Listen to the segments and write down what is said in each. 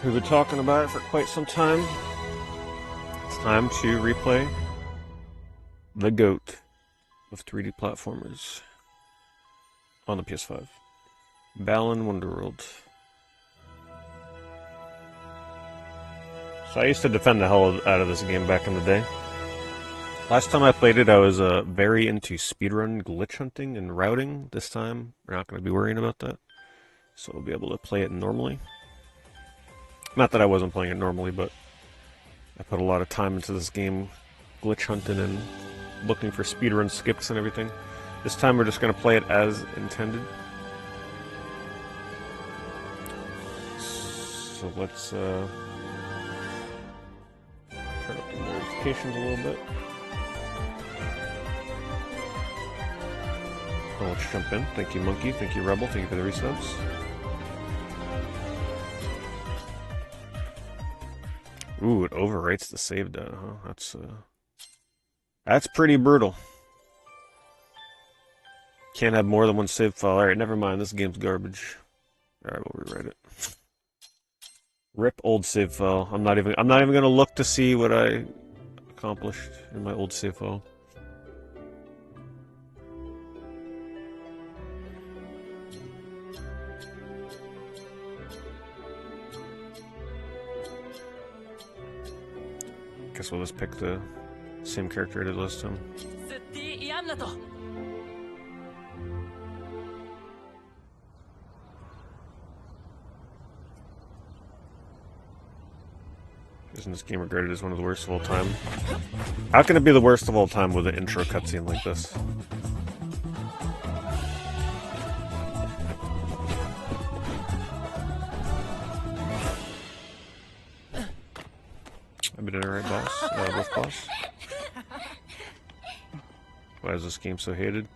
We've been talking about it for quite some time. It's time to replay the GOAT of 3D platformers on the PS5. Balan Wonderworld. So I used to defend the hell out of this game back in the day. Last time I played it, I was very into speedrun glitch hunting and routing. This time, we're not going to be worrying about that. So we'll be able to play it normally. Not that I wasn't playing it normally, but I put a lot of time into this game, glitch hunting and looking for speedrun skips and everything. This time we're just going to play it as intended. So let's turn up the notifications a little bit. Oh, let's jump in. Thank you, Monkey. Thank you, Rebel. Thank you for the resubs. Ooh, it overwrites the save data, huh? That's pretty brutal. Can't have more than one save file. Alright, never mind. This game's garbage. Alright, we'll rewrite it. Rip old save file. I'm not even gonna look to see what I accomplished in my old save file. Guess we'll just pick the same character I did last time. Isn't this game regarded as one of the worst of all time? How can it be the worst of all time with an intro cutscene like this? I've been in a right boss, with boss. Why is this game so hated?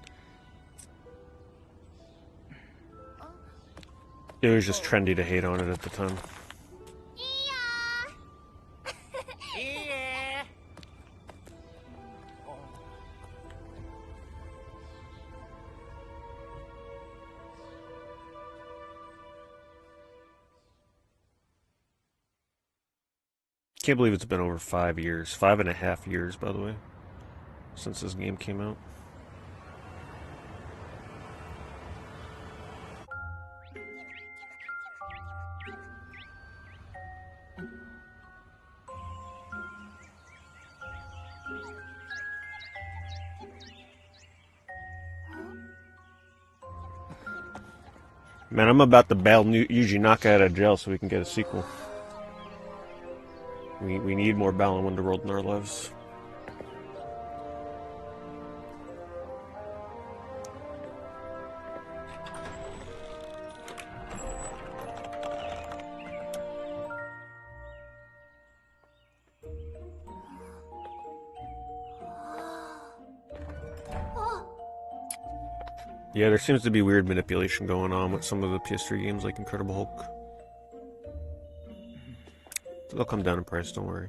It was just trendy to hate on it at the time. Can't believe it's been over 5 years. 5.5 years, by the way, since this game came out. Man, I'm about to bail Yuji Naka out of jail so we can get a sequel. We need more Balan Wonderworld in our lives. Yeah, there seems to be weird manipulation going on with some of the PS3 games like Incredible Hulk. They'll come down in price, don't worry.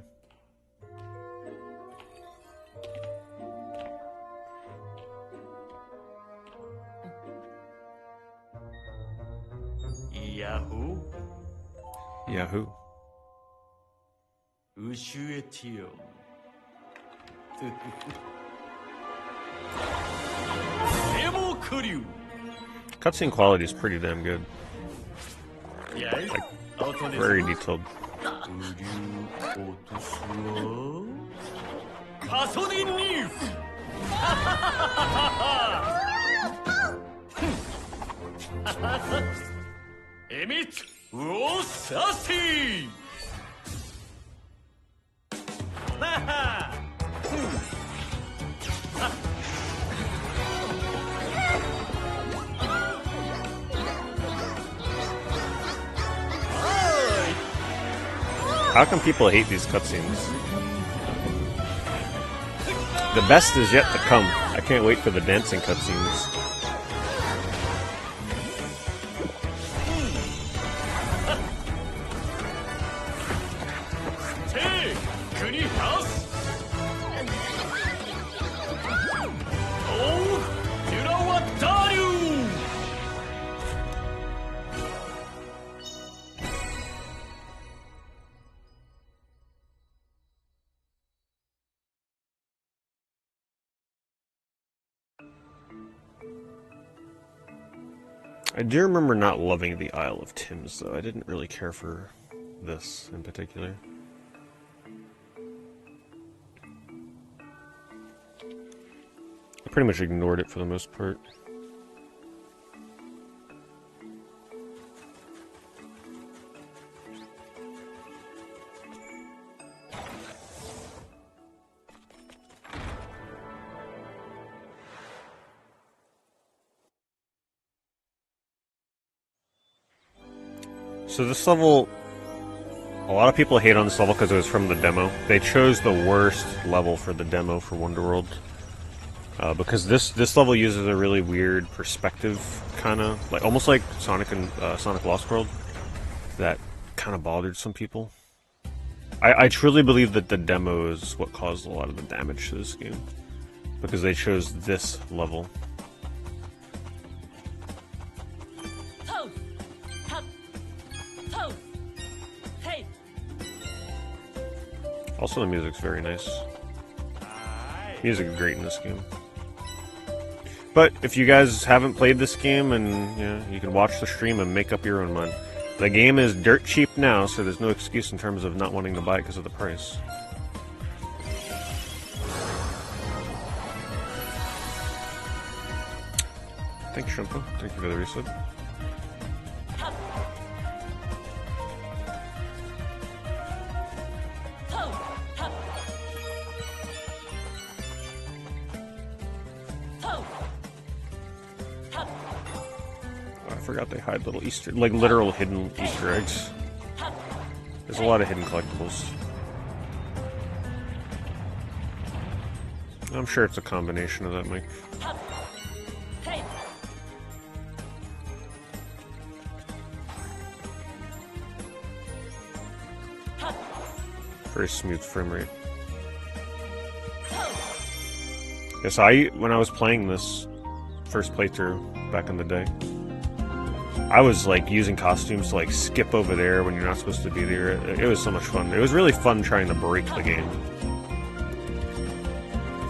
Yahoo! Yahoo! Ushuetio. Cutscene quality is pretty damn good. Like, very detailed. Emit Rosasi! How come people hate these cutscenes? The best is yet to come. I can't wait for the dancing cutscenes. I do remember not loving the Isle of Tims, though. I didn't really care for this in particular. I pretty much ignored it for the most part. So this level, a lot of people hate on this level because it was from the demo. They chose the worst level for the demo for Wonderworld. Because this level uses a really weird perspective, kind of, like almost like Sonic and Sonic Lost World. That kind of bothered some people. I truly believe that the demo is what caused a lot of the damage to this game. Because they chose this level. Also, the music's very nice. Music is great in this game. But if you guys haven't played this game, and you can watch the stream and make up your own mind. The game is dirt cheap now, so there's no excuse in terms of not wanting to buy it because of the price. Thanks, Shumpo. Thank you for the resub. I forgot they hide little Easter, like literal hidden Easter eggs. There's a lot of hidden collectibles. I'm sure it's a combination of that, Mike. Very smooth frame rate. Yes, when I was playing this first playthrough back in the day, I was like using costumes to like skip over there when you're not supposed to be there. It was so much fun. It was really fun trying to break the game.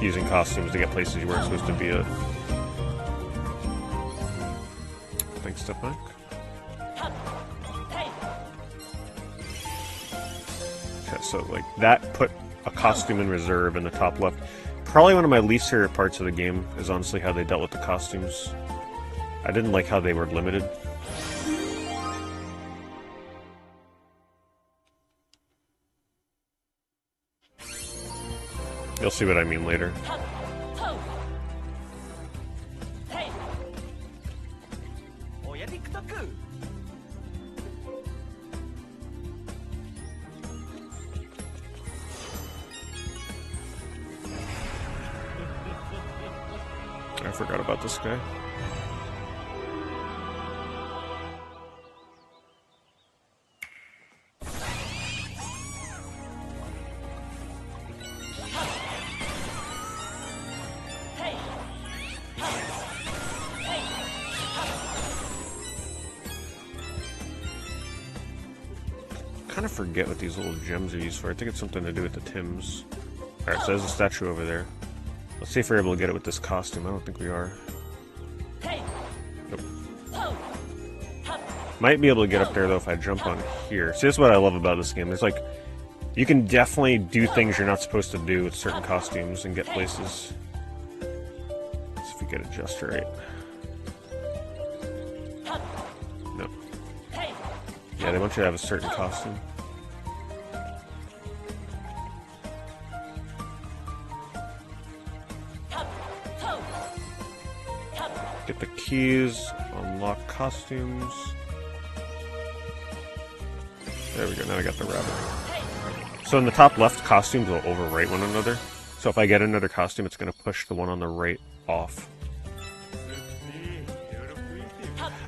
Using costumes to get places you weren't supposed to be at. Thanks, Step Mike. Okay, so like that put a costume in reserve in the top left. Probably one of my least favorite parts of the game is honestly how they dealt with the costumes. I didn't like how they were limited. You'll see what I mean later. I forgot about this guy. I kind of forget what these little gems are used for. I think it's something to do with the Tims. Alright, so there's a statue over there. Let's see if we're able to get it with this costume. I don't think we are. Nope. Might be able to get up there though if I jump on here. See, that's what I love about this game. There's like, you can definitely do things you're not supposed to do with certain costumes and get places. Let's see if we get it just right. No. Yeah, they want you to have a certain costume. Get the keys, unlock costumes. There we go, now I got the rabbit. So in the top left, costumes will overwrite one another. So if I get another costume, it's going to push the one on the right off.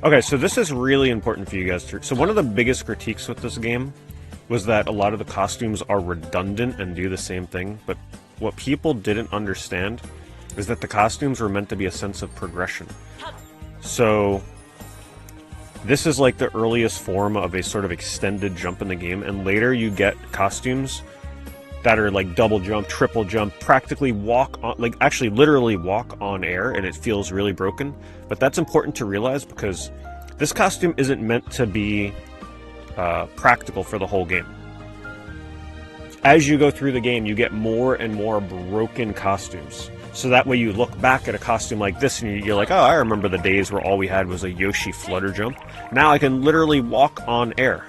Okay, so this is really important for you guys to... So one of the biggest critiques with this game was that a lot of the costumes are redundant and do the same thing, but what people didn't understand is that the costumes were meant to be a sense of progression. So this is like the earliest form of a sort of extended jump in the game, and later you get costumes that are like double jump, triple jump, practically walk on, like actually literally walk on air, and it feels really broken. But that's important to realize because This costume isn't meant to be practical for the whole game. As you go through the game, you get more and more broken costumes. So that way you look back at a costume like this and you're like, oh, I remember the days where all we had was a Yoshi flutter jump. Now I can literally walk on air.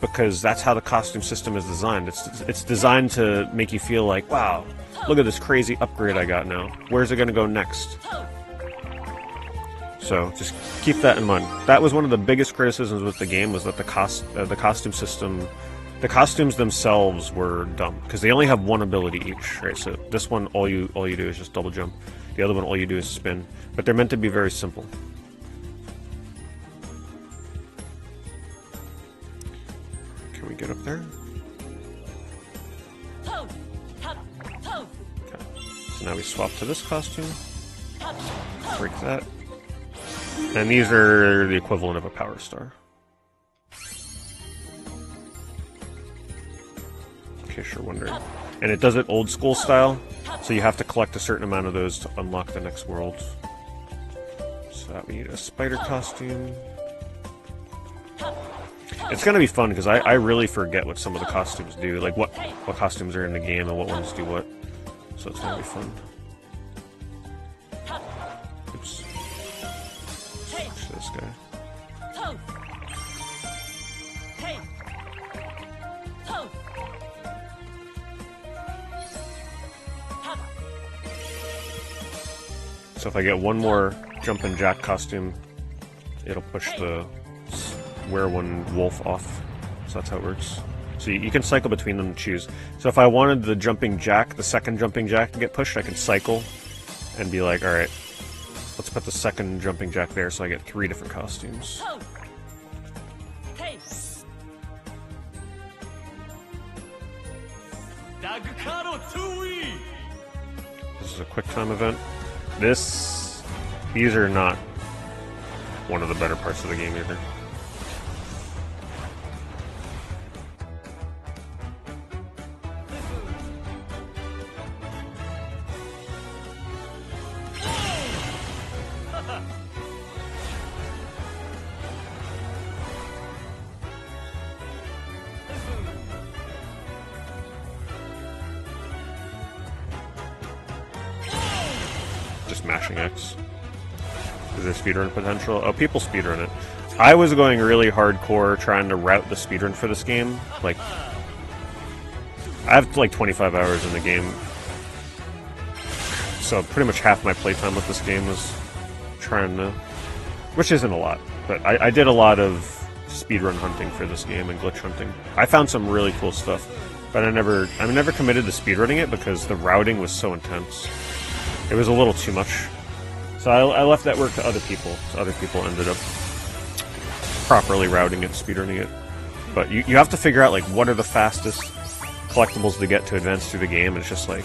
Because that's how the costume system is designed. It's designed to make you feel like, wow, look at this crazy upgrade I got now. Where's it going to go next? So just keep that in mind. That was one of the biggest criticisms with the game, was that the costume system, the costumes themselves were dumb because they only have one ability each, right? So this one, all you do is just double jump. The other one, all you do is spin. But they're meant to be very simple. Can we get up there? Okay. So now we swap to this costume. Break that. And these are the equivalent of a power star. In case you're wondering. And it does it old school style, so you have to collect a certain amount of those to unlock the next world. So that we need a spider costume. It's gonna be fun because I really forget what some of the costumes do, like what costumes are in the game and what ones do what. So it's gonna be fun. Oops. Switch to this guy. So if I get one more jumpin' jack costume, it'll push the Were-One wolf off. So that's how it works. So you can cycle between them to choose. So if I wanted the jumping jack, the second jumping jack to get pushed, I can cycle and be like, alright, let's put the second jumping jack there so I get 3 different costumes. This is a quick time event. These are not one of the better parts of the game either. Just mashing X. Is there speedrun potential? Oh, people speedrun it. I was going really hardcore trying to route the speedrun for this game. Like, I have like 25 hours in the game. So pretty much half my playtime with this game was trying to... Which isn't a lot, but I did a lot of speedrun hunting for this game and glitch hunting. I found some really cool stuff, but I never committed to speedrunning it because the routing was so intense. It was a little too much. So I left that work to other people. So other people ended up properly routing it, speedrunning it. But you have to figure out, like, what are the fastest collectibles to get to advance through the game, and it's just like...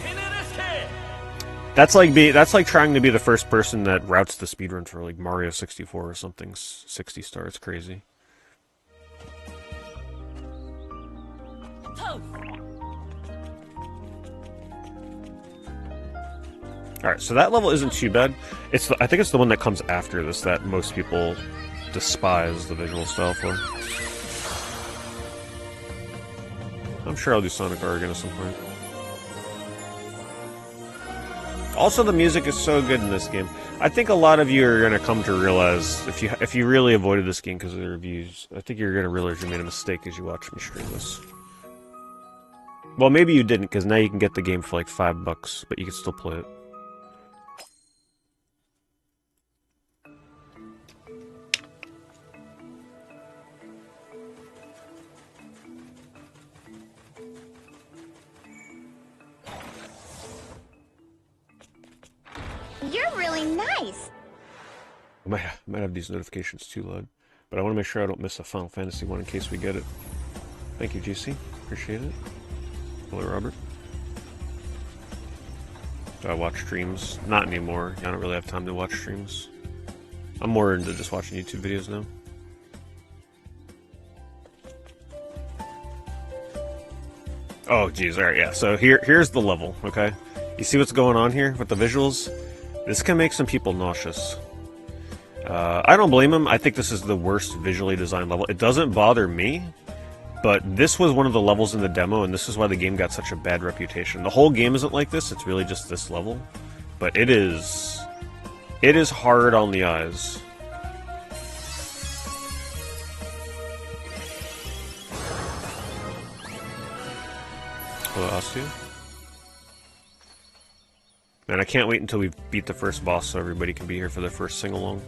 That's like trying to be the first person that routes the speedrun for, like, Mario 64 or something. 60 stars, it's crazy. Alright, so that level isn't too bad. I think it's the one that comes after this that most people despise the visual style for. I'm sure I'll do Sonic R again at some point. Also, the music is so good in this game. I think a lot of you are going to come to realize, if you really avoided this game because of the reviews, I think you're going to realize you made a mistake as you watch me stream this. Well, maybe you didn't, because now you can get the game for like $5, but you can still play it. You're really nice. I might have these notifications too loud, but I want to make sure I don't miss a Final Fantasy one in case we get it. Thank you, GC. Appreciate it. Hello, Robert. Do I watch streams? Not anymore. I don't really have time to watch streams. I'm more into just watching YouTube videos now. Oh, geez. Alright, yeah. So here's the level, okay? You see what's going on here with the visuals? This can make some people nauseous. I don't blame him. I think this is the worst visually designed level. It doesn't bother me, but this was one of the levels in the demo, and this is why the game got such a bad reputation. The whole game isn't like this, it's really just this level. But it is hard on the eyes. Hello, Astu. Man, I can't wait until we beat the first boss so everybody can be here for their first sing-along.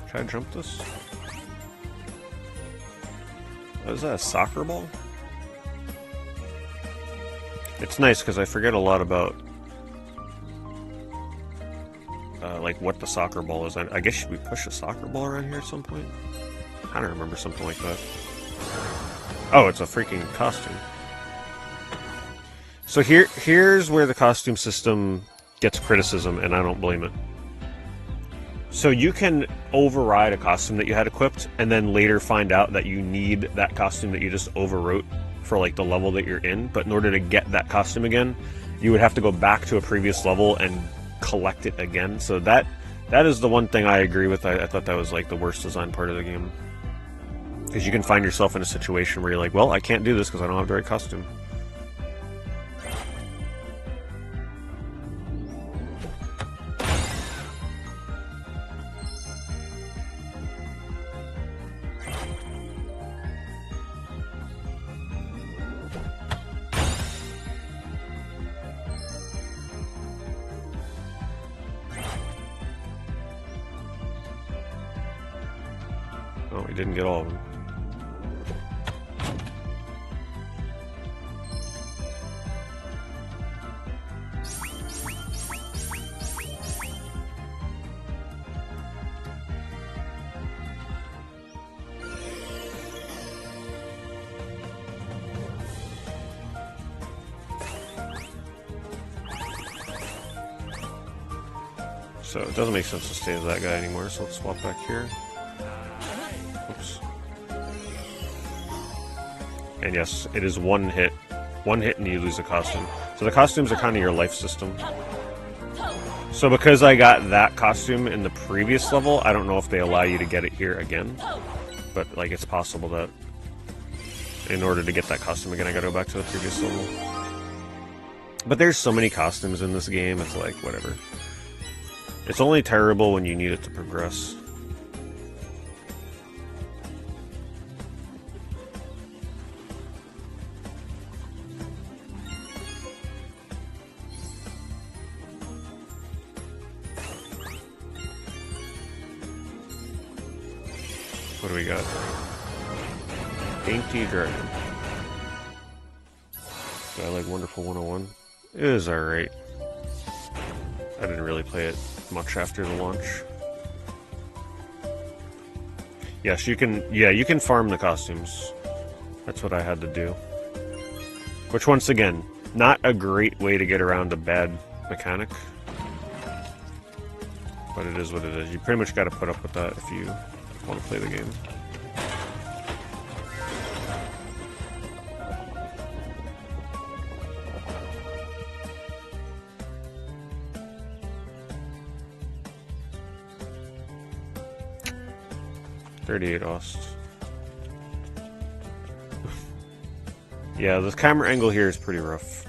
Try to jump this? Oh, is that a soccer ball? It's nice because I forget a lot about like what the soccer ball is. I guess should we push a soccer ball around here at some point? I kind of remember something like that. Oh, it's a freaking costume. So here's where the costume system gets criticism, and I don't blame it. So you can override a costume that you had equipped, and then later find out that you need that costume that you just overwrote for like the level that you're in, but in order to get that costume again, you would have to go back to a previous level and collect it again. So that is the one thing I agree with. I thought that was like the worst design part of the game, because you can find yourself in a situation where you're like, well, I can't do this because I don't have the right costume. Oh, we didn't get all of them. So it doesn't make sense to stay as that guy anymore, so let's swap back here. Oops. And yes, it is one hit. One hit and you lose a costume. So the costumes are kind of your life system. So because I got that costume in the previous level, I don't know if they allow you to get it here again. But like it's possible that in order to get that costume again, I gotta go back to the previous level. But there's so many costumes in this game, it's like, whatever. It's only terrible when you need it to progress. What do we got? Dainty Dragon. Do I like Wonderful 101? It is alright. I didn't really play it much after the launch. Yes, you can farm the costumes. That's what I had to do. Which, once again, not a great way to get around a bad mechanic. But it is what it is. You pretty much gotta put up with that if you want to play the game. $38 Ost. Yeah, the camera angle here is pretty rough.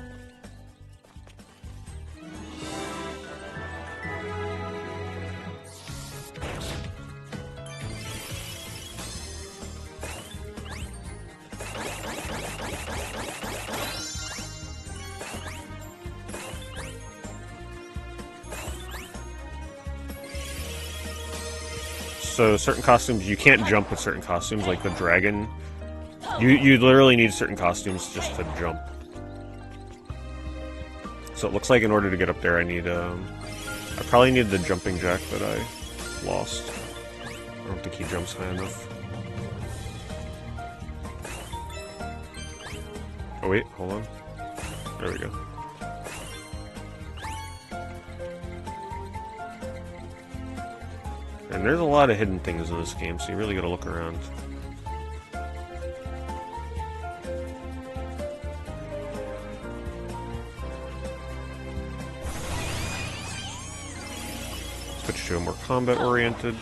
So certain costumes, you can't jump with certain costumes, like the dragon. You literally need certain costumes just to jump. So it looks like in order to get up there, I probably need the jumping jack that I lost. I don't think he jumps high enough. Oh wait, hold on. There we go. And there's a lot of hidden things in this game, so you really gotta look around. Switch to a more combat-oriented.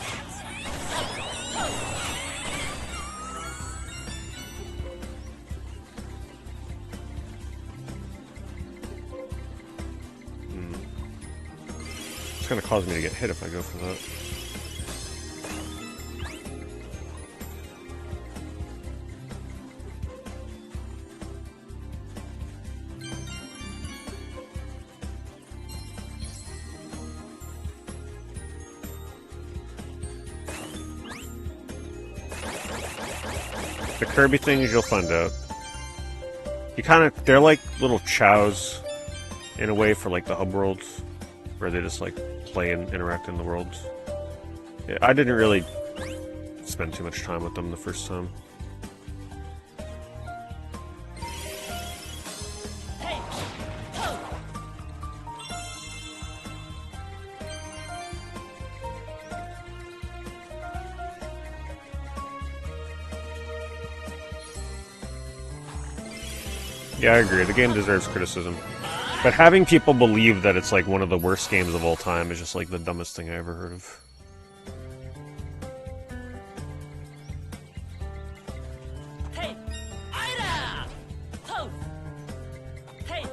It's gonna cause me to get hit if I go for that. The Kirby things you'll find out. They're like little chows in a way for like the hub worlds, where they just like play and interact in the worlds. Yeah, I didn't really spend too much time with them the first time. Yeah, I agree. The game deserves criticism. But having people believe that it's like one of the worst games of all time is just like the dumbest thing I ever heard of. Hey, Ida! Ho! Hey.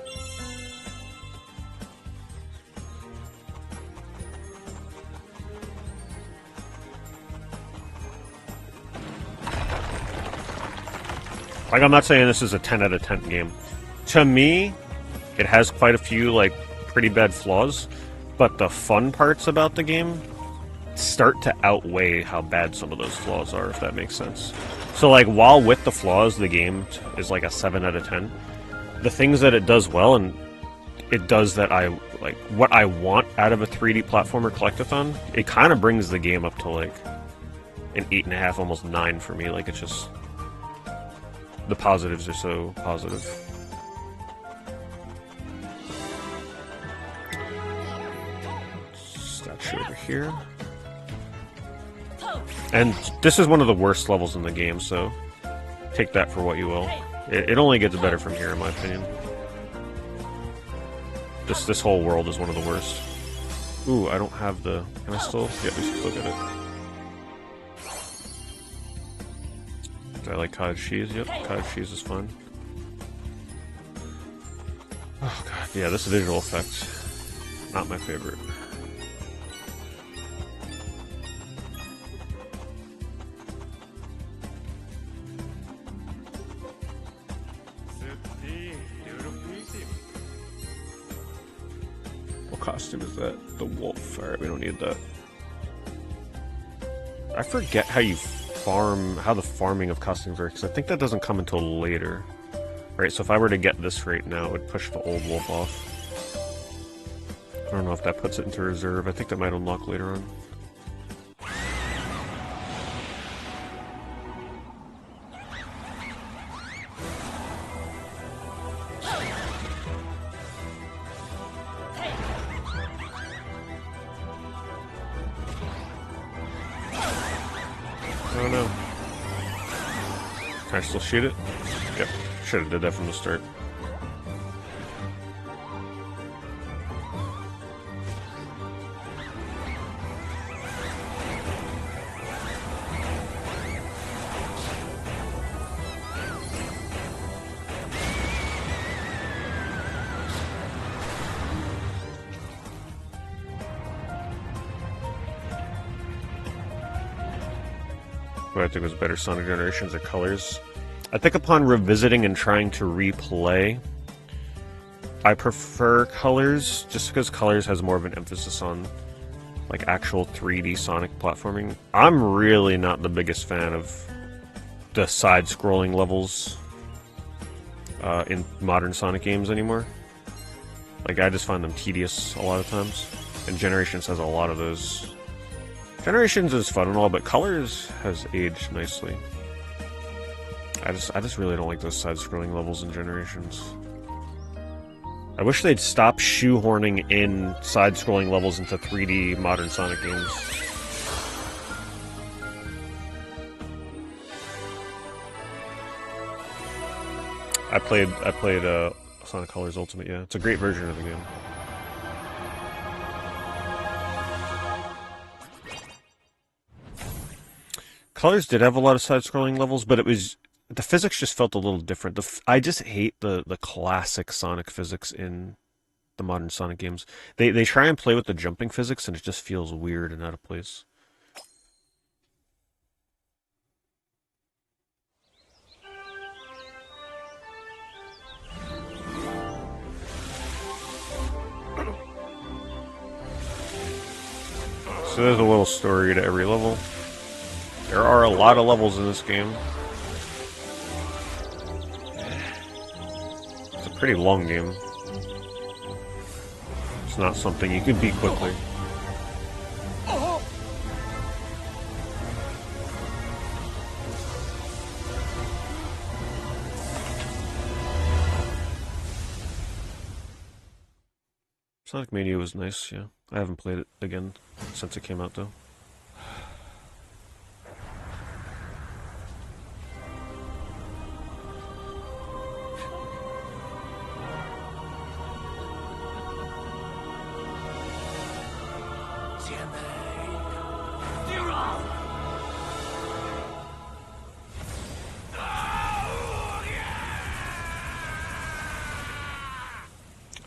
Like, I'm not saying this is a 10 out of 10 game. To me, it has quite a few, like, pretty bad flaws, but the fun parts about the game start to outweigh how bad some of those flaws are, if that makes sense. So, like, while with the flaws, the game is like a 7 out of 10, the things that it does well, and it does that I, like, what I want out of a 3D platformer collectathon, it kind of brings the game up to, like, an 8.5, almost 9 for me. Like, it's just... the positives are so positive. Statue over here. And this is one of the worst levels in the game, so take that for what you will. It only gets better from here, in my opinion. This whole world is one of the worst. Ooh, I don't have the... Can I still... Yeah, we should still get it. Do I like cottage cheese? Yep, cottage cheese is fun. Oh god, yeah, this visual effect, not my favorite. What costume is that? The wolf. Alright, we don't need that. I forget how you how the farming of costumes works. I think that doesn't come until later. Right, so if I were to get this right now, it would push the old wolf off. I don't know if that puts it into reserve. I think that might unlock later on. Oh no. Can I still shoot it? Yep. Should have did that from the start. What I think was better, Sonic Generations or Colors. I think upon revisiting and trying to replay, I prefer Colors, just because Colors has more of an emphasis on like actual 3D Sonic platforming. I'm really not the biggest fan of the side-scrolling levels in modern Sonic games anymore. Like, I just find them tedious a lot of times, and Generations has a lot of those. Generations is fun and all, but Colors has aged nicely. I just really don't like those side-scrolling levels in Generations. I wish they'd stop shoehorning in side-scrolling levels into 3D modern Sonic games. I played Sonic Colors Ultimate. Yeah, it's a great version of the game. Colors did have a lot of side-scrolling levels, but the physics just felt a little different. I just hate the classic Sonic physics in the modern Sonic games. They try and play with the jumping physics, and it just feels weird and out of place. So there's a little story to every level. There are a lot of levels in this game. It's a pretty long game. It's not something you could beat quickly. Sonic Mania was nice, yeah. I haven't played it again since it came out, though.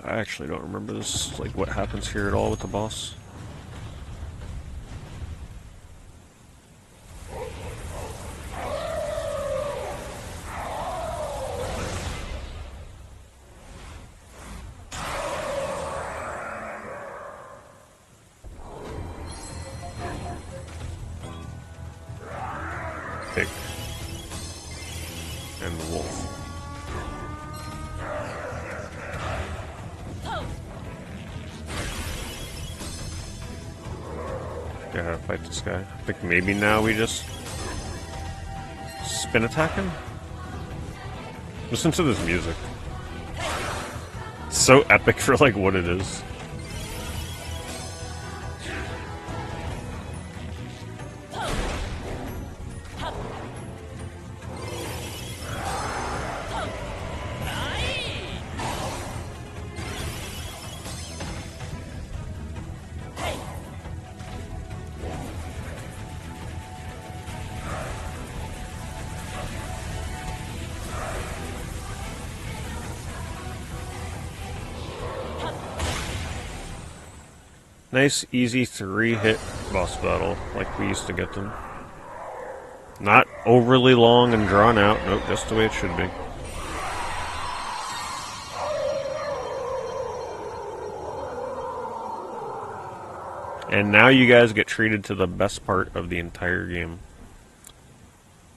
I actually don't remember this, like what happens here at all with the boss. Pig. And the wolf. Gotta fight this guy. I think maybe now we just spin attack him? Listen to this music. It's so epic for like what it is. Nice, easy 3-hit boss battle, like we used to get them. Not overly long and drawn out. Nope, just the way it should be. And now you guys get treated to the best part of the entire game.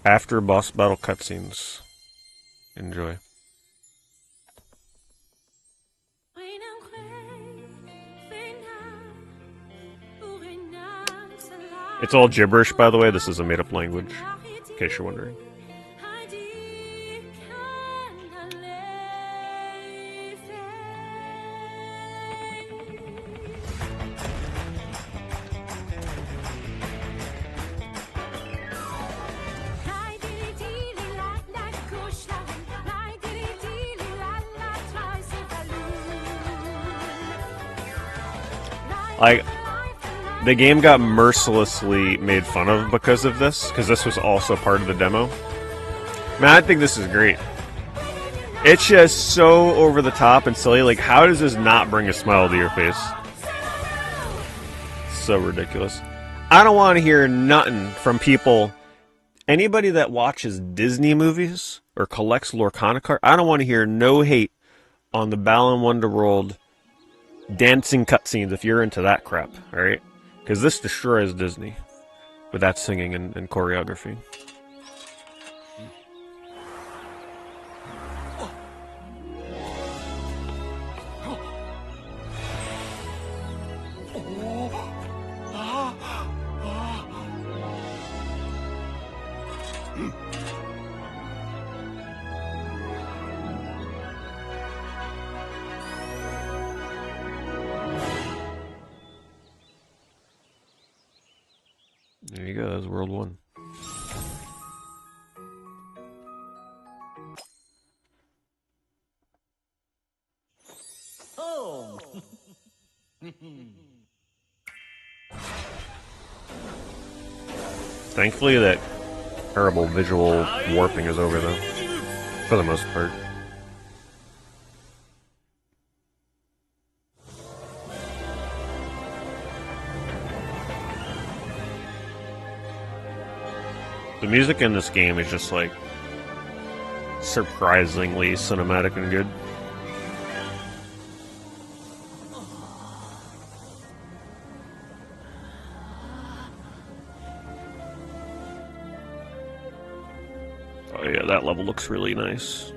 After boss battle cutscenes. Enjoy. It's all gibberish, by the way. This is a made-up language, in case you're wondering. Like, the game got mercilessly made fun of because of this, because this was also part of the demo. Man, I think this is great. It's just so over the top and silly. Like, how does this not bring a smile to your face? So ridiculous. I don't want to hear nothing from people. Anybody that watches Disney movies or collects Lorcana cards, I don't want to hear no hate on the Balan Wonderworld dancing cutscenes if you're into that crap, alright? Because this destroys Disney with that singing and choreography. There you go, that's World 1. Thankfully, that terrible visual warping is over, though, for the most part. The music in this game is just, like, surprisingly cinematic and good. Oh yeah, that level looks really nice.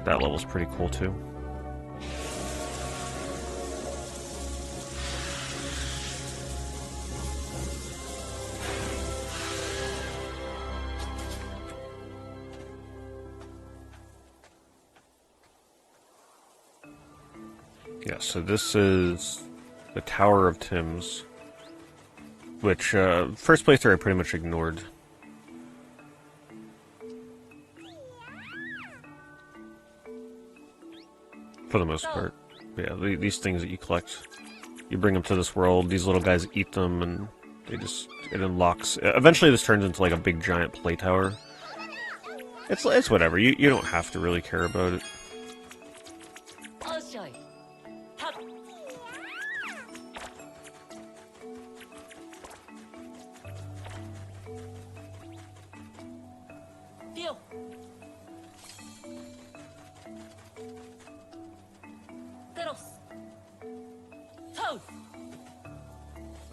That level's pretty cool too. Yeah, so this is the Tower of Tims, which first playthrough I pretty much ignored. For the most part. Yeah, these things that you collect, you bring them to this world, these little guys eat them, and it unlocks. Eventually this turns into like a big giant play tower. It's whatever, you don't have to really care about it.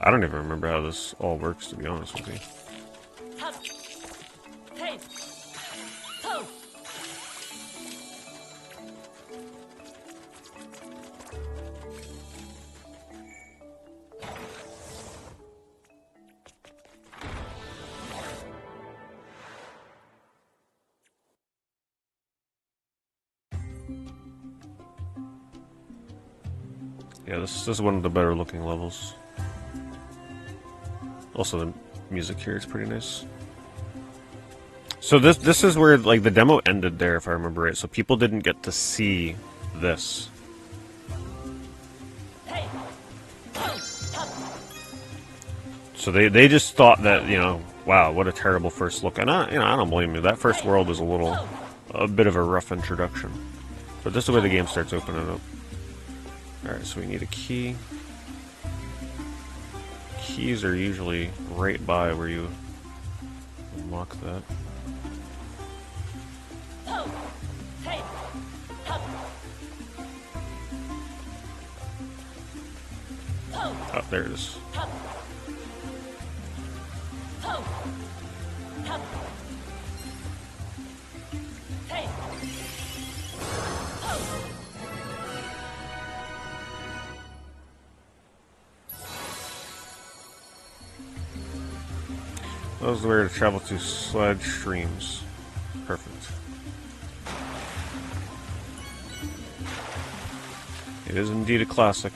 I don't even remember how this all works, to be honest with you. Yeah, this is one of the better looking levels. Also, the music here is pretty nice. So this is where like the demo ended there, if I remember right. So people didn't get to see this. So they just thought that, you know, wow, what a terrible first look. And I don't blame you. That first world was a bit of a rough introduction. But this is where the game starts opening up. All right, so we need a key. Keys are usually right by where you unlock that. Oh, there it is. That was the way to travel to sled streams. Perfect. It is indeed a classic.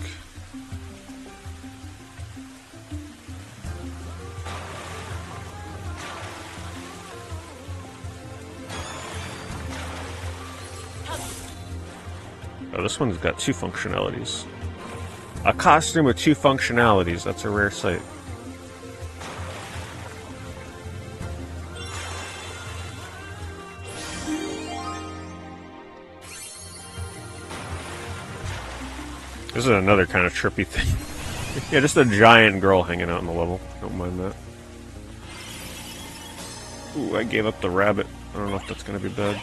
Oh, this one's got two functionalities. A costume with two functionalities. That's a rare sight. This is another kind of trippy thing. Yeah, just a giant girl hanging out in the level. Don't mind that. Ooh, I gave up the rabbit. I don't know if that's gonna be bad.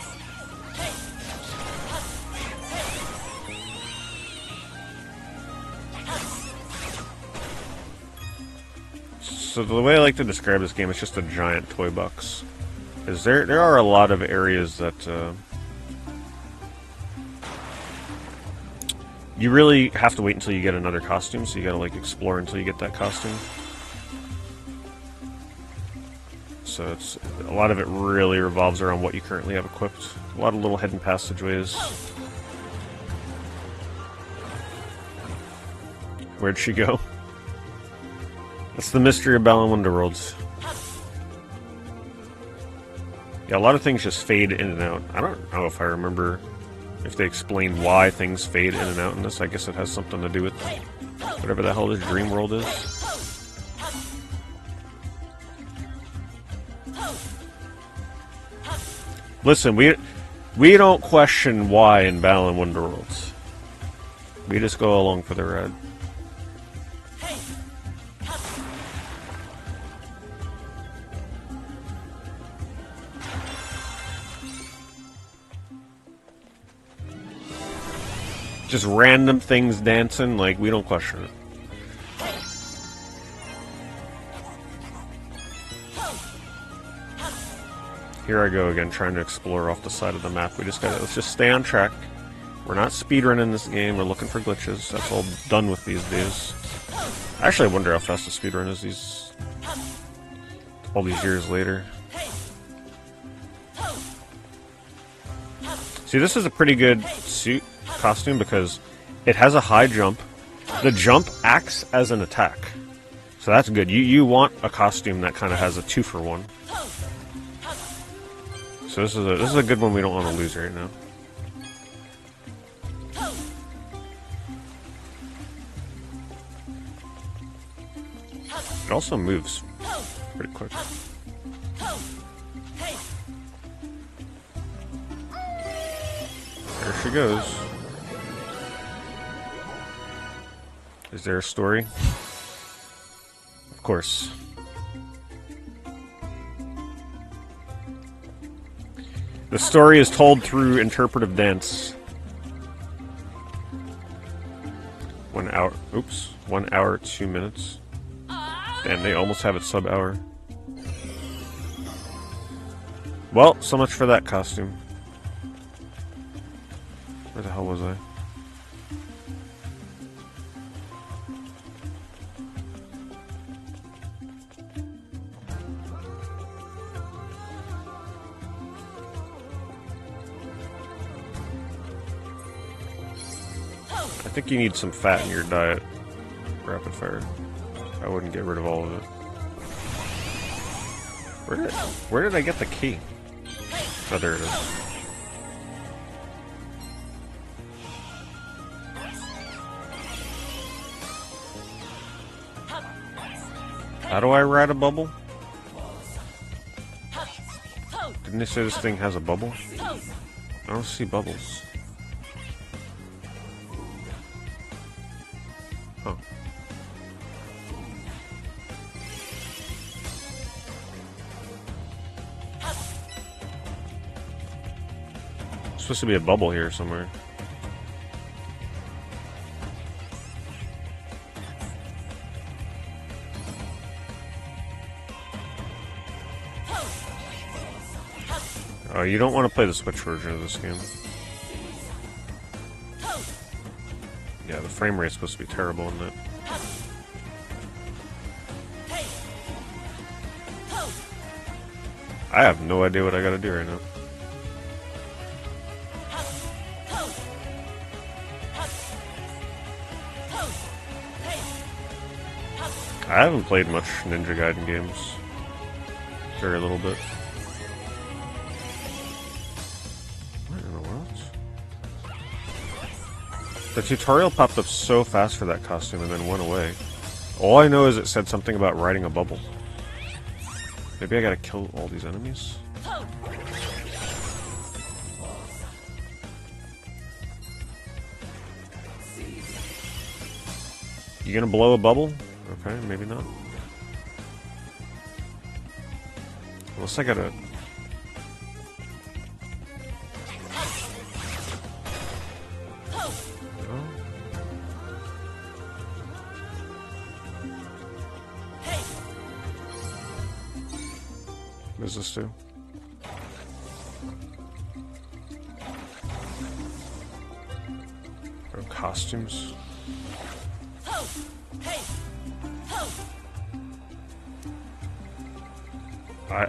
So the way I like to describe this game is just a giant toy box. Is there are a lot of areas that you really have to wait until you get another costume, so you gotta like explore until you get that costume. So it's a lot of it really revolves around what you currently have equipped. A lot of little hidden passageways. Where'd she go? That's the mystery of Balan Wonderworld. Yeah, a lot of things just fade in and out. I don't know if I remember if they explain why things fade in and out in this. I guess it has something to do with whatever the hell this dream world is. Listen, we don't question why in Balan Wonderworld. We just go along for the ride. Just random things dancing, like, we don't question it. Here I go again, trying to explore off the side of the map. Let's just stay on track. We're not speedrunning this game, we're looking for glitches. That's all done with these days. Actually, I wonder how fast the speedrun is all these years later. See, this is a pretty good suit costume because it has a high jump. The jump acts as an attack. So that's good. You want a costume that kind of has a 2-for-1. So this is a good one we don't want to lose right now. It also moves pretty quick. There she goes. Is there a story? Of course. The story is told through interpretive dance. 1 hour. Oops. 1 hour, 2 minutes. Damn, they almost have it sub-hour. Well, so much for that costume. Where the hell was I? I think you need some fat in your diet. Rapid fire. I wouldn't get rid of all of it. Where did I get the key? Oh, there it is. How do I ride a bubble? Didn't they say this thing has a bubble? I don't see bubbles. Oh. Supposed to be a bubble here somewhere. Oh, you don't want to play the Switch version of this game. Yeah, the frame rate's supposed to be terrible in it. I have no idea what I gotta do right now. I haven't played much Ninja Gaiden games. Very little bit. What in the world? The tutorial popped up so fast for that costume and then went away. All I know is it said something about riding a bubble. Maybe I gotta kill all these enemies? You gonna blow a bubble? Okay, maybe not. Unless I gotta... Oh. What does this do? Oh, costumes.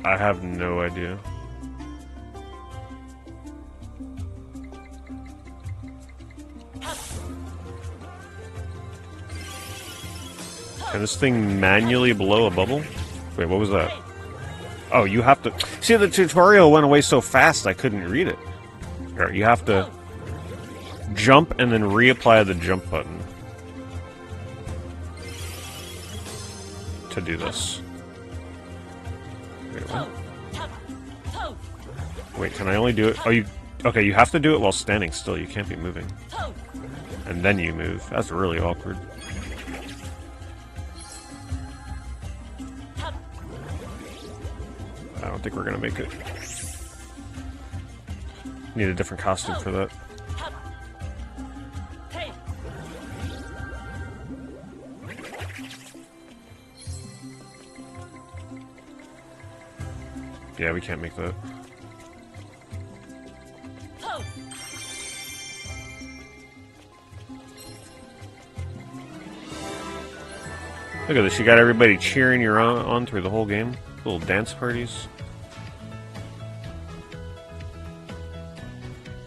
I have no idea. Can this thing manually blow a bubble? Wait, what was that? Oh, you have to... See, the tutorial went away so fast I couldn't read it. Alright, you have to jump and then reapply the jump button to do this. Wait, what? Wait, can I only do it? Oh, you... Okay, you have to do it while standing still. You can't be moving. And then you move. That's really awkward. I don't think we're gonna make it. Need a different costume for that. Yeah, we can't make that. Look at this, you got everybody cheering you on through the whole game. Little dance parties.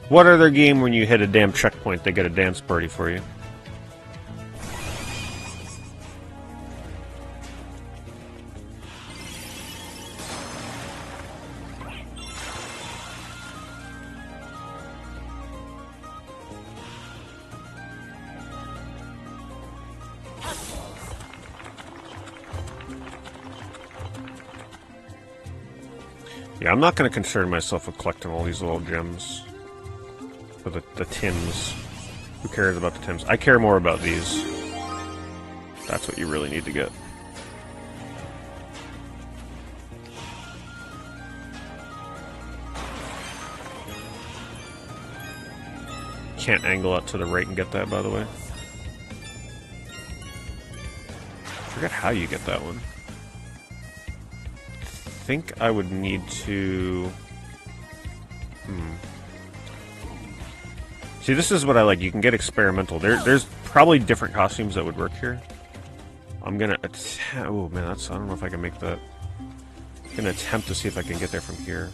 What other game when you hit a damn checkpoint they get a dance party for you? Yeah, I'm not going to concern myself with collecting all these little gems. Or the tins. Who cares about the tins? I care more about these. That's what you really need to get. Can't angle out to the right and get that, by the way. I forget how you get that one. I think I would need to... See, this is what I like. You can get experimental. There's probably different costumes that would work here. I'm gonna attempt... Oh, man, that's... I don't know if I can make that... I'm gonna attempt to see if I can get there from here.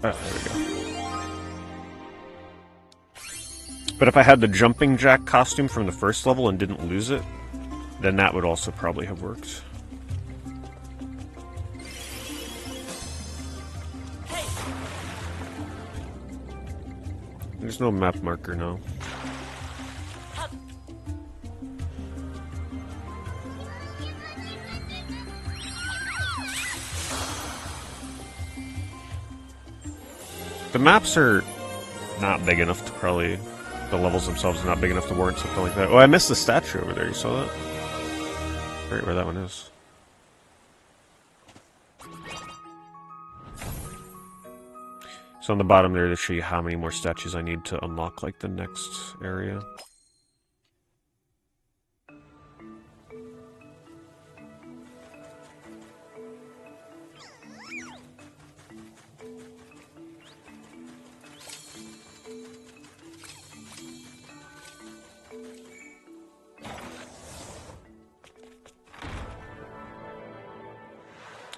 Oh, there we go. But if I had the jumping jack costume from the first level and didn't lose it, then that would also probably have worked. There's no map marker, no. The maps are not big enough to probably... The levels themselves are not big enough to warrant something like that. Oh, I missed the statue over there. You saw that? Right where that one is. So on the bottom there, they show you how many more statues I need to unlock, like, the next area.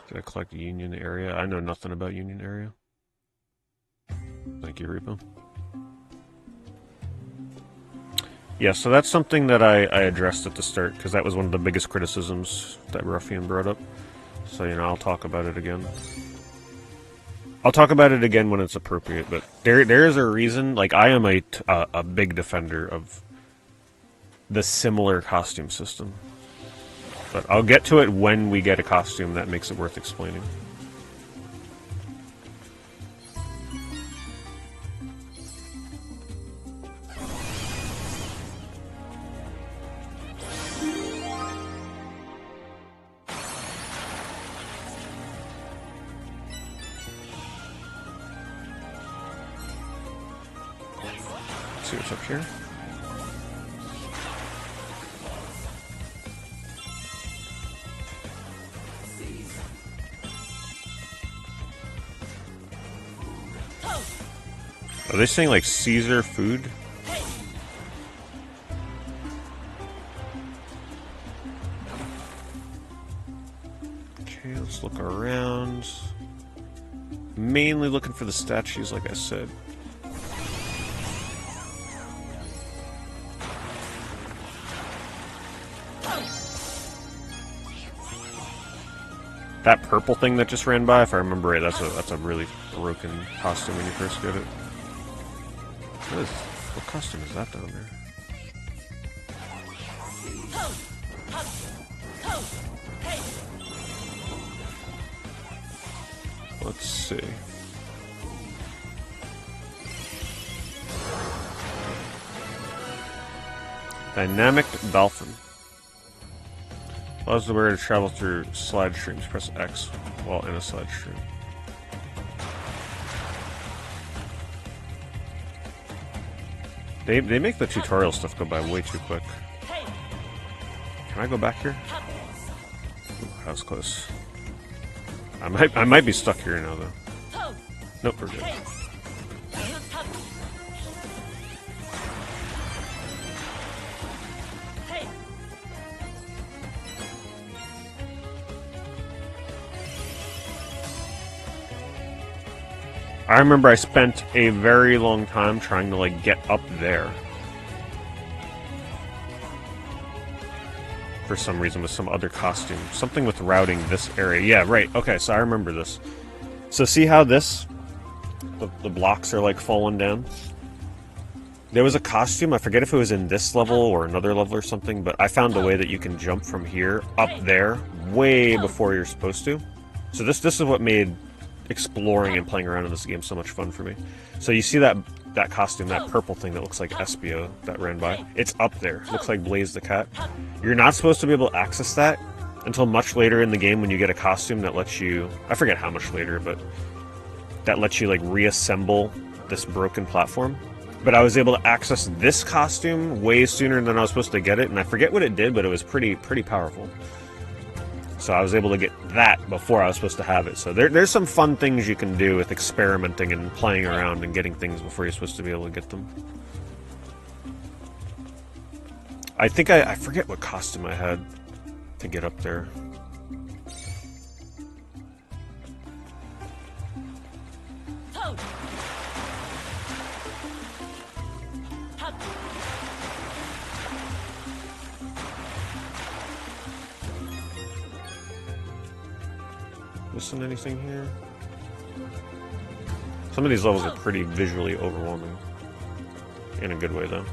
Did I collect Union Area? I know nothing about Union Area. Thank you, Repo. Yeah, so that's something that I addressed at the start, because that was one of the biggest criticisms that Ruffian brought up. So, you know, I'll talk about it again. I'll talk about it again when it's appropriate, but there is a reason. Like, I am a big defender of the similar costume system. But I'll get to it when we get a costume that makes it worth explaining. Let's see what's up here. Are they saying, like, Caesar food? Okay, let's look around. Mainly looking for the statues, like I said. That purple thing that just ran by, if I remember right, that's a really broken costume when you first get it. What costume is that down there? let's see. Dynamic Dolphin. Allows the wearer to travel through slide streams. Press X while in a slide stream. They make the tutorial stuff go by way too quick. Can I go back here? Ooh, that was close. I might be stuck here now though. Nope, we're good. I remember I spent a very long time trying to like get up there. For some reason with some other costume. Something with routing this area. Yeah, right. Okay, so I remember this. So see how this... The blocks are like falling down? There was a costume, I forget if it was in this level or another level or something, but I found a way that you can jump from here up there way before you're supposed to. So this is what made exploring and playing around in this game so much fun for me. So you see that costume, that purple thing that looks like Espio that ran by? It's up there. Looks like Blaze the Cat. You're not supposed to be able to access that until much later in the game when you get a costume that lets you... I forget how much later, but that lets you like reassemble this broken platform. But I was able to access this costume way sooner than I was supposed to get it, and I forget what it did, but it was pretty powerful. So I was able to get that before I was supposed to have it. So there's some fun things you can do with experimenting and playing around and getting things before you're supposed to be able to get them. I think I forget what costume I had to get up there. Missing anything here? Some of these levels are pretty visually overwhelming. In a good way, though.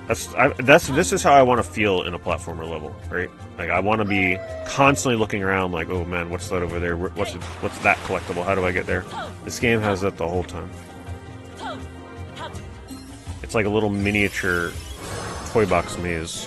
This is how I want to feel in a platformer level, right? Like, I want to be constantly looking around like, oh man, what's that over there? What's that collectible? How do I get there? This game has that the whole time. It's like a little miniature toy box maze.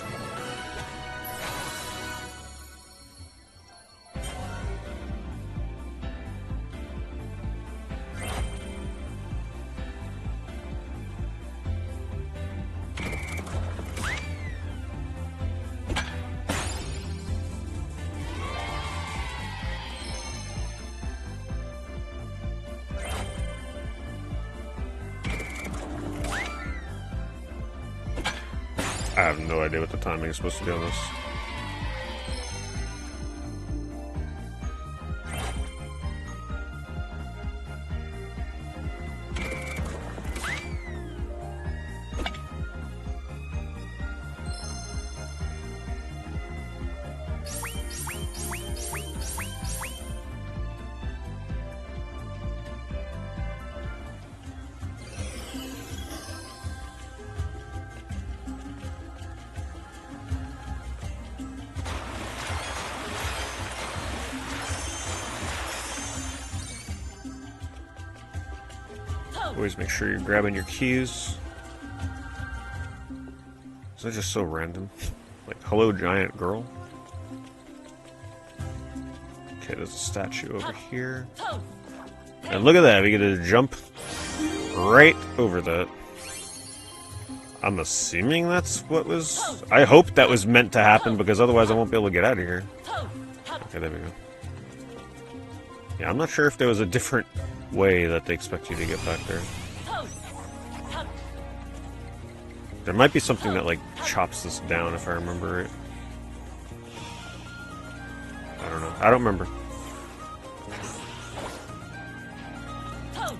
I have no idea what the timing is supposed to be on this. Always make sure you're grabbing your keys. Is that just so random? Like, hello, giant girl. Okay, there's a statue over here. And look at that, we get to jump right over that. I'm assuming that's what was... I hope that was meant to happen, because otherwise I won't be able to get out of here. Okay, there we go. Yeah, I'm not sure if there was a different way that they expect you to get back there. There might be something that, like, chops this down, if I remember right. I don't know. I don't remember.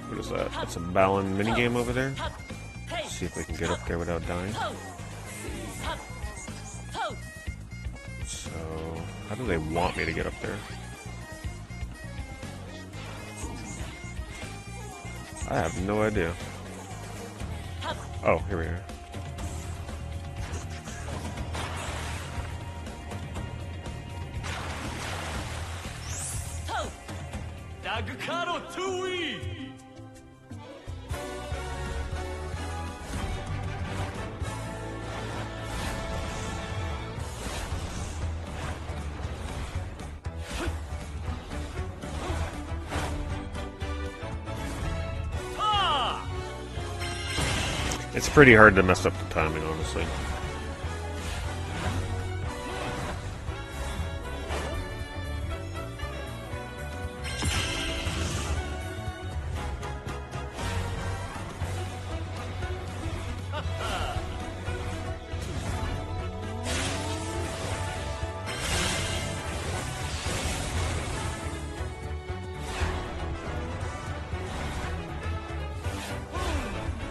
What is that? That's a Balan minigame over there. Let's see if we can get up there without dying. So, how do they want me to get up there? I have no idea. Oh, here we are. ヤグカロトゥウィー It's pretty hard to mess up the timing, honestly.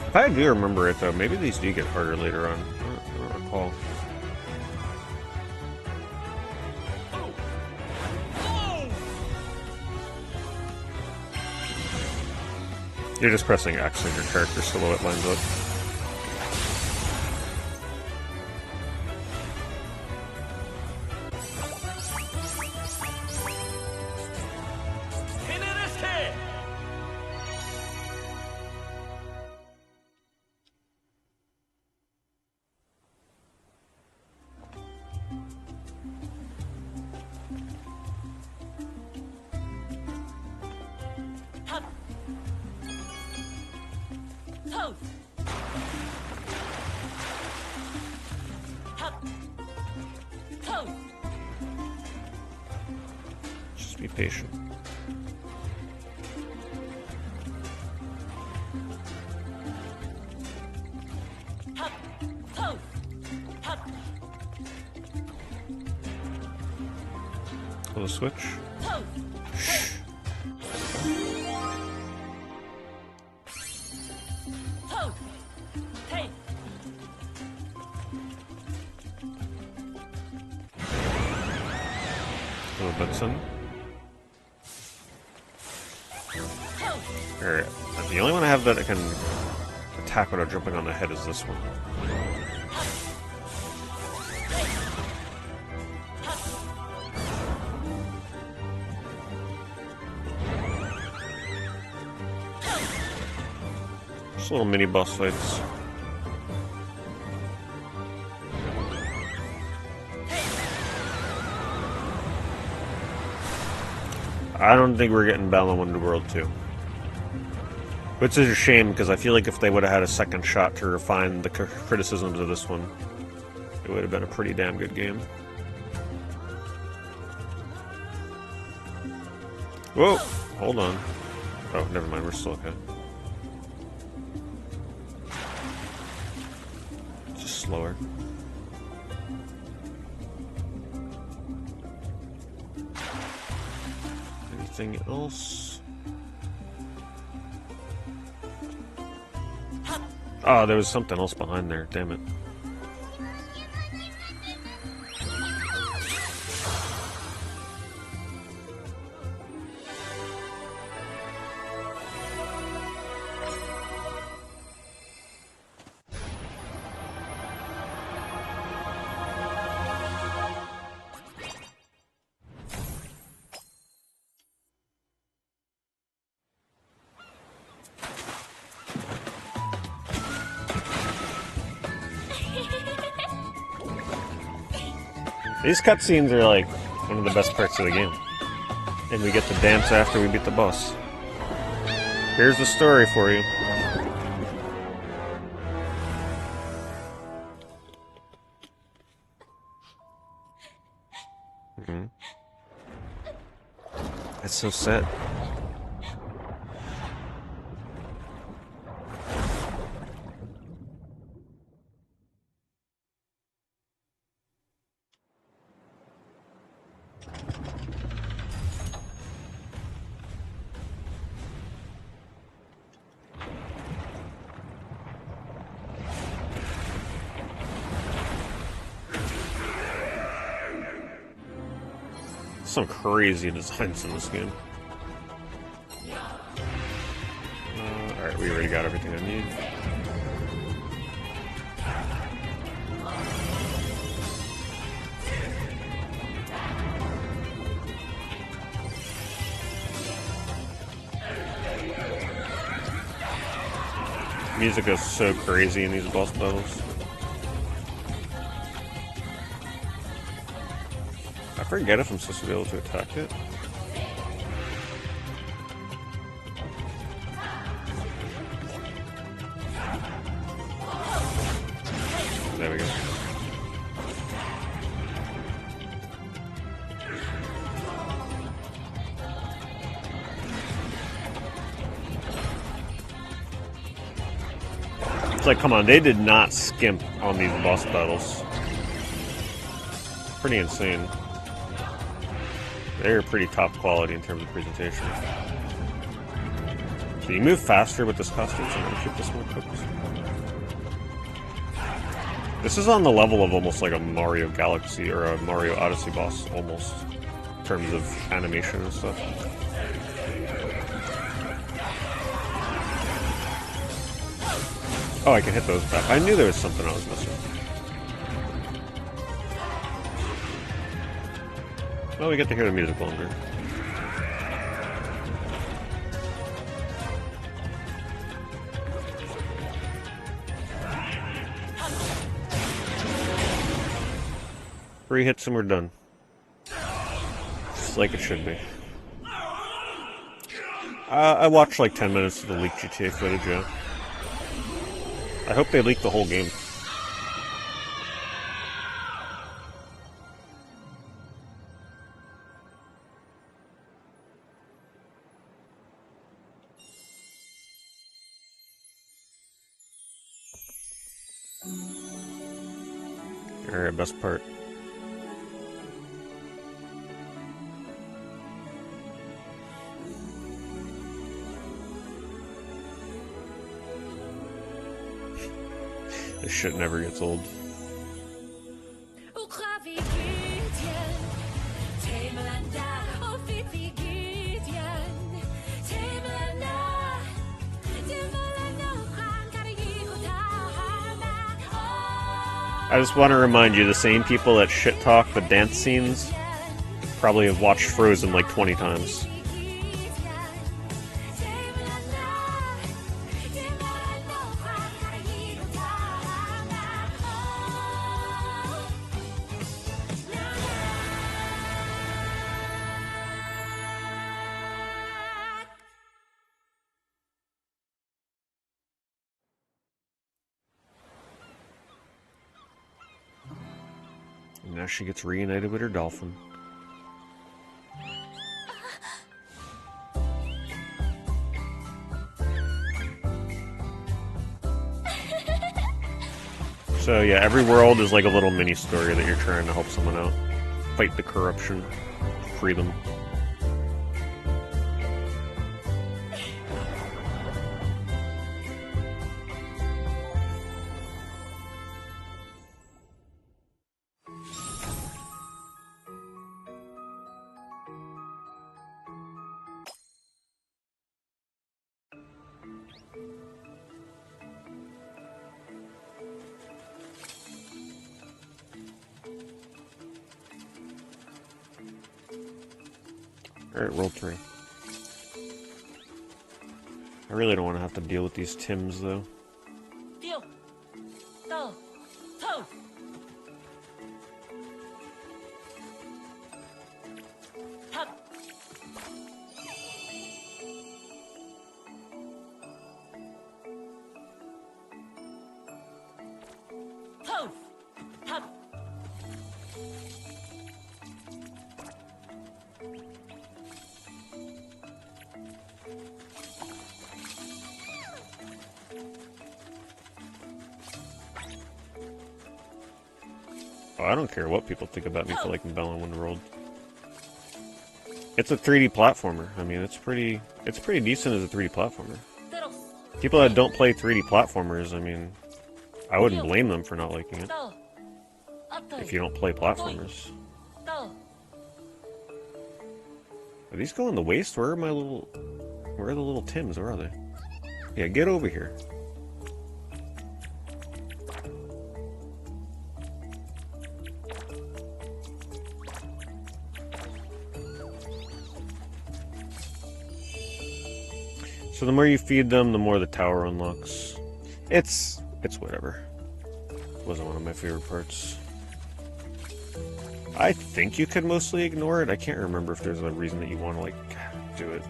If I do remember it, though, maybe these do get harder later on. I don't recall. You're just pressing X on your character so it lines up. Just be patient. Will switch? Shh. Little Benson. Alright. The only one I have that I can attack without jumping on the head is this one. Just little mini boss fights. I don't think we're getting Balan Wonderworld 2. Which is a shame, because I feel like if they would have had a second shot to refine the criticisms of this one, it would have been a pretty damn good game. Whoa! Hold on. Oh, never mind, we're still okay. Just slower. Anything else? Oh, there was something else behind there, damn it. These cutscenes are like one of the best parts of the game. And we get to dance after we beat the boss. Here's the story for you. That's so sad. Some crazy designs in this game. Alright, we already got everything I need. Music is so crazy in these boss battles. I forget if I'm supposed to be able to attack it. There we go. It's like, come on, they did not skimp on these boss battles. Pretty insane. They're pretty top quality in terms of presentation. So you move faster with this costume, so I'm gonna keep this one equipped. This is on the level of almost like a Mario Galaxy or a Mario Odyssey boss, almost, in terms of animation and stuff. Oh, I can hit those back. I knew there was something I was missing. Well, we get to hear the music longer. Three hits and we're done. Just like it should be. I watched like 10 minutes of the leaked GTA footage, yeah. I hope they leak the whole game. Alright, best part. This shit never gets old. I just want to remind you, the same people that shit talk the dance scenes probably have watched Frozen like 20 times. And now she gets reunited with her dolphin. So yeah, every world is like a little mini story that you're trying to help someone out. Fight the corruption. Free them. Alright, roll 3. I really don't want to have to deal with these Tims, though. Deal. Go. Toe. Hop. Toe. Hop. Oh, I don't care what people think about me for liking Balan Wonderworld. It's a 3D platformer. I mean, it's pretty decent as a 3D platformer. People that don't play 3D platformers, I mean, I wouldn't blame them for not liking it. If you don't play platformers. Are these going the waste? Where are the little Tims? Where are they? Yeah, get over here. So the more you feed them, the more the tower unlocks. It's whatever. Wasn't one of my favorite parts. I think you could mostly ignore it. I can't remember if there's a reason that you want to, like, do it.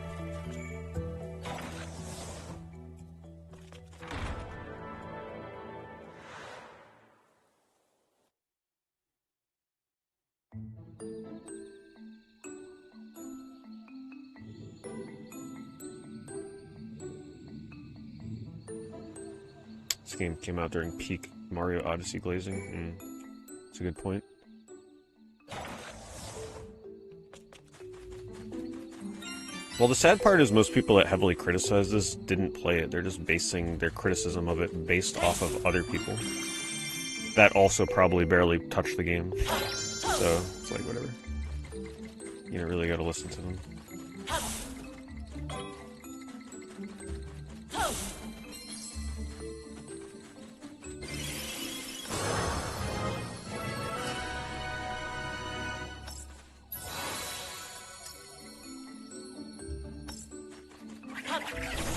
This game came out during peak Mario Odyssey glazing. That's a good point. Well, the sad part is most people that heavily criticize this didn't play it. They're just basing their criticism of it based off of other people that also probably barely touched the game. So, it's like, whatever. You don't really gotta listen to them.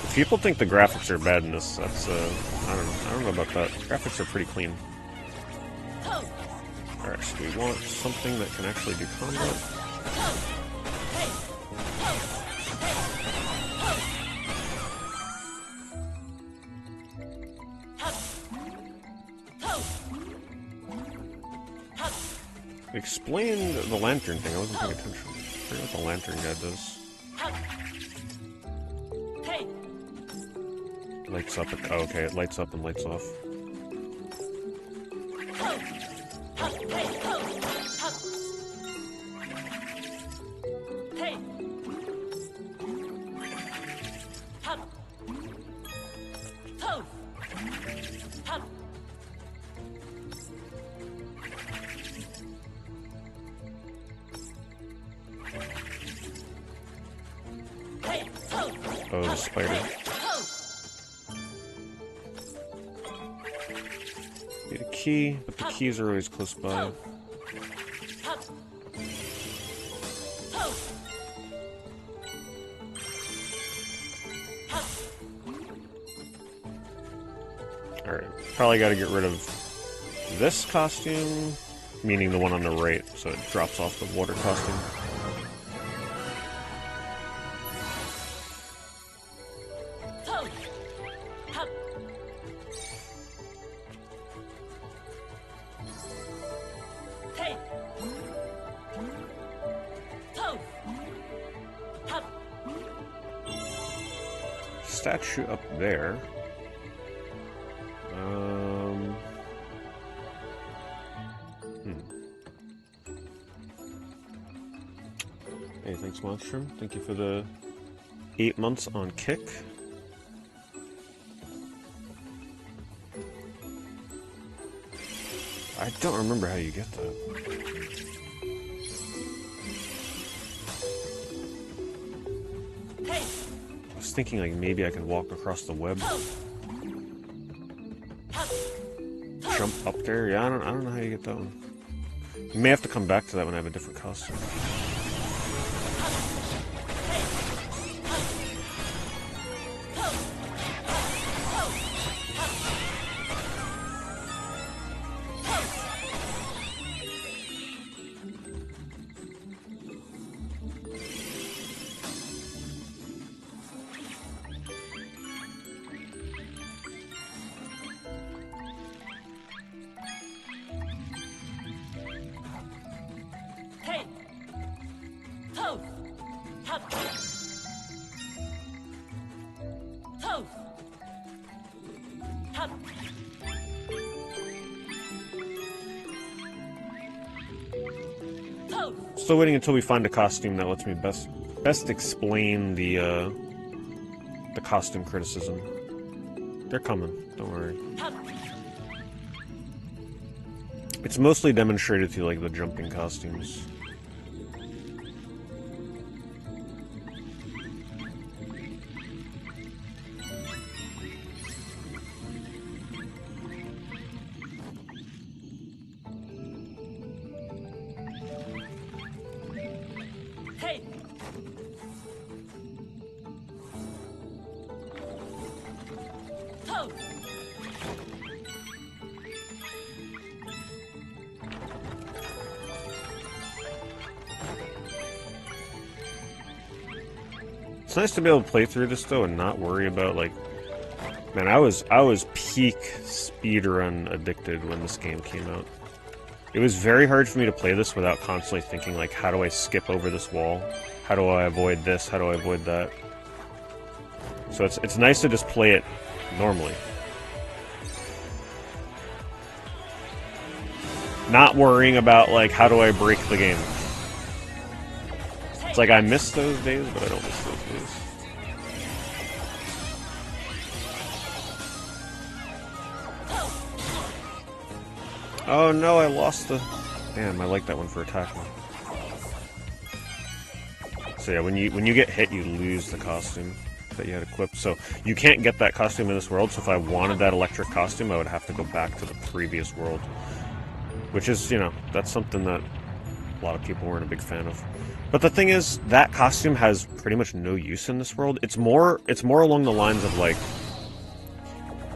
If people think the graphics are bad in this, that's, I don't know about that. Graphics are pretty clean. Alright, so we want something that can actually do combat. Explain the lantern thing, I wasn't paying attention. I forget what the lantern guy does. Lights up, oh, okay, it lights up and lights off. Oh, the spider. Need a key, but the keys are always close by. Alright, probably gotta get rid of this costume, meaning the one on the right, so it drops off the water costume. Statue up there. Hey, thanks, Monstrum. Thank you for the 8 months on Kick. I don't remember how you get that. I was thinking like maybe I could walk across the web. Jump up there? Yeah, I don't know how you get that one. You may have to come back to that when I have a different costume. Still waiting until we find a costume that lets me best explain the costume criticism. They're coming, don't worry. It's mostly demonstrated through like the jumping costumes. It's nice to be able to play through this though and not worry about like, man, I was peak speedrun addicted when this game came out. It was very hard for me to play this without constantly thinking like, how do I skip over this wall? How do I avoid this? How do I avoid that? So it's nice to just play it normally. Not worrying about like, how do I break the game? It's like I miss those days, but I don't miss those days. Oh no, I lost the... Damn, I like that one for attacking. So yeah, when you get hit, you lose the costume that you had equipped. So you can't get that costume in this world, so if I wanted that electric costume, I would have to go back to the previous world. Which is, you know, that's something that a lot of people weren't a big fan of. But the thing is, that costume has pretty much no use in this world. It's more along the lines of like,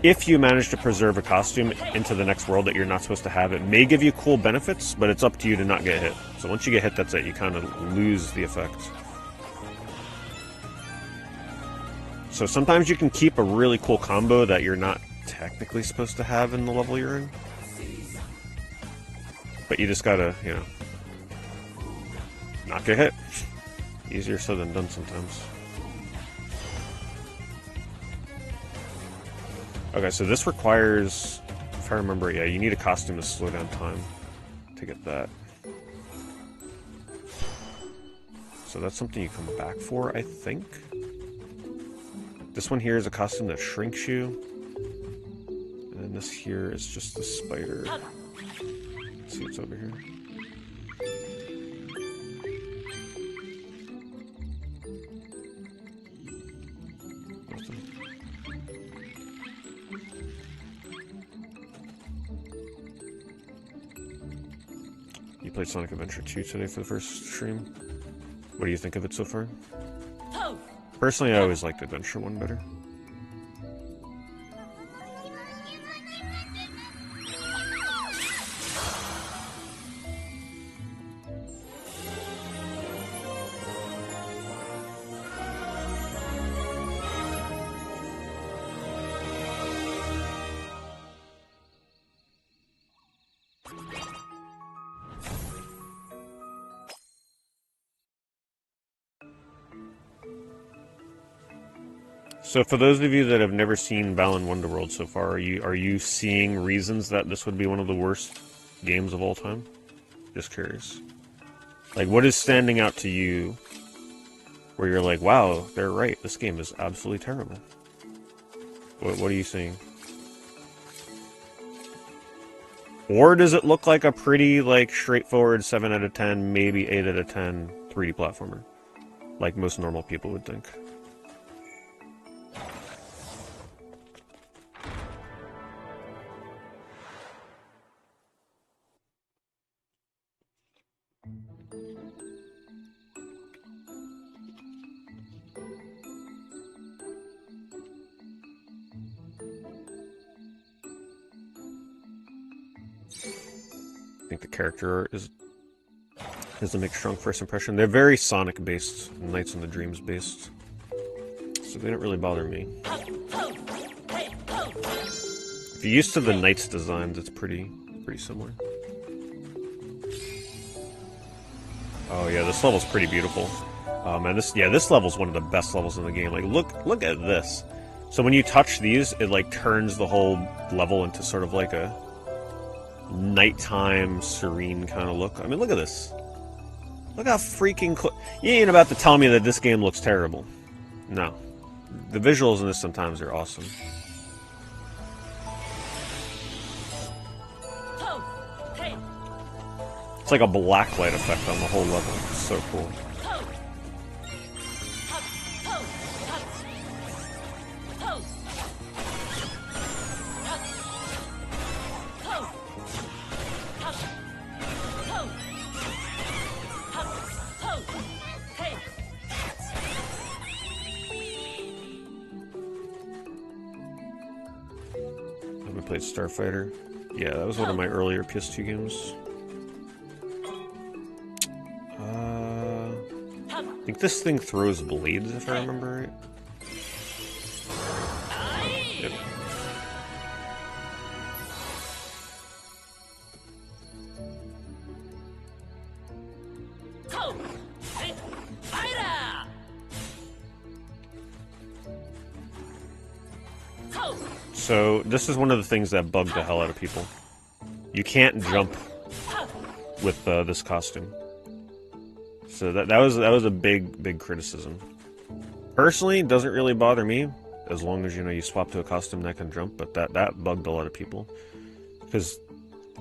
if you manage to preserve a costume into the next world that you're not supposed to have, it may give you cool benefits, but it's up to you to not get hit. So once you get hit, that's it. You kind of lose the effect. So sometimes you can keep a really cool combo that you're not technically supposed to have in the level you're in. But you just gotta, you know, not get hit. Easier said than done sometimes. Okay, so this requires, if I remember, yeah, you need a costume to slow down time to get that. So that's something you come back for, I think. This one here is a costume that shrinks you. And then this here is just the spider. Let's see what's over here. You played Sonic Adventure 2 today for the first stream. What do you think of it so far? Personally, I always liked Adventure 1 better. So for those of you that have never seen Balan Wonderworld so far, are you seeing reasons that this would be one of the worst games of all time? Just curious. Like, what is standing out to you where you're like, wow, they're right, this game is absolutely terrible? What are you seeing? Or does it look like a pretty, like, straightforward 7 out of 10, maybe 8 out of 10 3D platformer? Like most normal people would think. I think the character is a make strong first impression. They're very Sonic based, Nights in the Dreams based, so they don't really bother me. If you're used to the Nights designs, it's pretty similar. Oh yeah, this level's pretty beautiful. Man, this level's one of the best levels in the game. Like, look at this. So when you touch these, it like turns the whole level into sort of like a nighttime, serene kind of look. I mean, look at this. Look how freaking you ain't about to tell me that this game looks terrible. No. The visuals in this sometimes are awesome. It's like a blacklight effect on the whole level. It's so cool. Played Starfighter. Yeah, that was one of my earlier PS2 games. think this thing throws blades, if I remember right. Yep. Toe. Fire. Toe. So this is one of the things that bugged the hell out of people. You can't jump with this costume. So that was a big criticism. Personally, it doesn't really bother me as long as you swap to a costume that can jump. But that bugged a lot of people because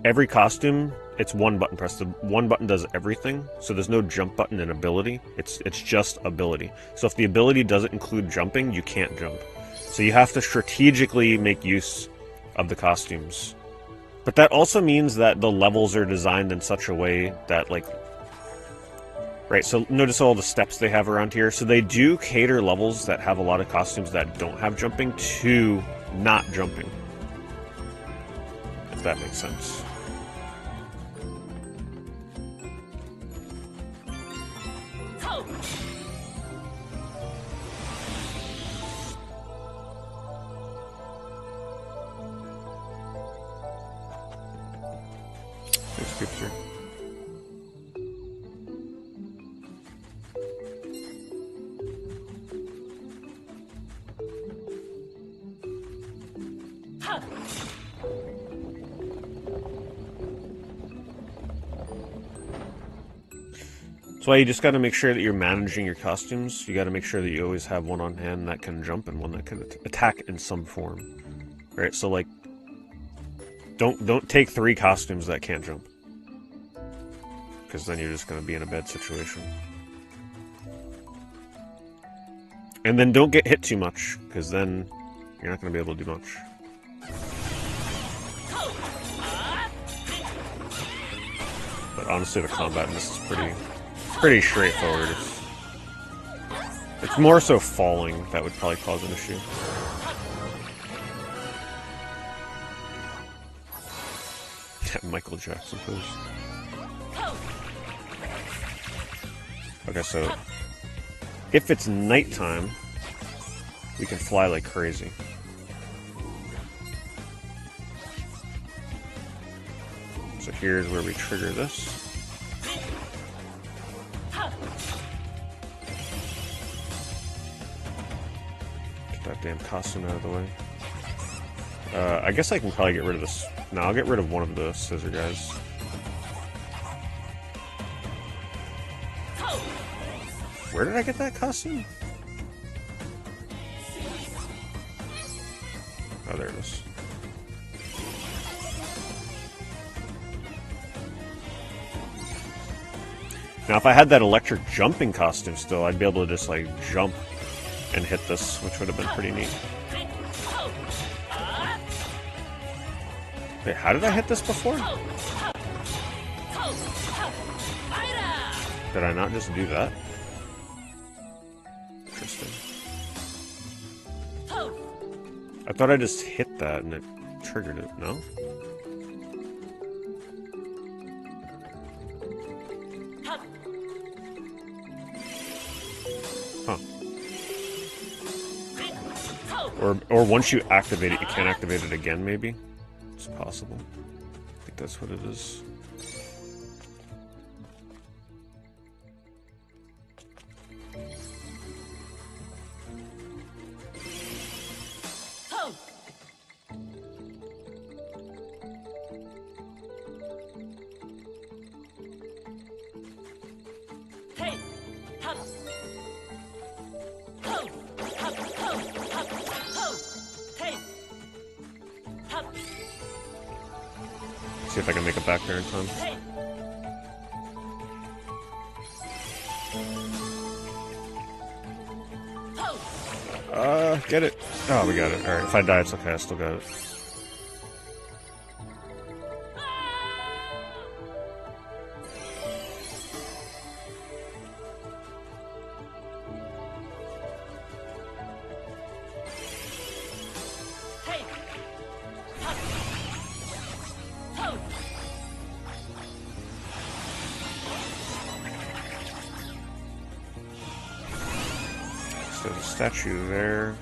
every costume, it's one button press. The one button does everything. So there's no jump button in ability. It's just ability. So if the ability doesn't include jumping, you can't jump. So you have to strategically make use of the costumes. But that also means that the levels are designed in such a way that, like... Right, so notice all the steps they have around here. So they do cater levels that have a lot of costumes that don't have jumping to not jumping. If that makes sense. Toe. Thanks, Picture. Ha. So you just got to make sure that you're managing your costumes. You got to make sure that you always have one on hand that can jump and one that can attack in some form. Right? So like, don't take 3 costumes that can't jump, because then you're just going to be in a bad situation. And then don't get hit too much, because then you're not going to be able to do much. But honestly, the combat in this is pretty straightforward. It's more so falling that would probably cause an issue. Michael Jackson pose. Okay, so if it's nighttime, we can fly like crazy. So here's where we trigger this. Get that damn costume out of the way. I guess I can probably get rid of this. No, I'll get rid of one of the scissor guys. Where did I get that costume? Oh, there it is. Now, if I had that electric jumping costume still, I'd be able to just, like, jump and hit this, which would have been pretty neat. Wait, how did I hit this before? Did I not just do that? Interesting. I thought I just hit that and it triggered it, no? Huh. Or once you activate it, you can't activate it again, maybe? It's possible. I think that's what it is. See if I can make it back there in time. Get it. Oh, we got it. Alright, if I die, it's okay. I still got it. there's a statue there.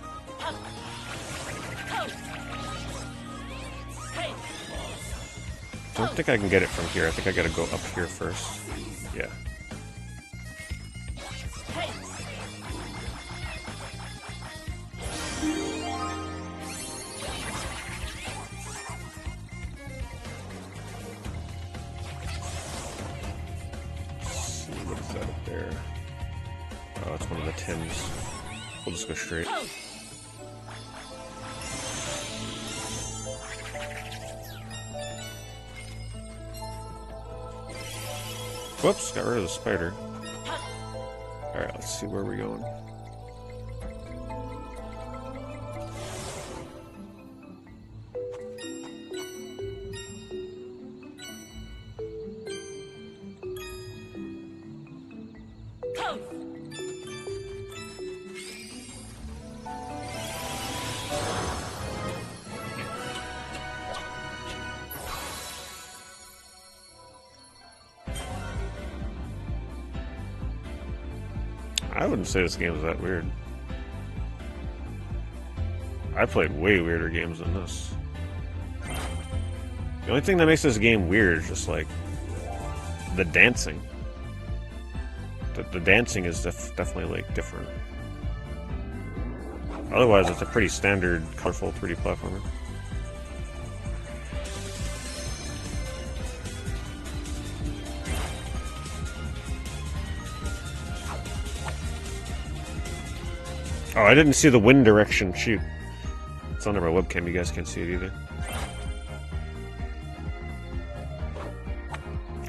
I don't think I can get it from here. I think I gotta go up here first. Yeah. What is that up there? Oh, it's one of the Tims. We'll just go straight. Whoops, got rid of the spider. Alright, let's see where we're going. I wouldn't say this game is that weird. I played way weirder games than this. The only thing that makes this game weird is just like the dancing. The dancing is definitely like different. Otherwise, it's a pretty standard, colorful 3D platformer. Oh, I didn't see the wind direction. Shoot. It's under my webcam. You guys can't see it either.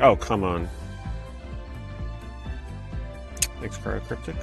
Oh, come on. Thanks, Cryocryptic.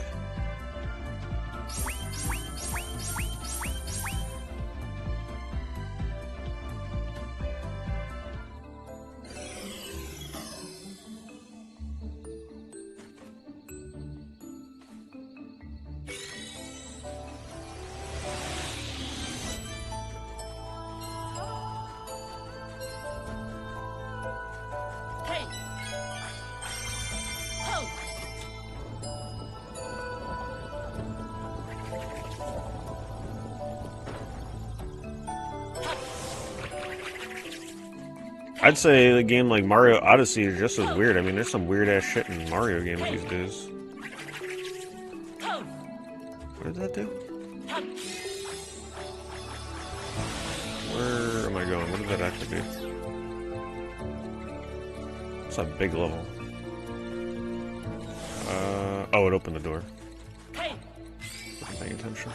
I'd say a game like Mario Odyssey is just as weird. I mean, there's some weird-ass shit in Mario games these days. What did that do? Where am I going? What did that actually do? It's a big level. Oh, it opened the door. Wasn't paying attention.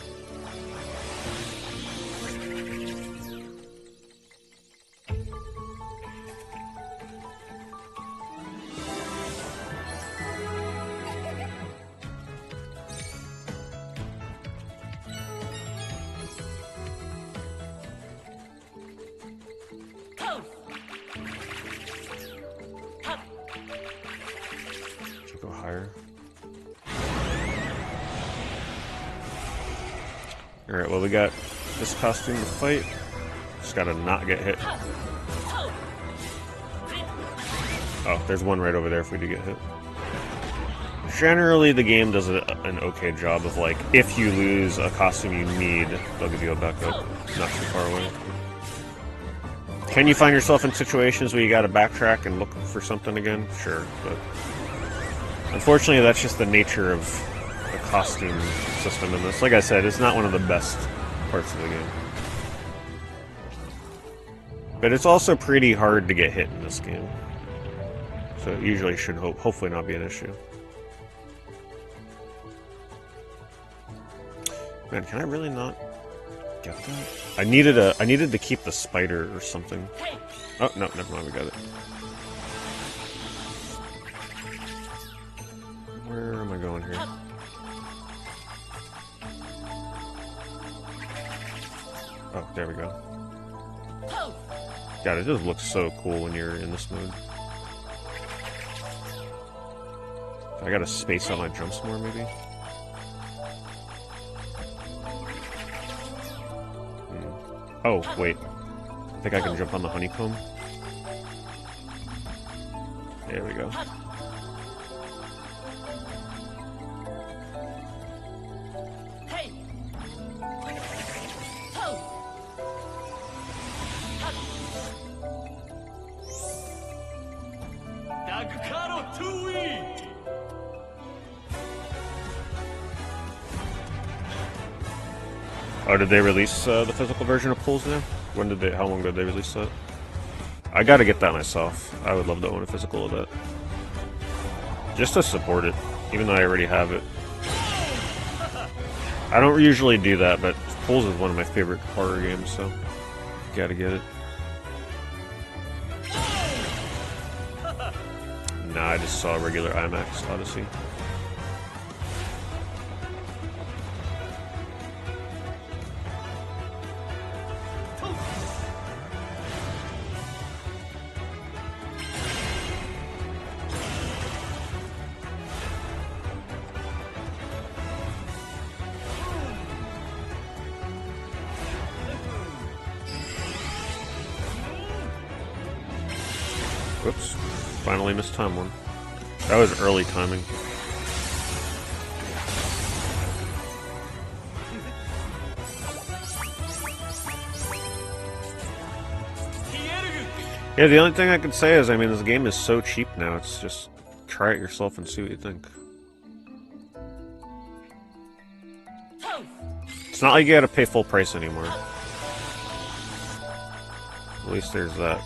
Should go higher. Alright, well we got this costume to fight. Just gotta not get hit. Oh, there's one right over there if we do get hit. Generally, the game does an okay job of, like, if you lose a costume you need, they'll give you a backup. Not too far away. Can you find yourself in situations where you gotta backtrack and look for something again? Sure, but unfortunately that's just the nature of the costume system in this. Like I said, it's not one of the best parts of the game. But it's also pretty hard to get hit in this game. So it usually should hopefully not be an issue. Man, can I really not get that? I needed to keep the spider or something. Oh, no, never mind, we got it. Where am I going here? Oh, there we go. God, it just looks so cool when you're in this mode. I gotta space out my jumps more, maybe? Oh, wait. I think I can jump on the honeycomb. There we go. タグカード2ウィン Oh, did they release the physical version of Pools now? When did they? How long did they release that? I gotta get that myself. I would love to own a physical of that. Just to support it, even though I already have it. I don't usually do that, but Pools is one of my favorite horror games, so gotta get it. Nah, I just saw a regular IMAX Odyssey. Whoops. Finally missed time one. That was early timing. Yeah, the only thing I can say is, I mean, this game is so cheap now, it's just try it yourself and see what you think. It's not like you gotta pay full price anymore. At least there's that.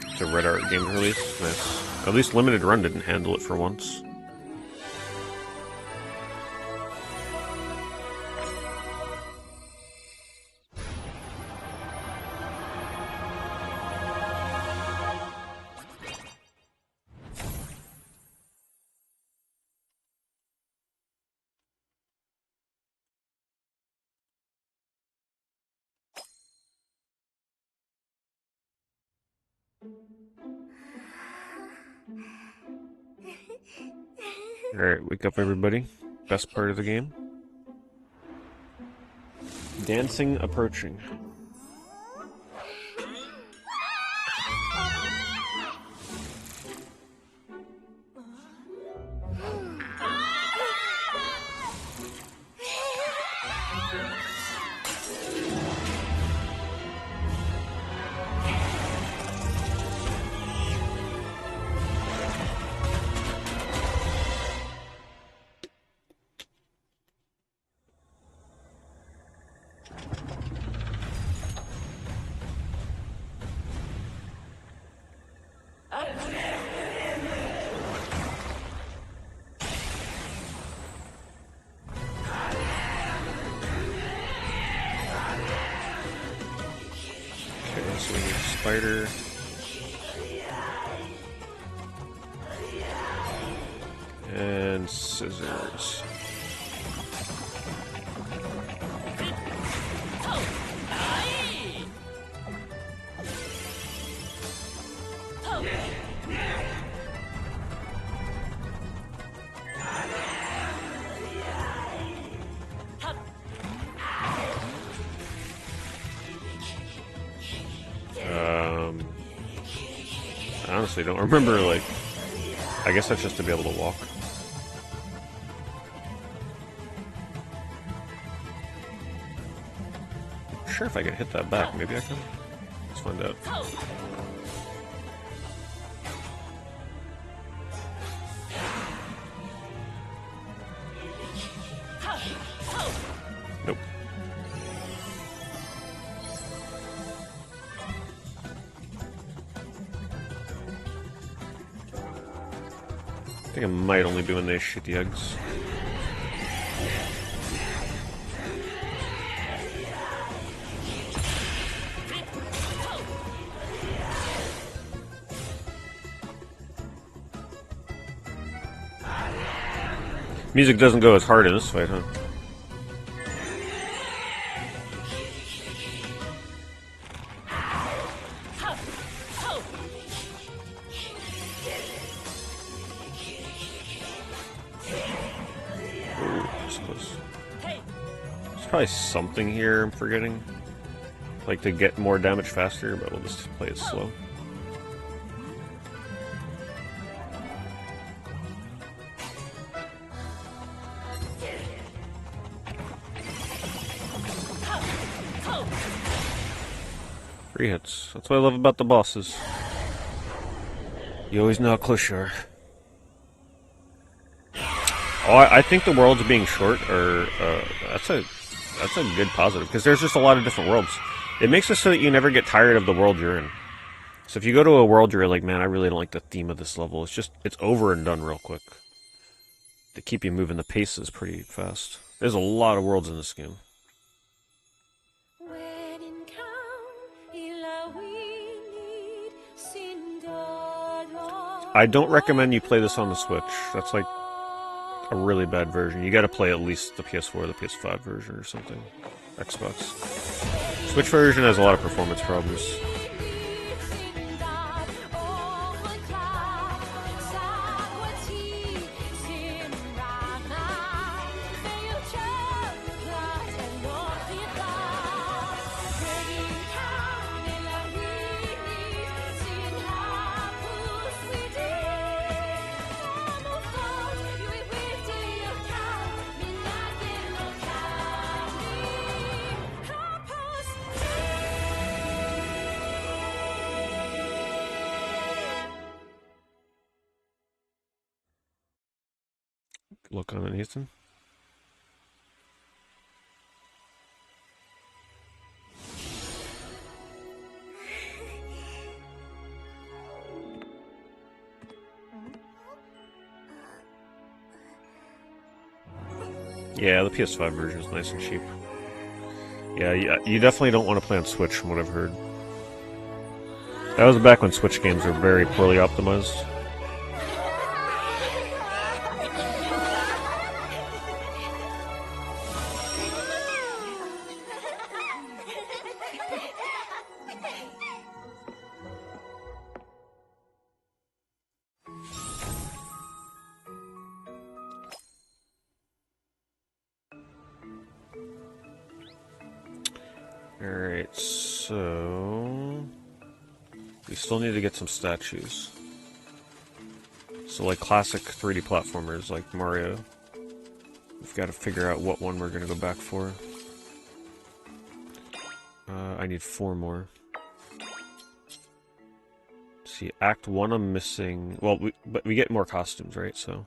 It's a Red Art game release. Nice. At least Limited Run didn't handle it for once. Alright, wake up everybody. Best part of the game. Dancing approaching. So we need spider. And scissors. I honestly don't remember, like, I guess that's just to be able to walk. I'm sure if I can hit that back, maybe I can. Let's find out. Nope. I think I might only be when they shoot the eggs. Music doesn't go as hard in this fight, huh? There's probably something here I'm forgetting. Like to get more damage faster, but we'll just play it slow. 3 hits. That's what I love about the bosses. You always know how close you are. Oh, I think the worlds being short are that's a good positive because there's just a lot of different worlds. It makes it so that you never get tired of the world you're in. So if you go to a world you're like, man, I really don't like the theme of this level. It's over and done real quick. They keep you moving. The pace is pretty fast. There's a lot of worlds in this game. I don't recommend you play this on the Switch. That's like a really bad version. You gotta play at least the PS4 or the PS5 version or something. Xbox. Switch version has a lot of performance problems. Look on it, Ethan. Yeah, the PS5 version is nice and cheap. Yeah, you definitely don't want to play on Switch from what I've heard. That was back when Switch games were very poorly optimized. Alright, so... we still need to get some statues. So like classic 3D platformers like Mario. We've got to figure out what one we're going to go back for. I need 4 more. See, Act 1 I'm missing... well, but we get more costumes, right? So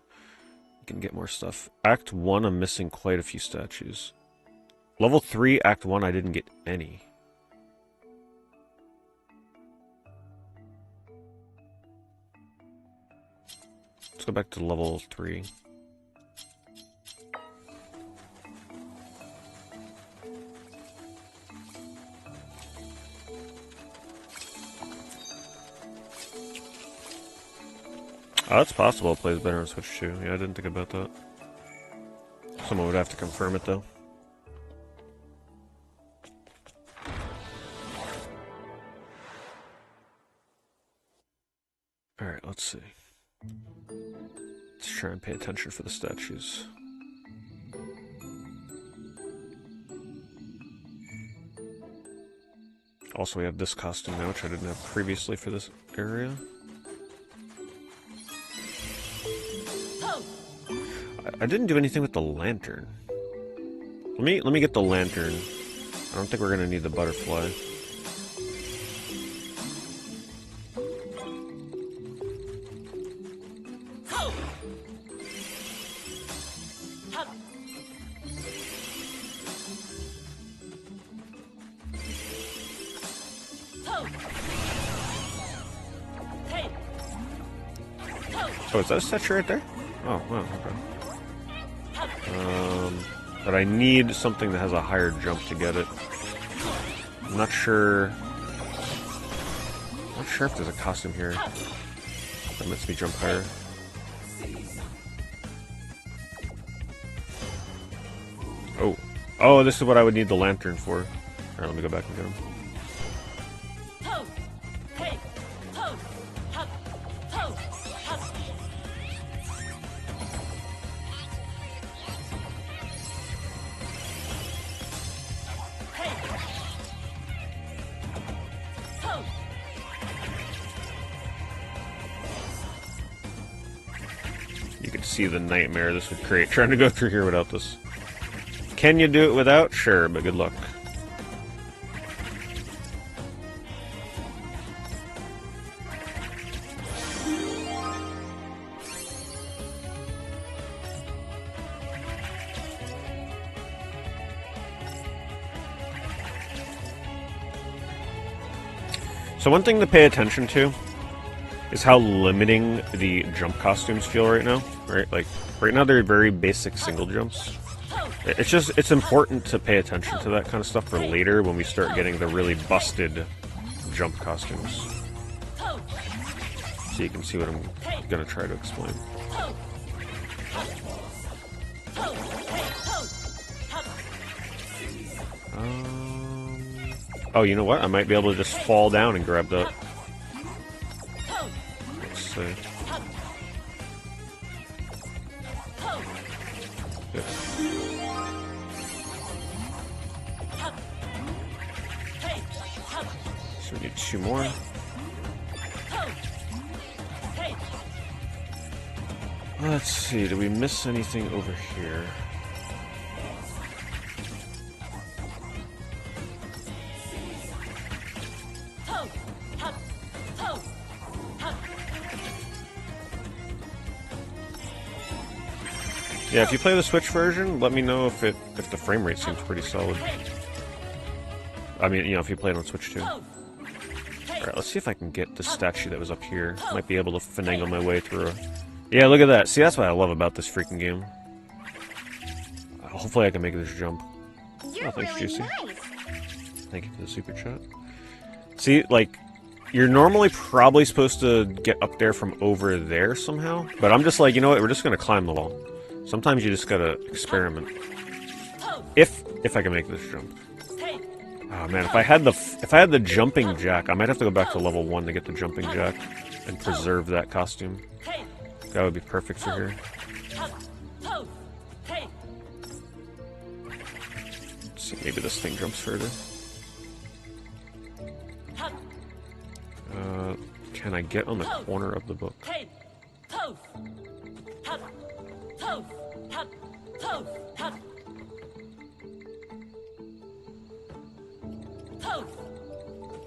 we can get more stuff. Act 1 I'm missing quite a few statues. Level 3, Act 1, I didn't get any. Let's go back to level 3. Oh, it's possible it plays better on Switch too. Yeah, I didn't think about that. Someone would have to confirm it though. Alright, let's see. Let's try and pay attention for the statues. Also, we have this costume now, which I didn't have previously for this area. I didn't do anything with the lantern. Let me get the lantern. I don't think we're gonna need the butterfly. Oh, is that a statue right there? Oh, wow, okay. But I need something that has a higher jump to get it. I'm not sure... I'm not sure if there's a costume here that lets me jump higher. Oh. Oh, this is what I would need the lantern for. Alright, let me go back and get him. You could see the nightmare this would create trying to go through here without this. Can you do it without? Sure, but good luck. So one thing to pay attention to is how limiting the jump costumes feel right now. Right, like right now they're very basic single jumps. It's important to pay attention to that kind of stuff for later when we start getting the really busted jump costumes. So you can see what I'm gonna try to explain. Oh, you know what? I might be able to just fall down and grab that. Let's see. Good. So we need 2 more. Let's see, did we miss anything over here? Yeah, if you play the Switch version, let me know if the frame rate seems pretty solid. I mean, you know, if you play it on Switch too. Alright, let's see if I can get the statue that was up here. Might be able to finagle my way through. Yeah, look at that. See, that's what I love about this freaking game. Hopefully I can make this jump. You're thanks, really Juicy. nice. Thank you for the super chat. See, like, you're normally probably supposed to get up there from over there somehow, but I'm just like, you know what, we're just gonna climb the wall. Sometimes you just gotta experiment. If I can make this jump. Oh man, if I had the jumping jack, I might have to go back to level 1 to get the jumping jack and preserve that costume. That would be perfect for here. Let's see, maybe this thing jumps further. Can I get on the corner of the book?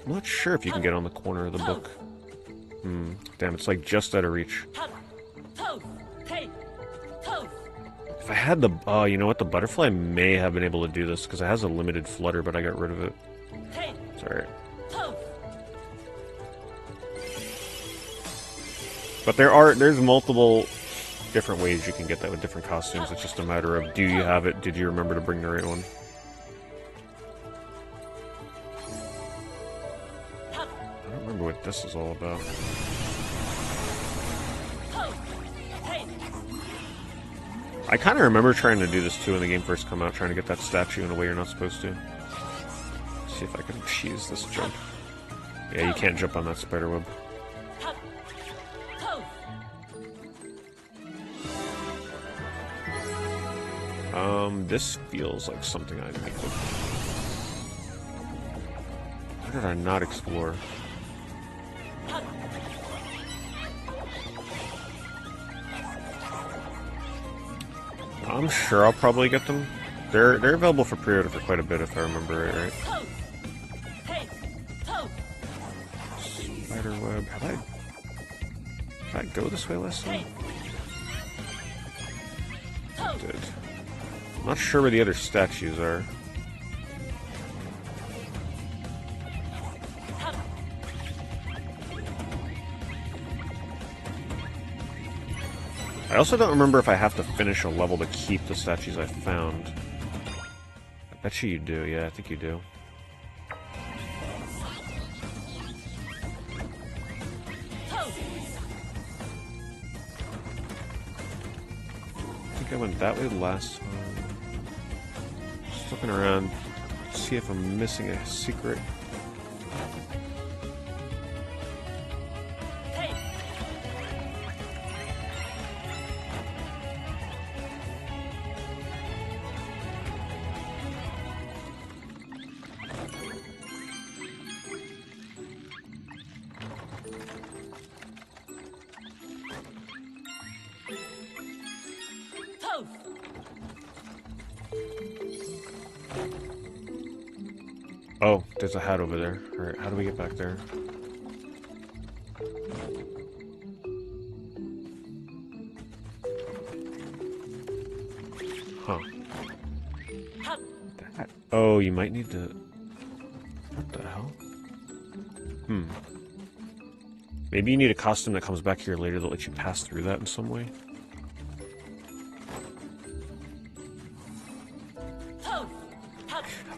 I'm not sure if you can get on the corner of the book. Damn, it's like just out of reach. If I had the... Oh, you know what? The butterfly may have been able to do this, because it has a limited flutter, but I got rid of it. It's alright. But there's multiple different ways you can get that with different costumes. It's just a matter of, do you have it? Did you remember to bring the right one? I don't remember what this is all about. I kind of remember trying to do this too when the game first came out, trying to get that statue in a way you're not supposed to. Let's see if I can cheese this jump. Yeah, you can't jump on that spider web. This feels like something I need to... Why did I not explore? I'm sure I'll probably get them. They're available for pre-order for quite a bit if I remember it right. Spiderweb. Did I go this way last time? I did. I'm not sure where the other statues are. I also don't remember if I have to finish a level to keep the statues I found. I bet you do, yeah, I think you do. I think I went that way last time. Just looking around, see if I'm missing a secret. Oh, there's a hat over there. Alright, how do we get back there? Huh. That. Oh, you might need to... What the hell? Maybe you need a costume that comes back here later that lets you pass through that in some way.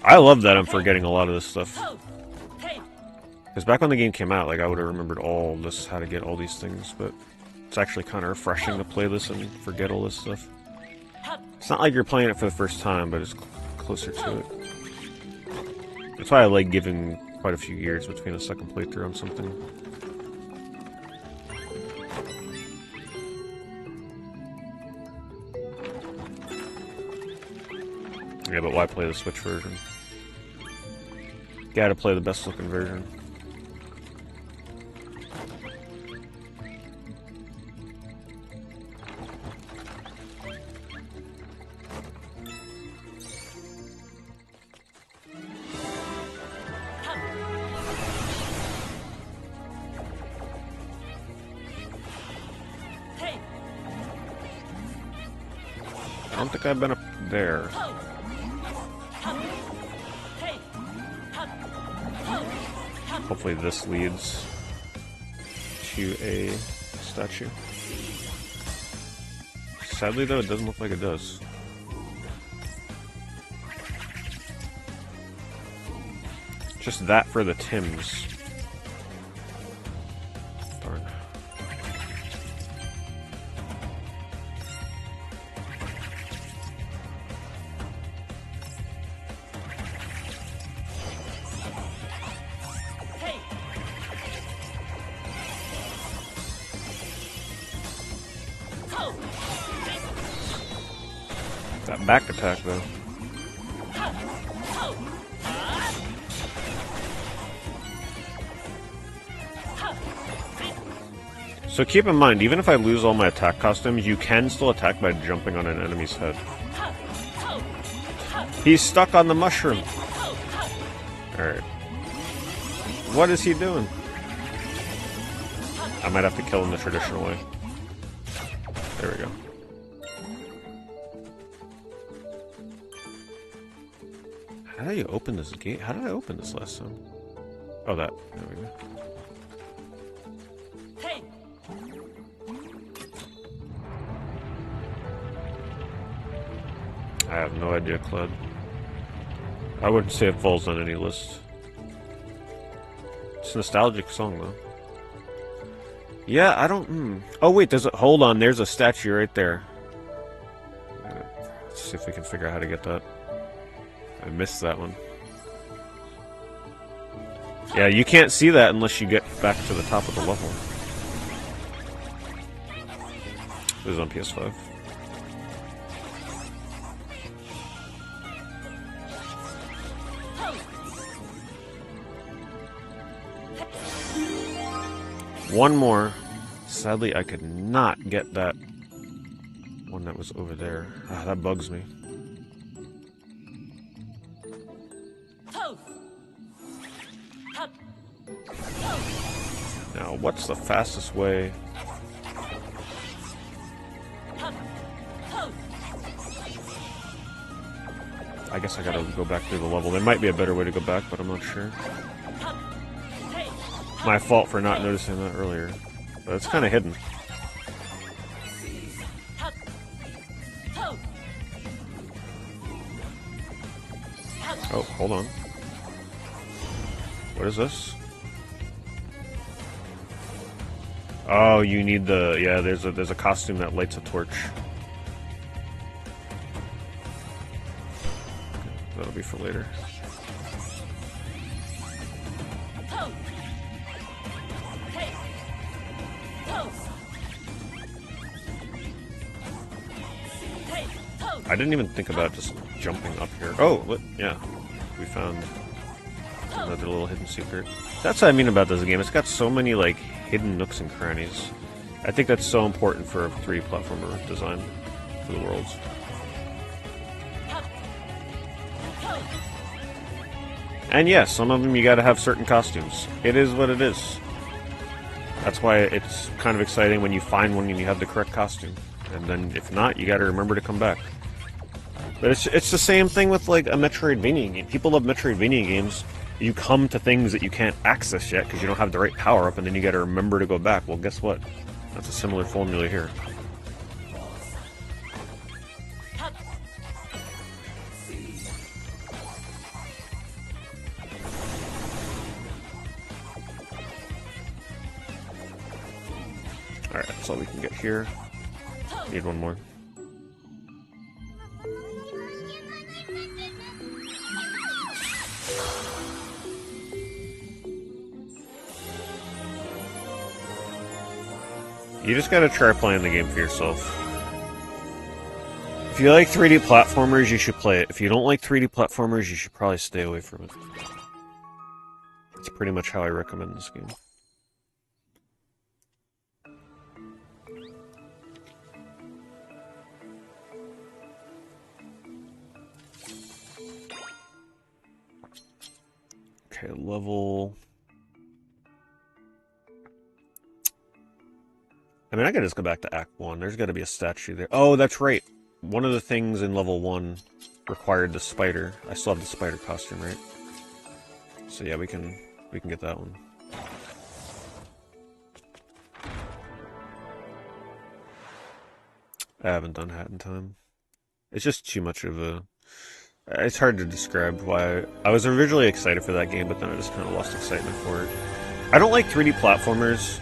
I love that I'm forgetting a lot of this stuff. Because back when the game came out, like, I would have remembered all this, how to get all these things, but it's actually kind of refreshing to play this and forget all this stuff. It's not like you're playing it for the first time, but it's closer to it. That's why I like giving quite a few years between a second playthrough on something. Yeah, but why play the Switch version? Gotta play the best looking version. I don't think I've been up there. Hopefully this leads to a statue. Sadly though, it doesn't look like it does. Just that for the Tims. Darn. That back attack, though. So keep in mind, even if I lose all my attack costumes, you can still attack by jumping on an enemy's head. He's stuck on the mushroom. Alright. What is he doing? I might have to kill him the traditional way. There we go. How do you open this gate? How did I open this last time? Oh, that. There we go. Hey. I have no idea, Cled. I wouldn't say it falls on any list. It's a nostalgic song, though. Yeah, I don't... Oh, wait, there's a... Hold on, there's a statue right there. Let's see if we can figure out how to get that. I missed that one. Yeah, you can't see that unless you get back to the top of the level. This is on PS5. One more. Sadly, I could not get that one that was over there. Ah, that bugs me. Now, what's the fastest way? I guess I gotta go back through the level. There might be a better way to go back, but I'm not sure. My fault for not noticing that earlier. But it's kind of hidden. Oh, hold on. What is this? Oh, you need the... Yeah, there's a costume that lights a torch. That'll be for later. I didn't even think about just jumping up here. Oh, yeah. We found another little hidden secret. That's what I mean about this game. It's got so many, like, hidden nooks and crannies. I think that's so important for a 3D platformer design for the worlds. And yes, some of them you gotta have certain costumes. It is what it is. That's why it's kind of exciting when you find one and you have the correct costume. And then, if not, you gotta remember to come back. But it's the same thing with, like, a Metroidvania game. People love Metroidvania games. you come to things that you can't access yet because you don't have the right power up, and then you got to remember to go back. Well, guess what? That's a similar formula here. Alright, that's all we can get here. Need one more. You just gotta try playing the game for yourself. If you like 3D platformers, you should play it. If you don't like 3D platformers, you should probably stay away from it. That's pretty much how I recommend this game. Okay, level... I mean, I could just go back to Act 1. There's got to be a statue there. Oh, that's right. One of the things in level 1 required the spider. I still have the spider costume, right? So yeah, we can get that one. I haven't done Hat in time. It's just too much of a... It's hard to describe why... I was originally excited for that game, but then I just kind of lost excitement for it. I don't like 3D platformers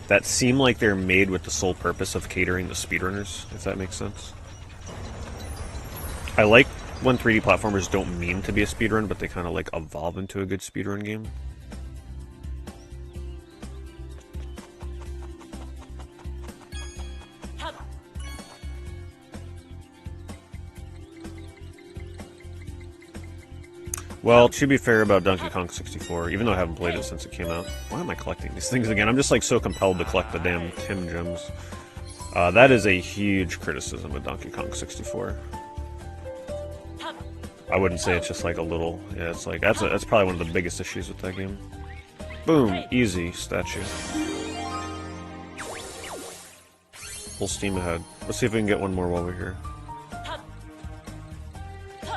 that seem like they're made with the sole purpose of catering to speedrunners, if that makes sense. I like when 3D platformers don't mean to be a speedrun, but they kind of like evolve into a good speedrun game. Well, to be fair about Donkey Kong 64, even though I haven't played it since it came out, why am I collecting these things again? I'm just like so compelled to collect the damn Tim gems. That is a huge criticism of Donkey Kong 64. I wouldn't say it's just like a little. Yeah, it's like that's probably one of the biggest issues with that game. Boom, easy statue. Full steam ahead. Let's see if we can get one more while we're here.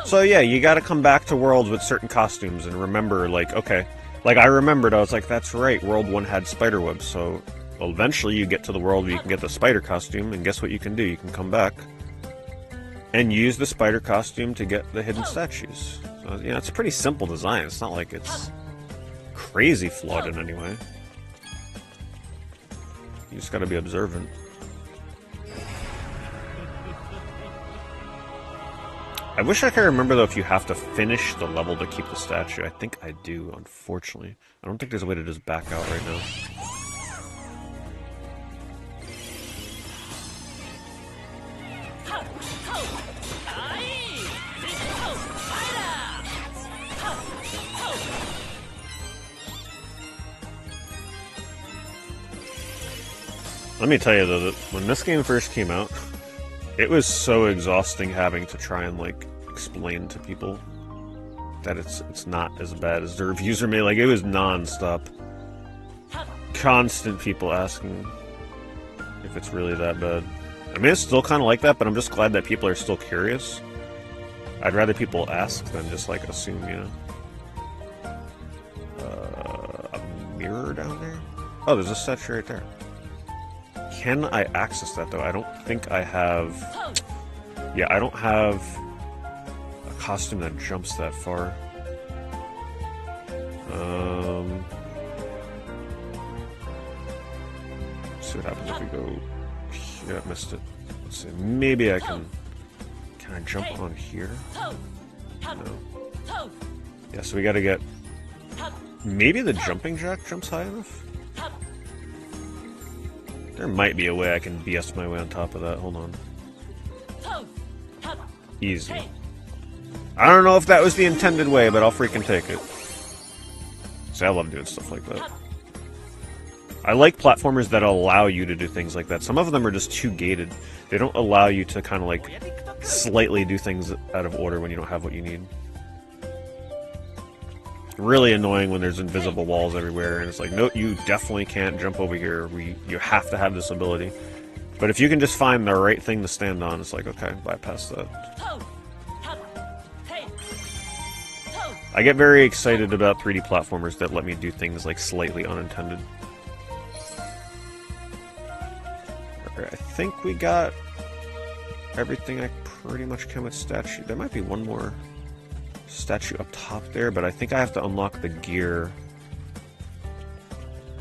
So yeah, you gotta come back to worlds with certain costumes and remember, like, okay. Like, I remembered, I was like, that's right, World 1 had spider webs, so... Well, eventually you get to the world where you can get the spider costume, and guess what you can do? You can come back and use the spider costume to get the hidden statues. So, yeah, it's a pretty simple design. It's not like it's crazy flawed in any way. You just gotta be observant. I wish I could remember, though, if you have to finish the level to keep the statue. I think I do, unfortunately. I don't think there's a way to just back out right now. Let me tell you, though, that when this game first came out, it was so exhausting having to try and, like, explain to people that it's not as bad as the reviews are made. Like, it was non-stop. Constant people asking if it's really that bad. I mean, it's still kind of like that, but I'm just glad that people are still curious. I'd rather people ask than just, like, assume, you know. A mirror down there? Oh, there's a statue right there. Can I access that, though? I don't think I have... Yeah, I don't have a costume that jumps that far. Let's see what happens if we go... Yeah, I missed it. Let's see. Maybe I can... Can I jump on here? No. Yeah, so we gotta get... Maybe the jumping jack jumps high enough? There might be a way I can BS my way on top of that. Hold on. Easy. I don't know if that was the intended way, but I'll freaking take it. See, I love doing stuff like that. I like platformers that allow you to do things like that. Some of them are just too gated. They don't allow you to kind of like slightly do things out of order when you don't have what you need. Really annoying when there's invisible walls everywhere, and it's like, no, you definitely can't jump over here. You have to have this ability. But if you can just find the right thing to stand on, it's like, okay, bypass that. I get very excited about 3D platformers that let me do things like slightly unintended. Alright, I think we got everything I pretty much can with statue. There might be one more statue up top there, but I think I have to unlock the gear.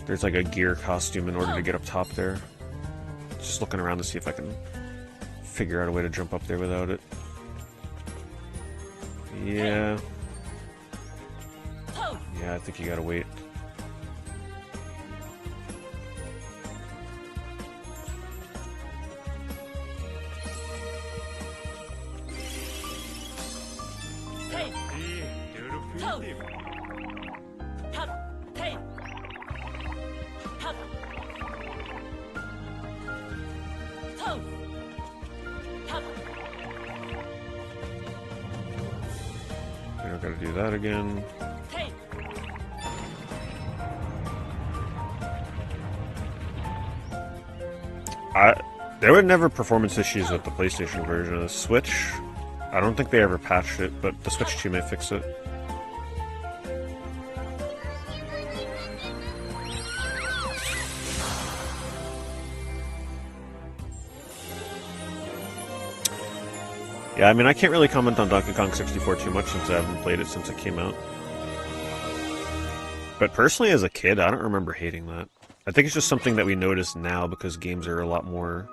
There's like a gear costume in order to get up top there. Just looking around to see if I can figure out a way to jump up there without it. Yeah. Yeah, I think you gotta wait. We don't gotta do that again. There were never performance issues with the PlayStation version of the Switch. I don't think they ever patched it, but the Switch 2 may fix it. Yeah, I mean, I can't really comment on Donkey Kong 64 too much since I haven't played it since it came out. But personally, as a kid, I don't remember hating that. I think it's just something that we notice now because games are a lot more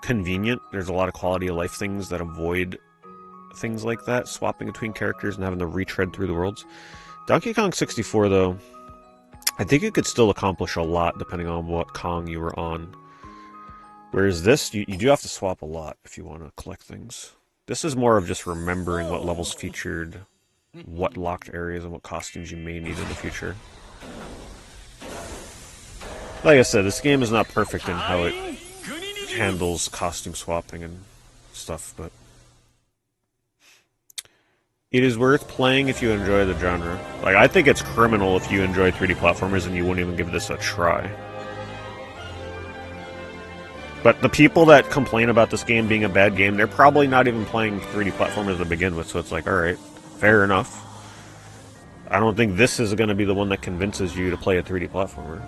convenient. There's a lot of quality of life things that avoid things like that, swapping between characters and having to retread through the worlds. Donkey Kong 64, though, I think you could still accomplish a lot depending on what Kong you were on. Whereas this, you do have to swap a lot if you want to collect things. This is more of just remembering what levels featured, what locked areas, and what costumes you may need in the future. Like I said, this game is not perfect in how it handles costume swapping and stuff, but it is worth playing if you enjoy the genre. Like, I think it's criminal if you enjoy 3D platformers and you won't even give this a try. But the people that complain about this game being a bad game, they're probably not even playing 3D platformers to begin with, so it's like, alright, fair enough. I don't think this is going to be the one that convinces you to play a 3D platformer.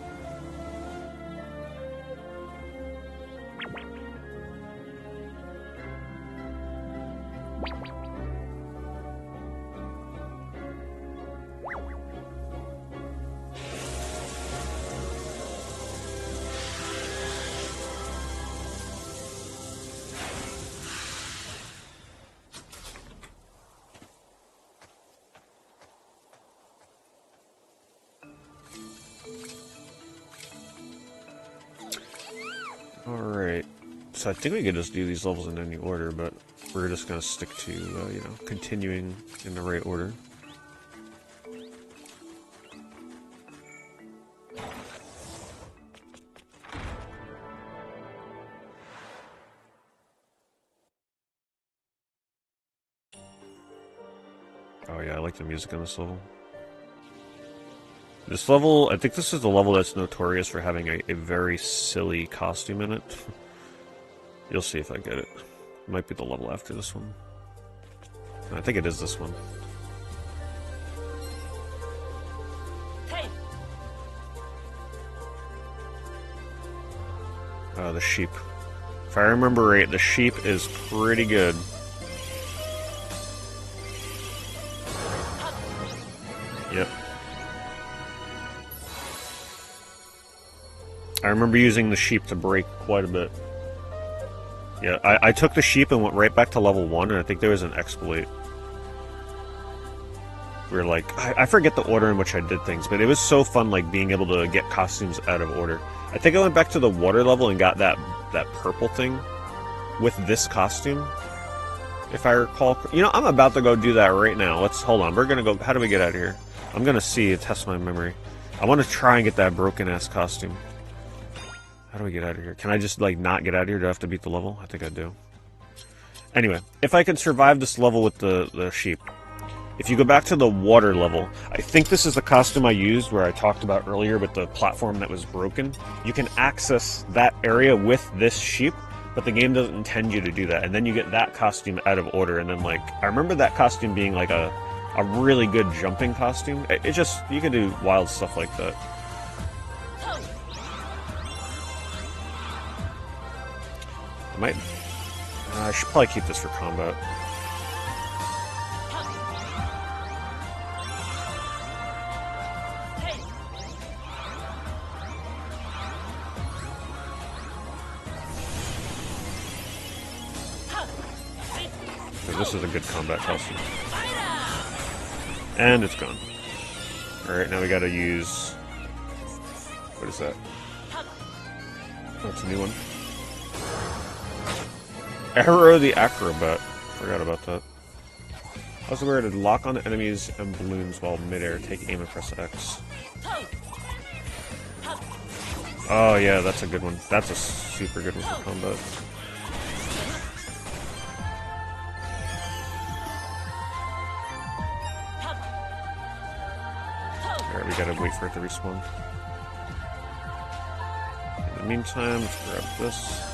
Alright, so I think we could just do these levels in any order, but we're just going to stick to, you know, continuing in the right order. Oh yeah, I like the music on this level. This level, I think this is the level that's notorious for having a very silly costume in it. You'll see if I get it. It might be the level after this one. I think it is this one. The sheep. If I remember right, the sheep is pretty good. Yep. I remember using the sheep to break quite a bit. Yeah, I took the sheep and went right back to level 1, and I think there was an exploit. Where, like, I forget the order in which I did things, but it was so fun, like, being able to get costumes out of order. I think I went back to the water level and got that purple thing with this costume, if I recall. You know, I'm about to go do that right now. Hold on, we're gonna go, how do we get out of here? I'm gonna test my memory. I want to try and get that broken-ass costume. How do we get out of here? Can I just, like, not get out of here? Do I have to beat the level? I think I do. Anyway, if I can survive this level with the sheep, if you go back to the water level, I think this is the costume I used where I talked about earlier with the platform that was broken. You can access that area with this sheep, but the game doesn't intend you to do that. And then you get that costume out of order, and then, like, I remember that costume being like a a really good jumping costume. It just, you can do wild stuff like that. I should probably keep this for combat. This is a good combat costume. And it's gone. Alright, now we gotta use... What is that? Oh, it's a new one. Arrow the Acrobat. Forgot about that. Also, we're to lock on enemies and balloons while midair. Take aim and press X. Oh yeah, that's a good one. That's a super good one for combat. Alright, we gotta wait for it to respawn. In the meantime, let's grab this.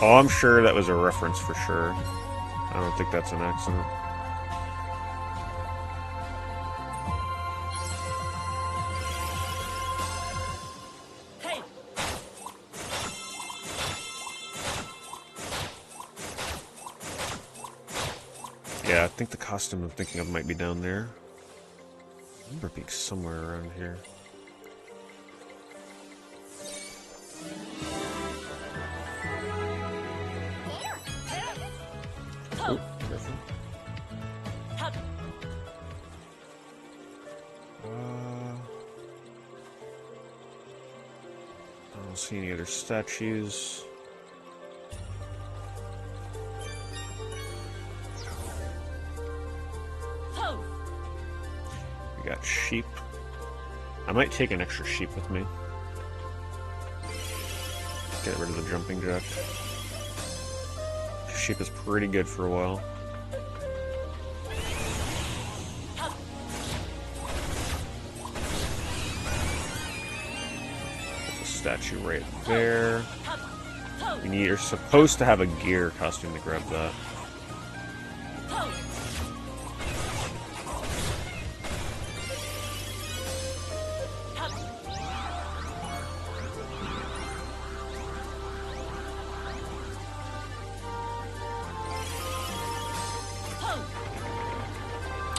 Oh, I'm sure that was a reference for sure. I don't think that's an accident. Hey. Yeah, I think the costume I'm thinking of might be down there. I remember it being somewhere around here. Oh, careful. I don't see any other statues. We got sheep. I might take an extra sheep with me. Get rid of the jumping jack. Sheep is pretty good for a while. There's a statue right there. You're supposed to have a gear costume to grab that.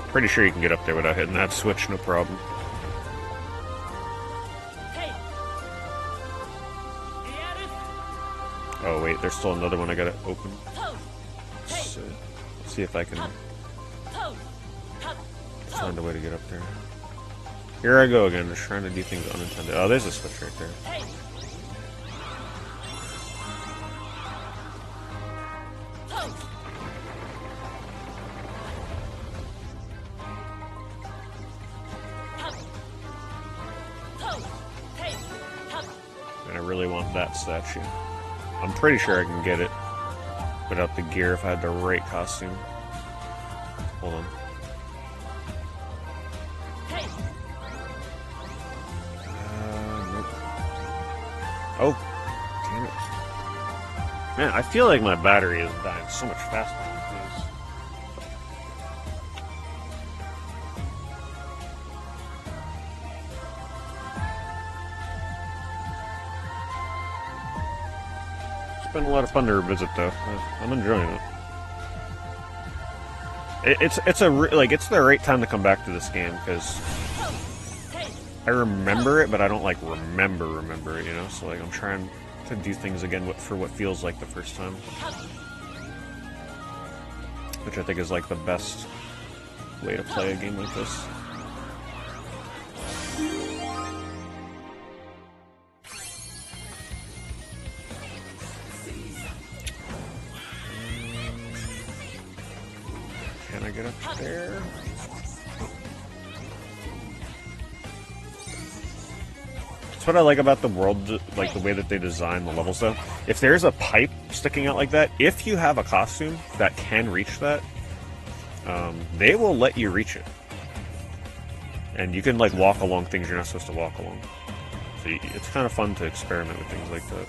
Pretty sure you can get up there without hitting that switch, no problem. Oh wait, there's still another one I gotta open. Let's see if I can find a way to get up there. Here I go again, just trying to do things unintended. Oh, there's a switch right there. And I really want that statue. I'm pretty sure I can get it without the gear if I had the right costume. Hold on. Nope. Oh, damn it. Man, I feel like my battery is dying so much faster than it is. It's been a lot of fun to revisit, though. I'm enjoying it. It's the right time to come back to this game because I remember it, but I don't like remember it, you know. So like I'm trying to do things again for what feels like the first time, which I think is like the best way to play a game like this. Can I get up there? That's what I like about the world, like the way that they design the levels though. If there's a pipe sticking out like that, if you have a costume that can reach that, they will let you reach it. And you can like walk along things you're not supposed to walk along. So it's kind of fun to experiment with things like that.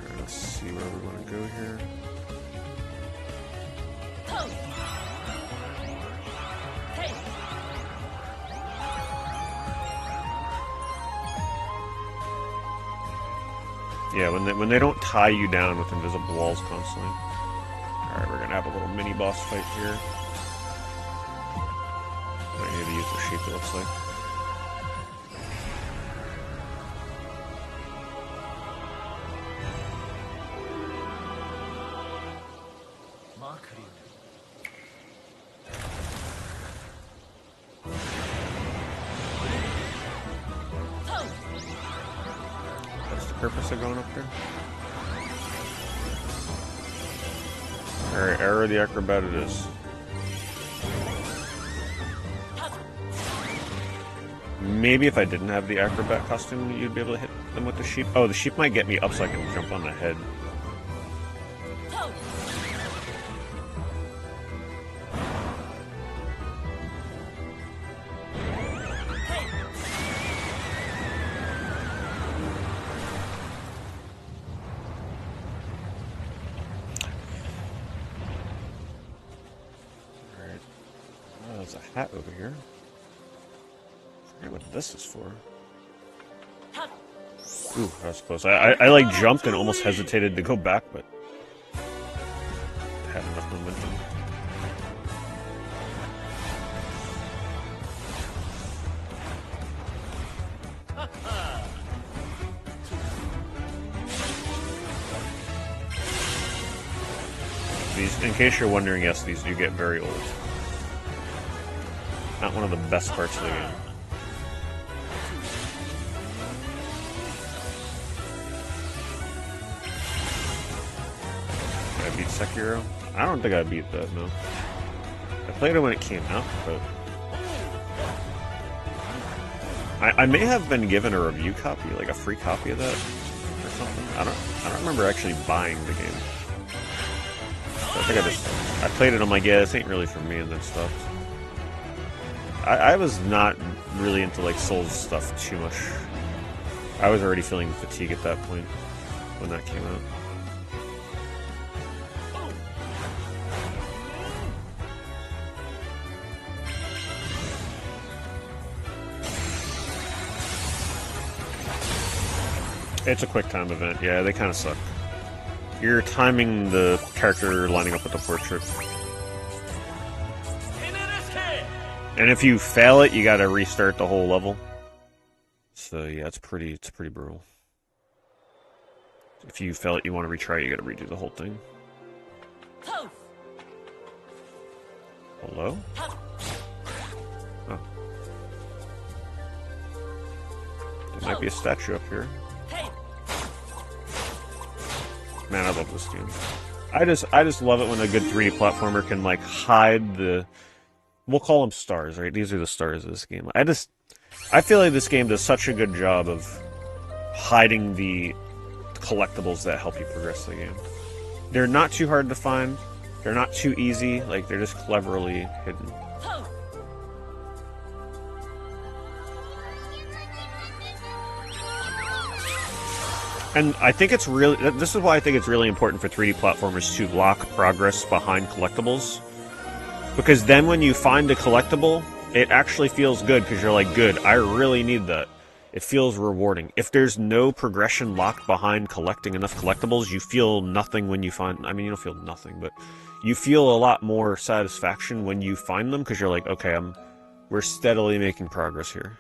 Trying to see where we want to go here. Yeah, when they don't tie you down with invisible walls constantly. Alright, we're gonna have a little mini boss fight here. I need to use the sheep, it looks like. What's the purpose of going up there? Alright, Arrow the Acrobat it is. Maybe if I didn't have the Acrobat costume, you'd be able to hit them with the sheep. Oh, the sheep might get me up so I can jump on the head. Alright. Oh, there's a hat over here. I forget what this is for. Ooh, that was close. I like jumped and almost hesitated to go back, but had enough momentum. These, in case you're wondering, yes, these do get very old. Not one of the best parts of the game. Did I beat Sekiro? I don't think I beat that, no. I played it when it came out, but I may have been given a review copy, like a free copy of that or something. I don't remember actually buying the game. I think I played it, I'm like, yeah, this ain't really for me, and then stopped. I was not really into like Souls stuff too much. I was already feeling fatigue at that point when that came out. It's a quick time event, yeah, they kind of suck. You're timing the character lining up with the portrait. And if you fail it, you gotta restart the whole level. So yeah, it's pretty brutal. If you fail it, you want to retry it, you gotta redo the whole thing. Hello? Oh. There might be a statue up here. Man, I love this game. I just love it when a good 3D platformer can like hide the... We'll call them stars, right? These are the stars of this game. I feel like this game does such a good job of hiding the collectibles that help you progress the game. They're not too hard to find. They're not too easy. Like, they're just cleverly hidden. And I think it's really... This is why I think it's really important for 3D platformers to lock progress behind collectibles. Because then when you find a collectible, it actually feels good, because you're like, good, I really need that. It feels rewarding. If there's no progression locked behind collecting enough collectibles, you feel nothing when you find... I mean, you don't feel nothing, but you feel a lot more satisfaction when you find them, because you're like, okay, we're steadily making progress here.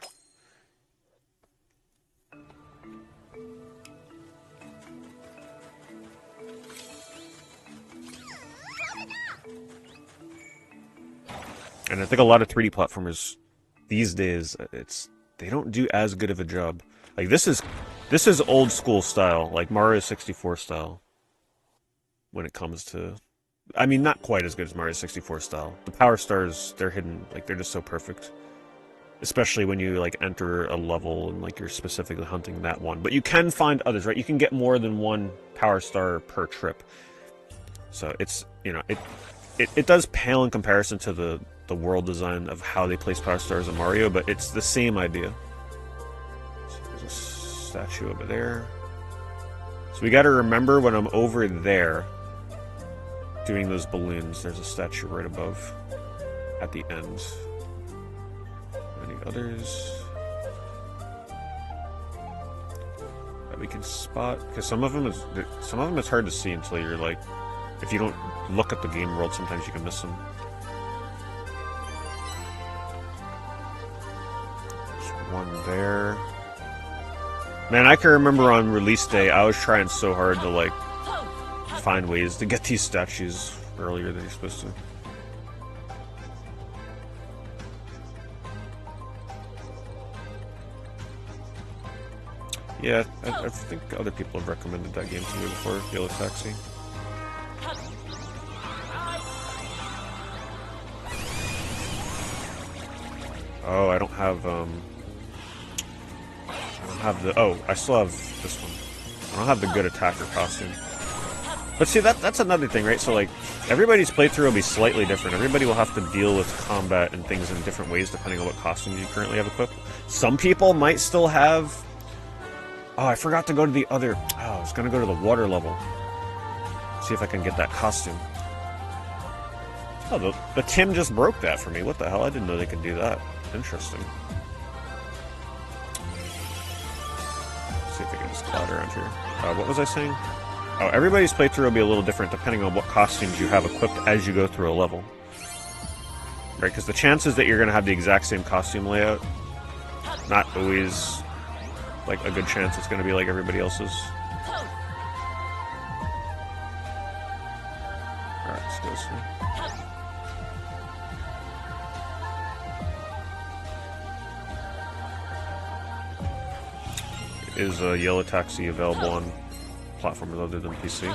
And I think a lot of 3D platformers these days, they don't do as good of a job. Like this is old school style, like Mario 64 style. When it comes to, I mean, not quite as good as Mario 64 style. The Power Stars, they're hidden, like they're just so perfect. especially when you like enter a level and like you're specifically hunting that one. But you can find others, right? You can get more than one power star per trip. So it's, you know, it does pale in comparison to the world design of how they place power stars in Mario, but it's the same idea. So there's a statue over there. So we got to remember when I'm over there doing those balloons, there's a statue right above at the end. Any others that we can spot? Because some of them it's hard to see until you're like, if you don't look at the game world, sometimes you can miss them. There's one there. Man, I can remember on release day, I was trying so hard to like find ways to get these statues earlier than you're supposed to. Yeah, I think other people have recommended that game to me before, Yellow Taxi. Oh, I don't have oh, I still have this one. I don't have the good attacker costume. But see, that's another thing, right? So like, everybody's playthrough will be slightly different. Everybody will have to deal with combat and things in different ways depending on what costumes you currently have equipped. Some people might still have... Oh, I forgot to go to the other... Oh, I was gonna go to the water level. See if I can get that costume. Oh, the Tim just broke that for me. What the hell? I didn't know they could do that. Interesting. Let's see if I can just cloud around here. What was I saying? Oh, everybody's playthrough will be a little different depending on what costumes you have equipped as you go through a level. Right, because the chances that you're going to have the exact same costume layout, not always like a good chance it's going to be like everybody else's. Alright, let's go this way. Is a Yellow Taxi available on platforms other than PC?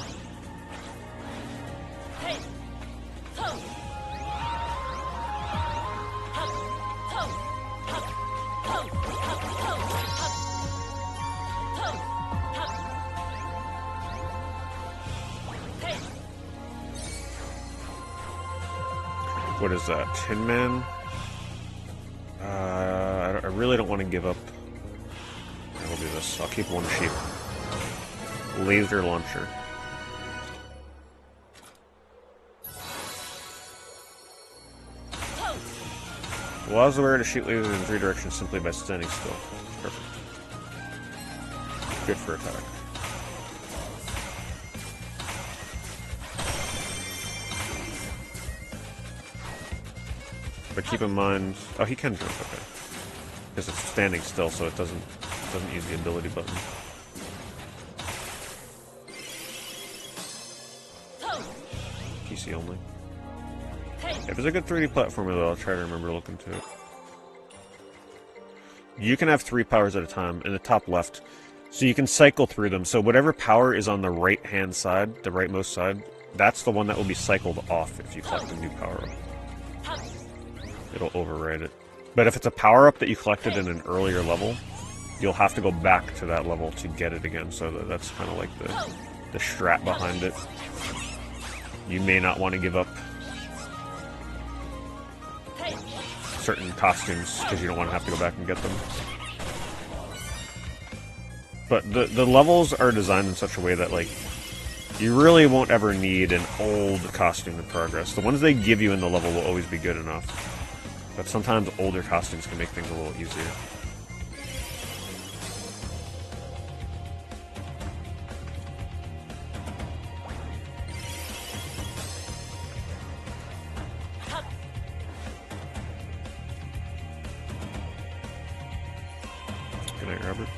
What is that? Tin Man? I really don't want to give up. I'll do this. I'll keep one sheep. Laser launcher. Allows the wearer to shoot lasers in 3 directions simply by standing still. Perfect. Good for attack. But keep in mind... Oh, he can jump, okay. Because it's standing still, so it doesn't use the ability button. PC only. If it's a good 3D platformer, though, I'll try to remember to look into it. You can have 3 powers at a time in the top left, so you can cycle through them. So whatever power is on the right-hand side, the rightmost side, that's the one that will be cycled off if you collect a new power-up. It'll override it. But if it's a power-up that you collected in an earlier level, you'll have to go back to that level to get it again. So that's kind of like the strat behind it. You may not want to give up certain costumes because you don't want to have to go back and get them. But the levels are designed in such a way that, like, you really won't ever need an old costume to progress. The ones they give you in the level will always be good enough. But sometimes older costumes can make things a little easier. Good night, Robert.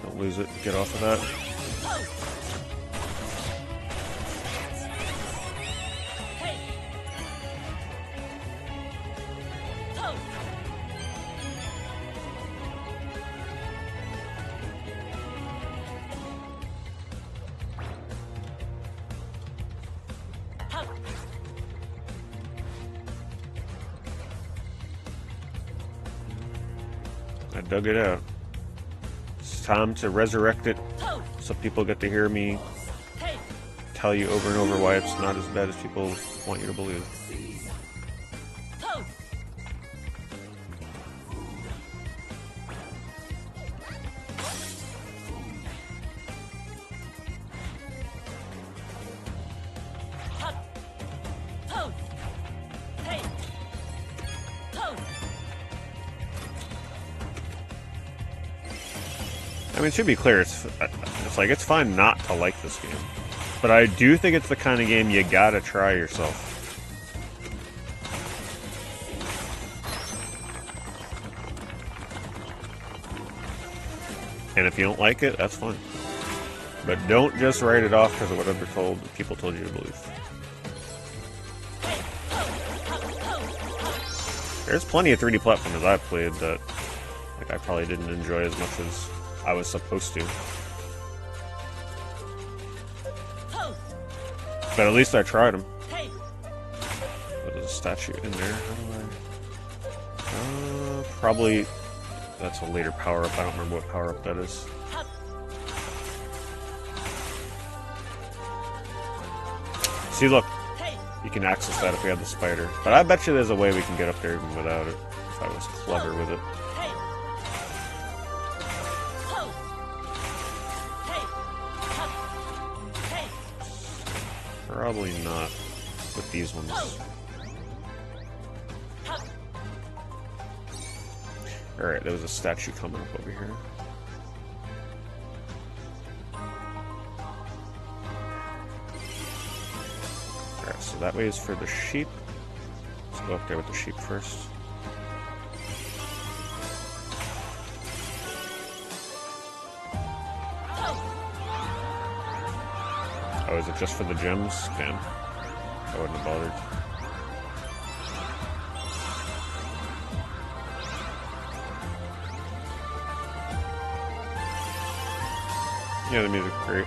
Don't lose it. Get off of that. I dug it out. It's time to resurrect it so people get to hear me Hey, tell you over and over why it's not as bad as people want you to believe. ho, hop, ho, hey, ho. I mean, it should be clear. It's like it's fine not to like this game, but I do think it's the kind of game you gotta try yourself. And if you don't like it, that's fine. But don't just write it off because of what people told you to believe. There's plenty of 3D platformers I've played that like I probably didn't enjoy as much as I was supposed to. But at least I tried them. Hey, There's a statue in there. How do I... probably... That's a later power-up. I don't remember what power-up that is. See, look. hey, You can access that if we have the spider. But I bet you there's a way we can get up there even without it. If I was clever with it. hey, ho, hey, hop, hey, Probably not with these ones. hop, Alright, there was a statue coming up over here. Alright, so that way is for the sheep. Let's go up there with the sheep first. Oh, is it just for the gems? Damn. I wouldn't have bothered. Yeah, the music's great.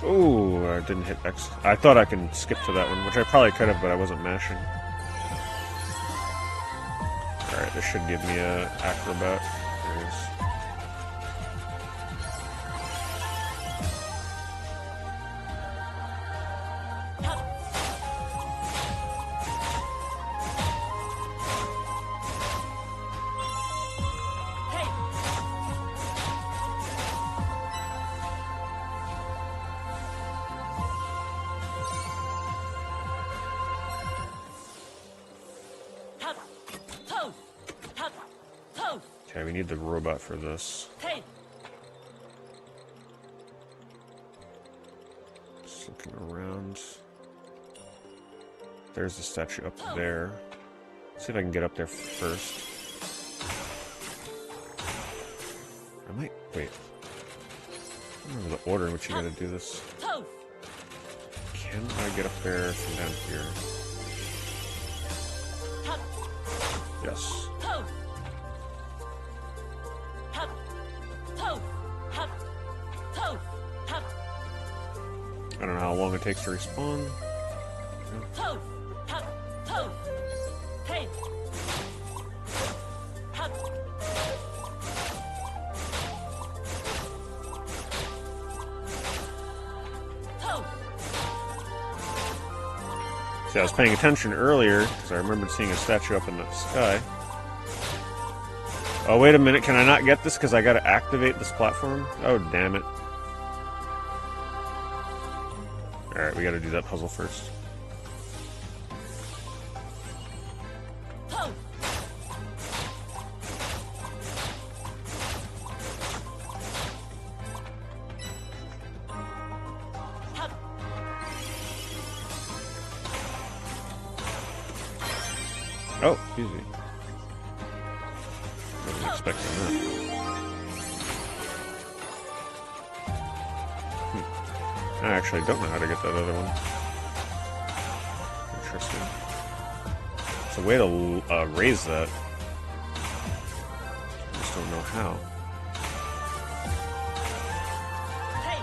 Ooh, I didn't hit X. I thought I can skip to that one, which I probably could have, but I wasn't mashing. Alright, this should give me a acrobat. There it is. Okay, we need the robot for this. hey, Just looking around. There's the statue up there. Let's see if I can get up there first. I might... wait. I don't remember the order in which you gotta do this. ho, Can I get up there from down here? hop, Yes. ho, hop, ho, hop, ho, hop, I don't know how long it takes to respawn. ho, hop, ho, hey, hop, ho, See, I was paying attention earlier because I remembered seeing a statue up in the sky. Oh, wait a minute. Can I not get this because I gotta activate this platform? Oh, damn it. Alright, we gotta do that puzzle first. ho, hop, Oh, easy. Wasn't expecting that. I actually don't know how to get that other one. Interesting. It's a way to raise that. I just don't know how. hey,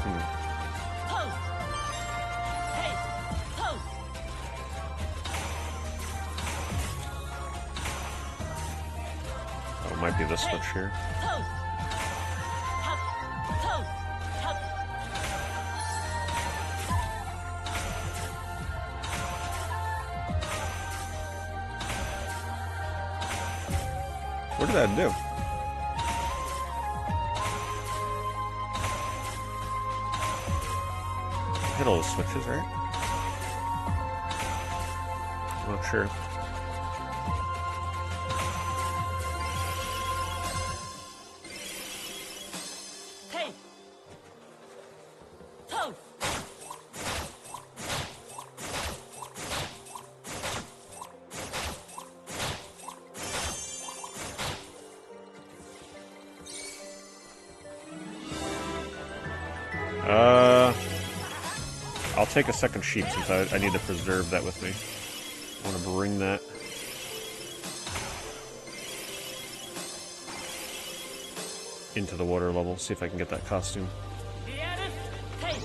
Hmm. ho, hey, ho, might be this switch here. Toe. Hop. Toe. Hop. What did that do? Hit all the switches, right? I'm not sure. Hey. Toe. I'll take a second sheep since I need to preserve that with me. I want to bring that. Into the water level, see if I can get that costume. Hey.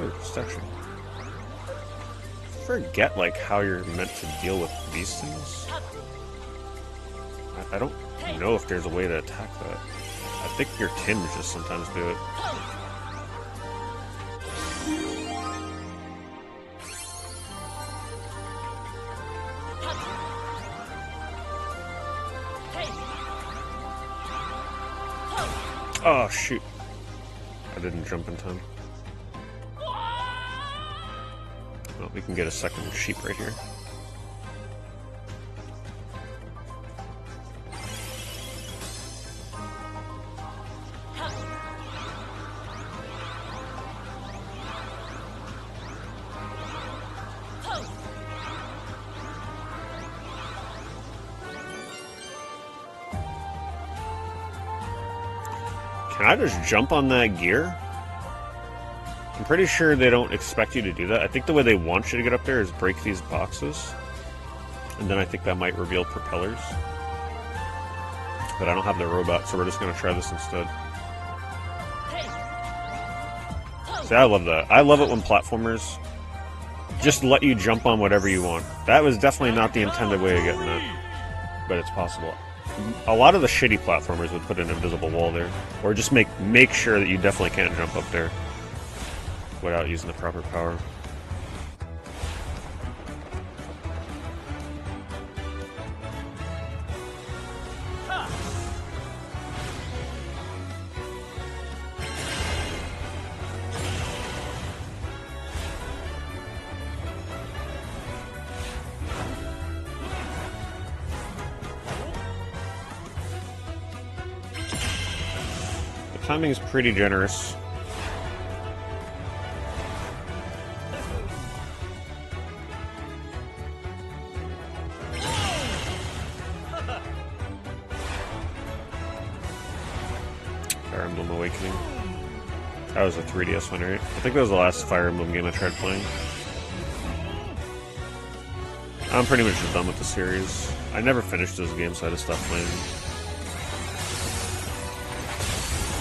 Ooh, statue. Forget like how you're meant to deal with these things. I don't know if there's a way to attack that. I think your Tims just sometimes do it. Oh shoot. I didn't jump in time. Well, we can get a second sheep right here. Can I just jump on that gear? I'm pretty sure they don't expect you to do that. I think the way they want you to get up there is break these boxes. And then I think that might reveal propellers. But I don't have the robot, so we're just going to try this instead. See, I love that. I love it when platformers just let you jump on whatever you want. That was definitely not the intended way of getting that. But it's possible. A lot of the shitty platformers would put an invisible wall there. Or just make sure that you definitely can't jump up there without using the proper power. The timing is pretty generous. Fire Emblem Awakening. That was a 3DS one, right? I think that was the last Fire Emblem game I tried playing. I'm pretty much just done with the series. I never finished those games, so I just stopped playing them.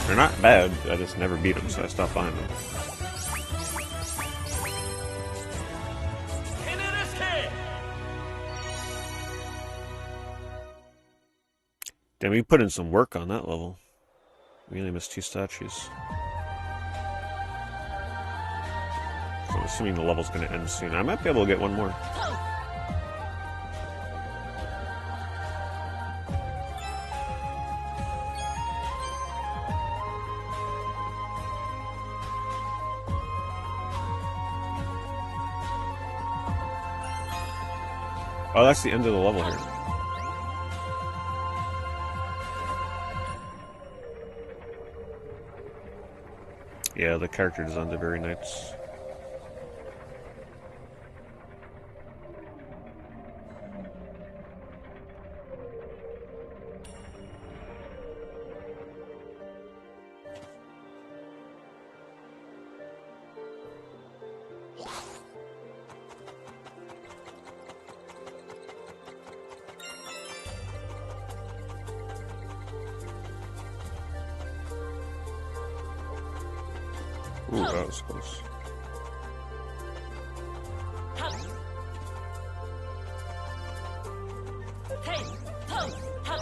They're not bad, I just never beat them, so I stopped buying them. Damn, we put in some work on that level. We only missed 2 statues. So I'm assuming the level's going to end soon. I might be able to get one more. Oh, that's the end of the level here. Yeah, the character designs are very nice. Ooh, that was close. Hop. Hey, pose, hop.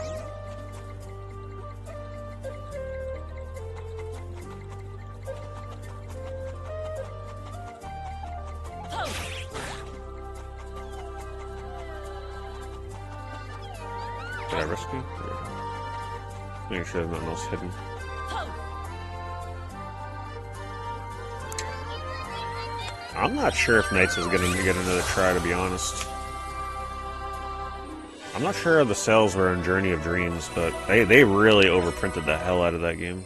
Pose. Did I rescue? Making sure there's nothing else hidden. Pose. I'm not sure if Knights is going to get another try, to be honest. I'm not sure how the sales were in Journey of Dreams, but they really overprinted the hell out of that game.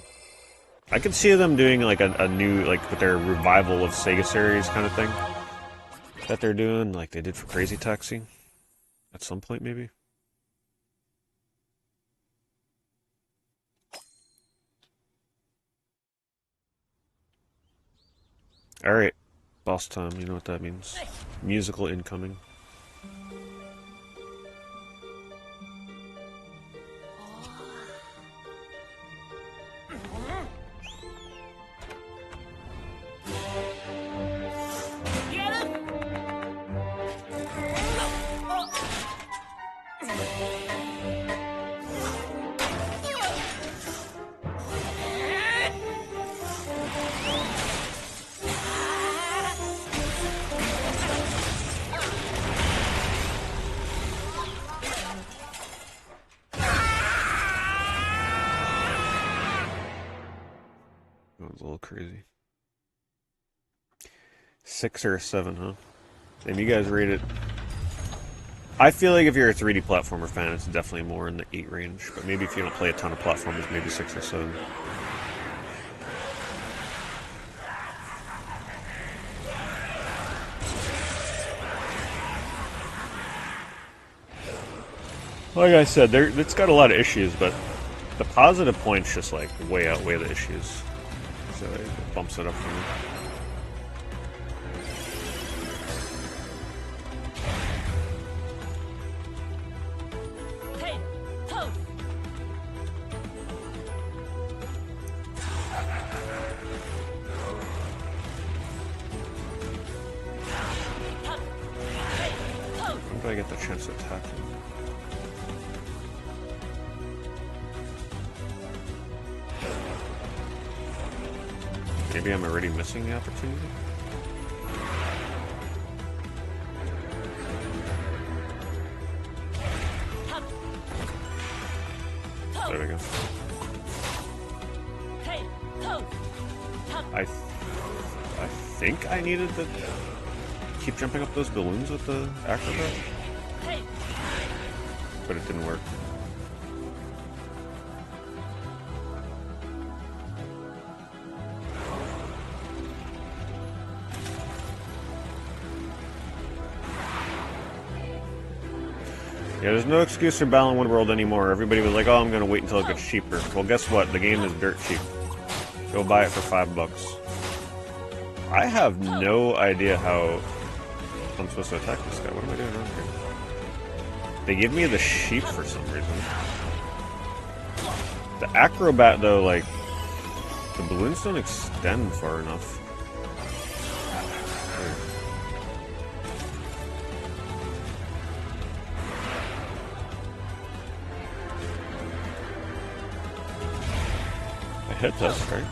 I could see them doing like a new, like with their revival of Sega series kind of thing that they're doing, like they did for Crazy Taxi at some point, maybe. Alright, boss time, you know what that means. Musical incoming. Get it? That was a little crazy. 6 or a 7, huh? And you guys rate it. I feel like if you're a 3D platformer fan, it's definitely more in the 8 range. But maybe if you don't play a ton of platformers, maybe 6 or 7. Like I said, it's got a lot of issues, but the positive points just like way outweigh the issues. So it bumps it up for me. Hey, pose. Hop. Hey, pose. When do I get the chance to attack him? Maybe I'm already missing the opportunity? Hop. There we go. Hey, pose. Hop. I think I needed to keep jumping up those balloons with the acrobat, Hey, but it didn't work. Yeah, there's no excuse for Balan Wonderworld anymore. Everybody was like, oh, I'm going to wait until it gets cheaper. Well, guess what? The game is dirt cheap. Go buy it for $5. I have no idea how I'm supposed to attack this guy. What am I doing wrong here? They give me the sheep for some reason. The acrobat, though, like, the balloons don't extend far enough. Hit us, right?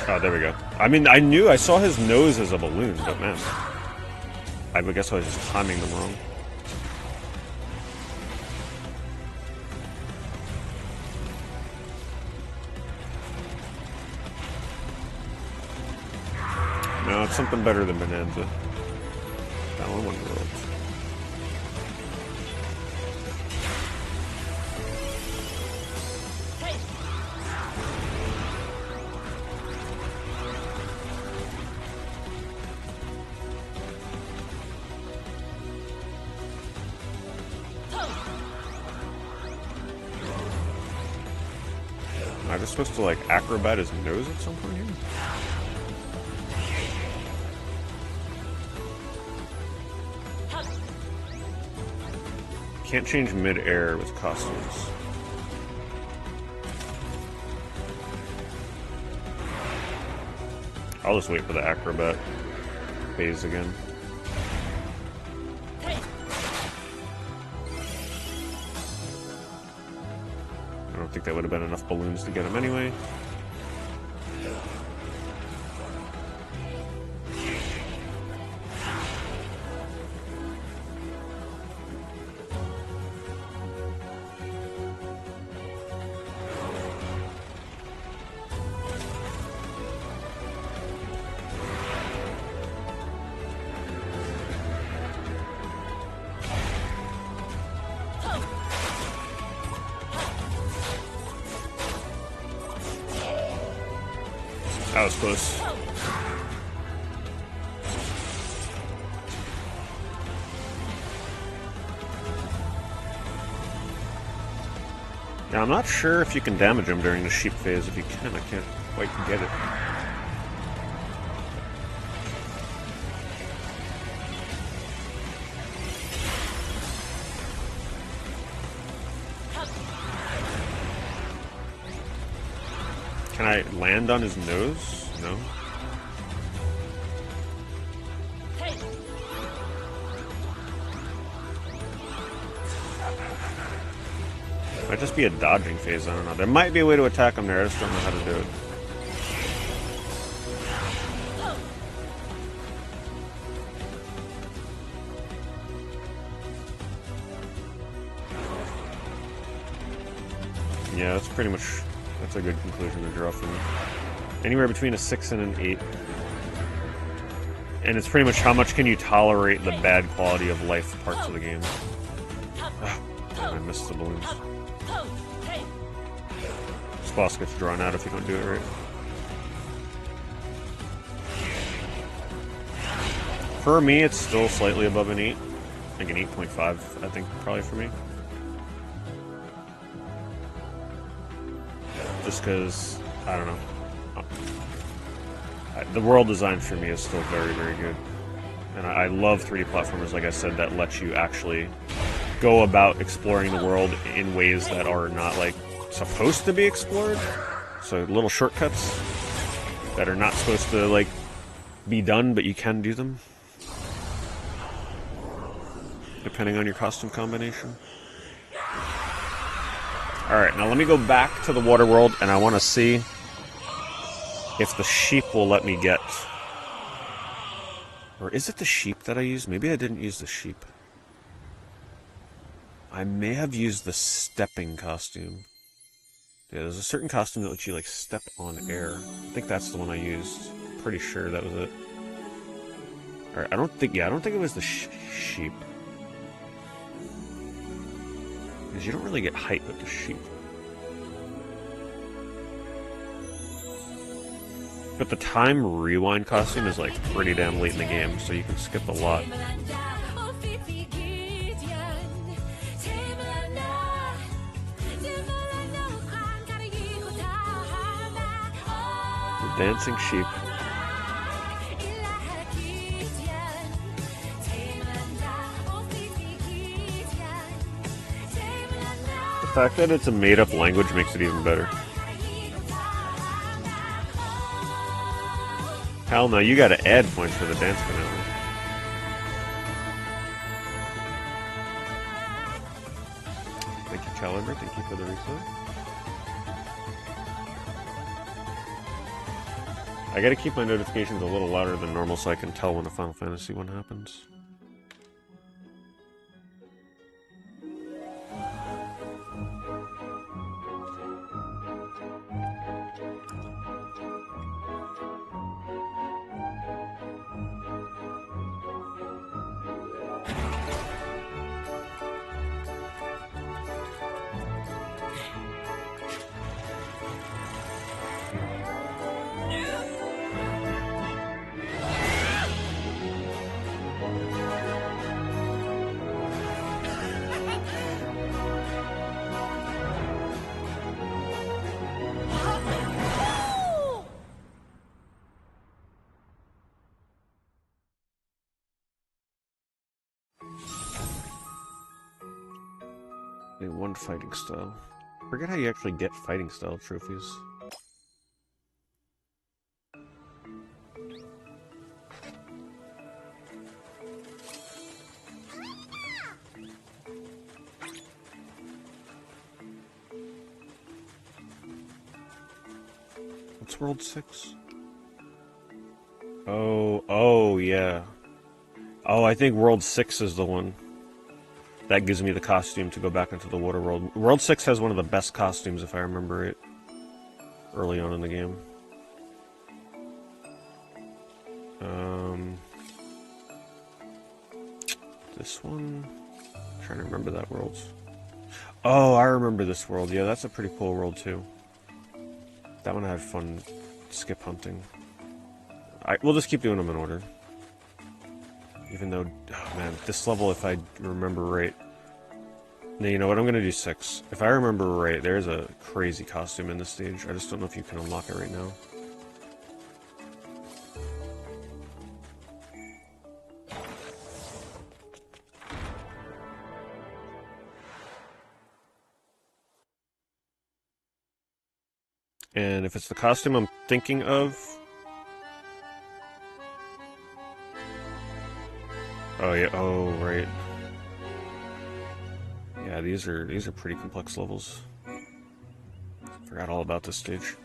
Oh, there we go. I mean, I saw his nose as a balloon, but man, I guess I was just timing them wrong. No, it's something better than Bonanza. Balan Wonderworld. hey. Pose. Am I just supposed to like acrobat his nose at some point here? Hop. Can't change mid-air with costumes. I'll just wait for the acrobat phase again. Hey. I don't think that would have been enough balloons to get him anyway. That was close. Yeah, I'm not sure if you can damage him during the sheep phase. If you can, I can't quite get it. Can I land on his nose? No. Hey. Might just be a dodging phase, I don't know. There might be a way to attack him there, I just don't know how to do it. Yeah, that's pretty much, that's a good conclusion to draw from anywhere between a 6 and an 8. And it's pretty much how much can you tolerate the bad quality of life parts of the game. Ah, damn, I missed the balloons. Hey. This boss gets drawn out if you don't do it right. For me, it's still slightly above an 8. Like an 8.5, I think, probably for me. Just because, I don't know. The world design for me is still very, very good. And I love 3D platformers, like I said, that let you actually go about exploring the world in ways that are not, like, supposed to be explored. So little shortcuts that are not supposed to, like, be done, but you can do them. Depending on your costume combination. Alright, now let me go back to the water world, and I want to see if the sheep will let me get... Or is it the sheep that I used? Maybe I didn't use the sheep. I may have used the stepping costume. Yeah, there's a certain costume that lets you, like, step on air. I think that's the one I used. Pretty sure that was it. Alright, I don't think it was the sheep. Because you don't really get height with the sheep. But the time rewind costume is, like, pretty damn late in the game, so you can skip a lot. The dancing sheep. The fact that it's a made-up language makes it even better. Hell no, you gotta add points for the dance finale. Thank you, Caliber. Thank you for the reset. I gotta keep my notifications a little louder than normal so I can tell when the Final Fantasy one happens. One fighting style. Forget how you actually get fighting style trophies. What's World 6? Oh, yeah. Oh, I think World 6 is the one. That gives me the costume to go back into the water world. World 6 has one of the best costumes, if I remember it, early on in the game. This one? I'm trying to remember that world. Oh, I remember this world. Yeah, that's a pretty cool world, too. That one I had fun skip hunting. We'll just keep doing them in order. Even though, oh man, this level, if I remember right... No, you know what, I'm gonna do 6. If I remember right, there's a crazy costume in this stage. I just don't know if you can unlock it right now. And if it's the costume I'm thinking of... Oh yeah, oh right. Yeah, these are pretty complex levels. Forgot all about this stage.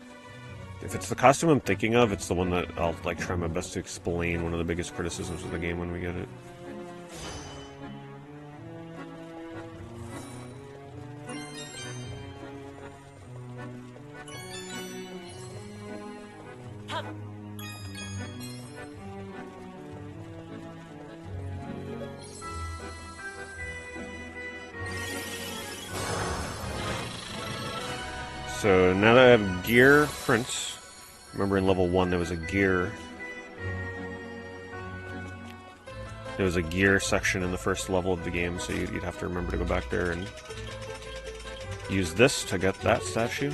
If it's the costume I'm thinking of, it's the one that I'll like try my best to explain one of the biggest criticisms of the game when we get it. So now that I have gear prints, remember in level 1 there was a gear. There was a gear section in the first level of the game, so you'd have to remember to go back there and use this to get that statue.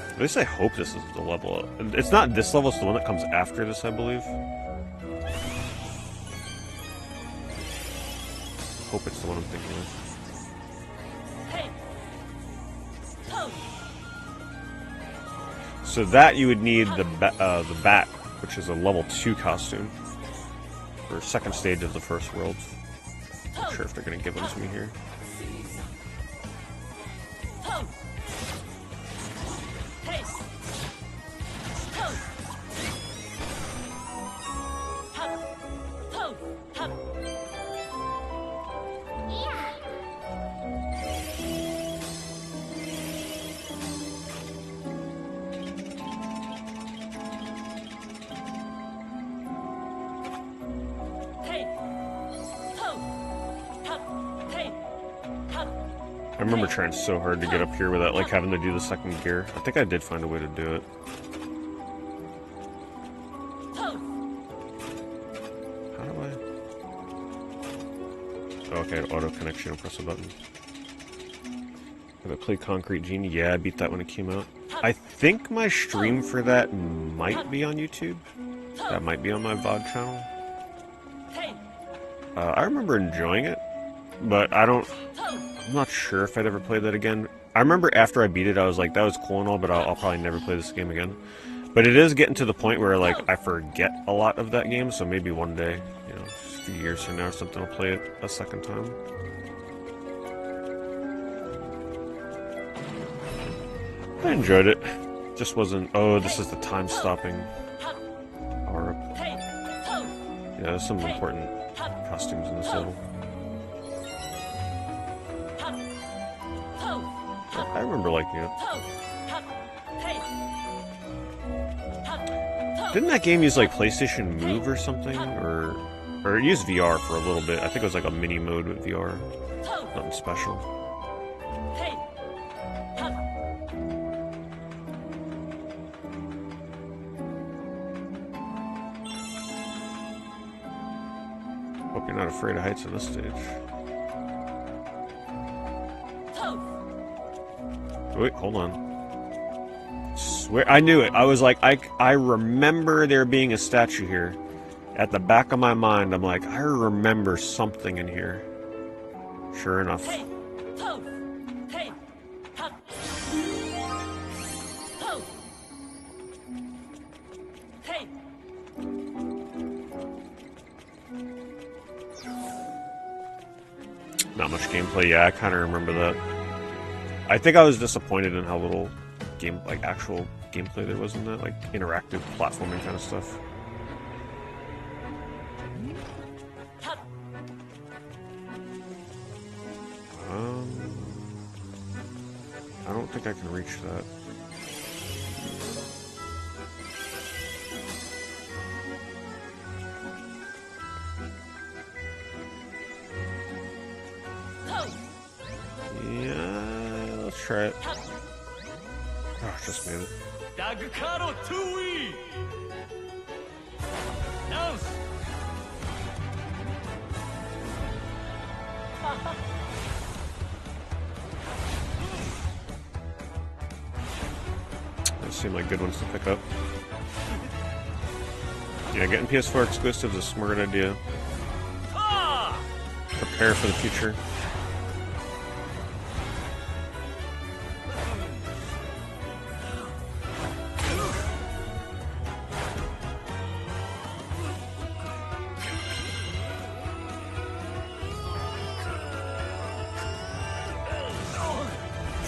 At least I hope this is the level. It's not this level, it's the one that comes after this, I believe. Hope it's the one I'm thinking of. So that you would need the bat, which is a level 2 costume for second stage of the first world. Not sure if they're gonna give them to me here. I remember trying so hard to get up here without like having to do the second gear. I think I did find a way to do it. How do I? Oh, okay, auto connection. Press a button. Have I played Concrete Genie? Yeah, I beat that when it came out. I think my stream for that might be on YouTube. That might be on my VOD channel. I remember enjoying it, but I'm not sure if I'd ever play that again. I remember after I beat it, I was like, that was cool and all, but I'll probably never play this game again. But it is getting to the point where, like, I forget a lot of that game, so maybe one day, you know, just a few years from now or something, I'll play it a second time. I enjoyed it. Just wasn't... Oh, this is the time-stopping power-up. Yeah, there's some important costumes in this level. I remember liking it. Didn't that game use like PlayStation Move or something? Or it used VR for a little bit. I think it was like a mini mode with VR. Nothing special. Hope you're not afraid of heights in this stage. Wait, hold on. Swear, I knew it. I was like, I remember there being a statue here. At the back of my mind, I'm like, I remember something in here. Sure enough. Not much gameplay. Yeah, I kind of remember that. I think I was disappointed in how little actual gameplay there was in that, like interactive platforming kind of stuff. I don't think I can reach that. Yeah, let's try it. Oh, just made it. Dagukaro 2E! Announce! 'Those seem like good ones to pick up. Yeah, getting PS4 exclusives is a smart idea. Prepare for the future.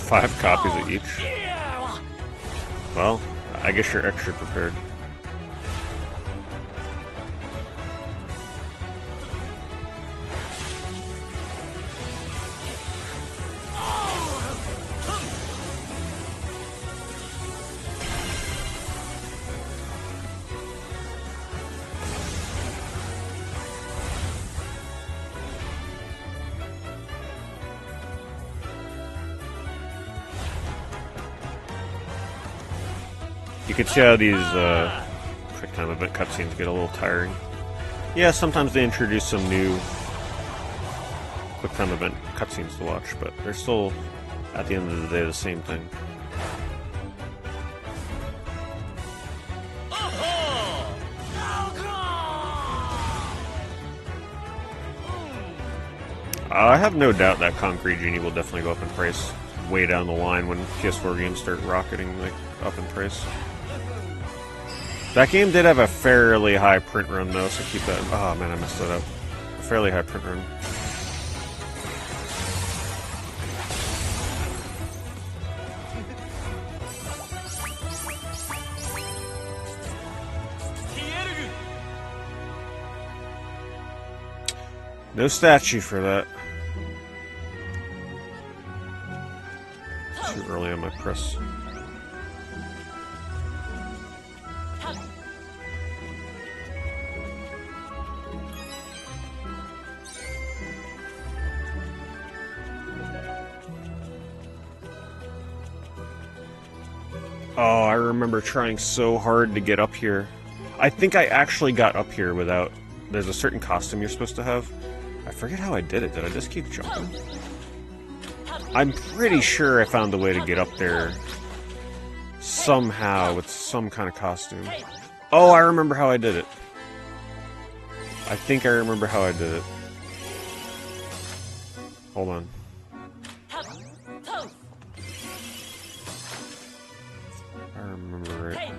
Five copies of each. Well, I guess you're extra prepared. You can see how these quick time event cutscenes get a little tiring. Yeah, sometimes they introduce some new quick time event cutscenes to watch, but they're still, at the end of the day, the same thing. I have no doubt that Concrete Genie will definitely go up in price way down the line when PS4 games start rocketing like up in price. That game did have a fairly high print run though, so keep that. Oh man, I messed that up. A fairly high print run. No statue for that. Too early on my press. Oh, I remember trying so hard to get up here. I think I actually got up here without... There's a certain costume you're supposed to have. I forget how I did it. Did I just keep jumping? I'm pretty sure I found a way to get up there somehow with some kind of costume. Oh, I remember how I did it. I think I remember how I did it. Hold on. I remember it.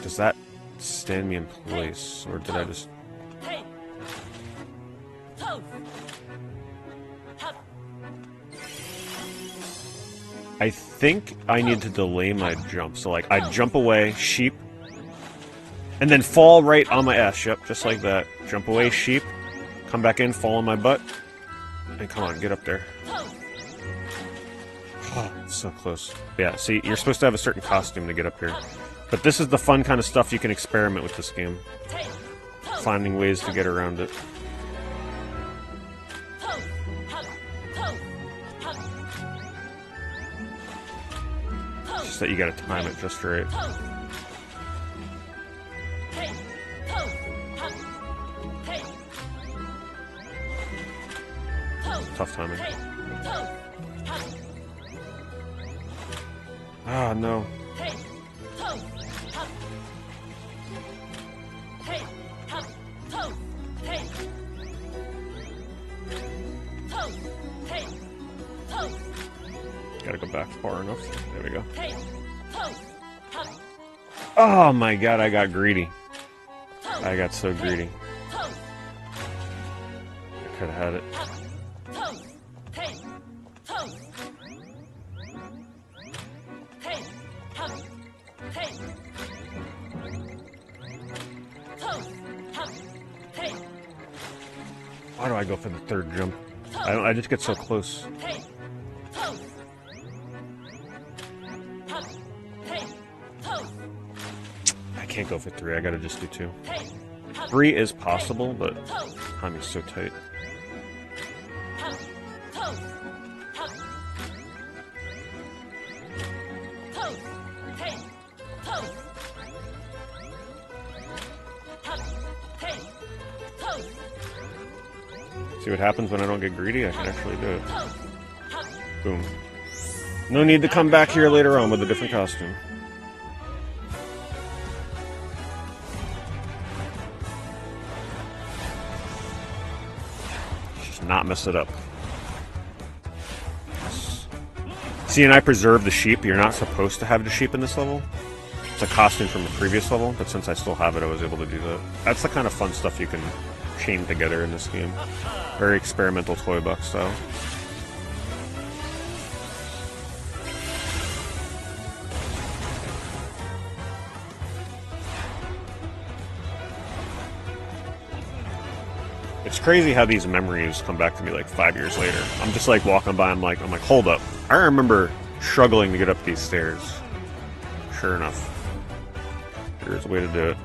Does that stand me in place, or did I just... I think I need to delay my jump. So, like, I jump away, sheep, and then fall right on my ass. Yep, just like that. Jump away, sheep, come back in, fall on my butt, and come on, get up there. Oh, so close. Yeah, see, you're supposed to have a certain costume to get up here. But this is the fun kind of stuff you can experiment with this game. Finding ways to get around it. It's just that you gotta time it just right. Tough timing. Ah, no. Gotta go back far enough. There we go. Oh my god, I got greedy. I got so greedy. I could have had it. Why do I go for the third jump? I just get so close. Hey. Pose. Hop. Hey. Pose. I can't go for 3. I gotta just do 2. Hey. Hop. 3 is possible, but Pose. timing's so tight. Hop. Pose. Hop. Pose. Hey. Pose. Hop. Hey. Pose. See what happens when I don't get greedy? I can actually do it. Pose. Hop. Boom. No need to come back here later on with a different costume. Just not mess it up. See, and I preserved the sheep. You're not supposed to have the sheep in this level. It's a costume from a previous level, but since I still have it, I was able to do that. That's the kind of fun stuff you can chain together in this game. Very experimental toy box style. It's crazy how these memories come back to me like 5 years later. I'm just like walking by, I'm like, hold up. I remember struggling to get up these stairs. Sure enough. Here's a way to do it.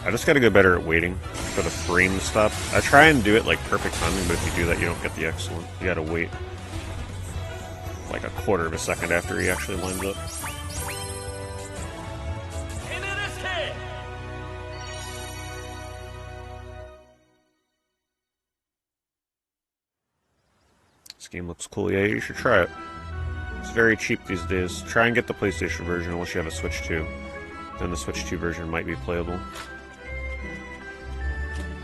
I just gotta get better at waiting for the frame to stop. I try and do it like perfect timing, but if you do that, you don't get the excellent. You gotta wait like a quarter of a second after he actually lines up. This game looks cool. Yeah, you should try it. It's very cheap these days. Try and get the PlayStation version unless you have a Switch 2. Then the Switch 2 version might be playable.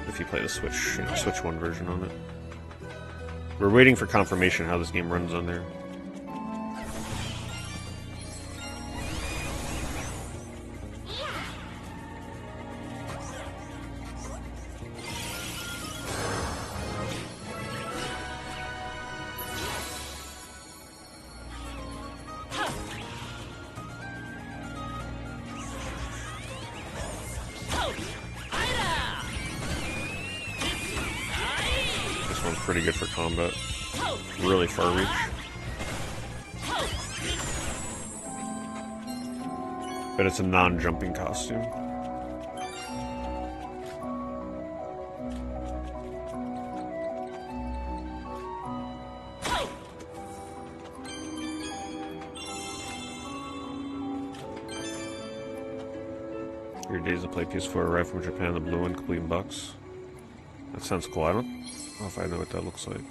If you play the Switch, Switch 1 version on it. We're waiting for confirmation how this game runs on there. This one's pretty good for combat. Really far reach. But it's a non-jumping costume. Your days to play PS4 arrived from Japan, the blue one, complete in box. That sounds cool. I don't know if I know what that looks like.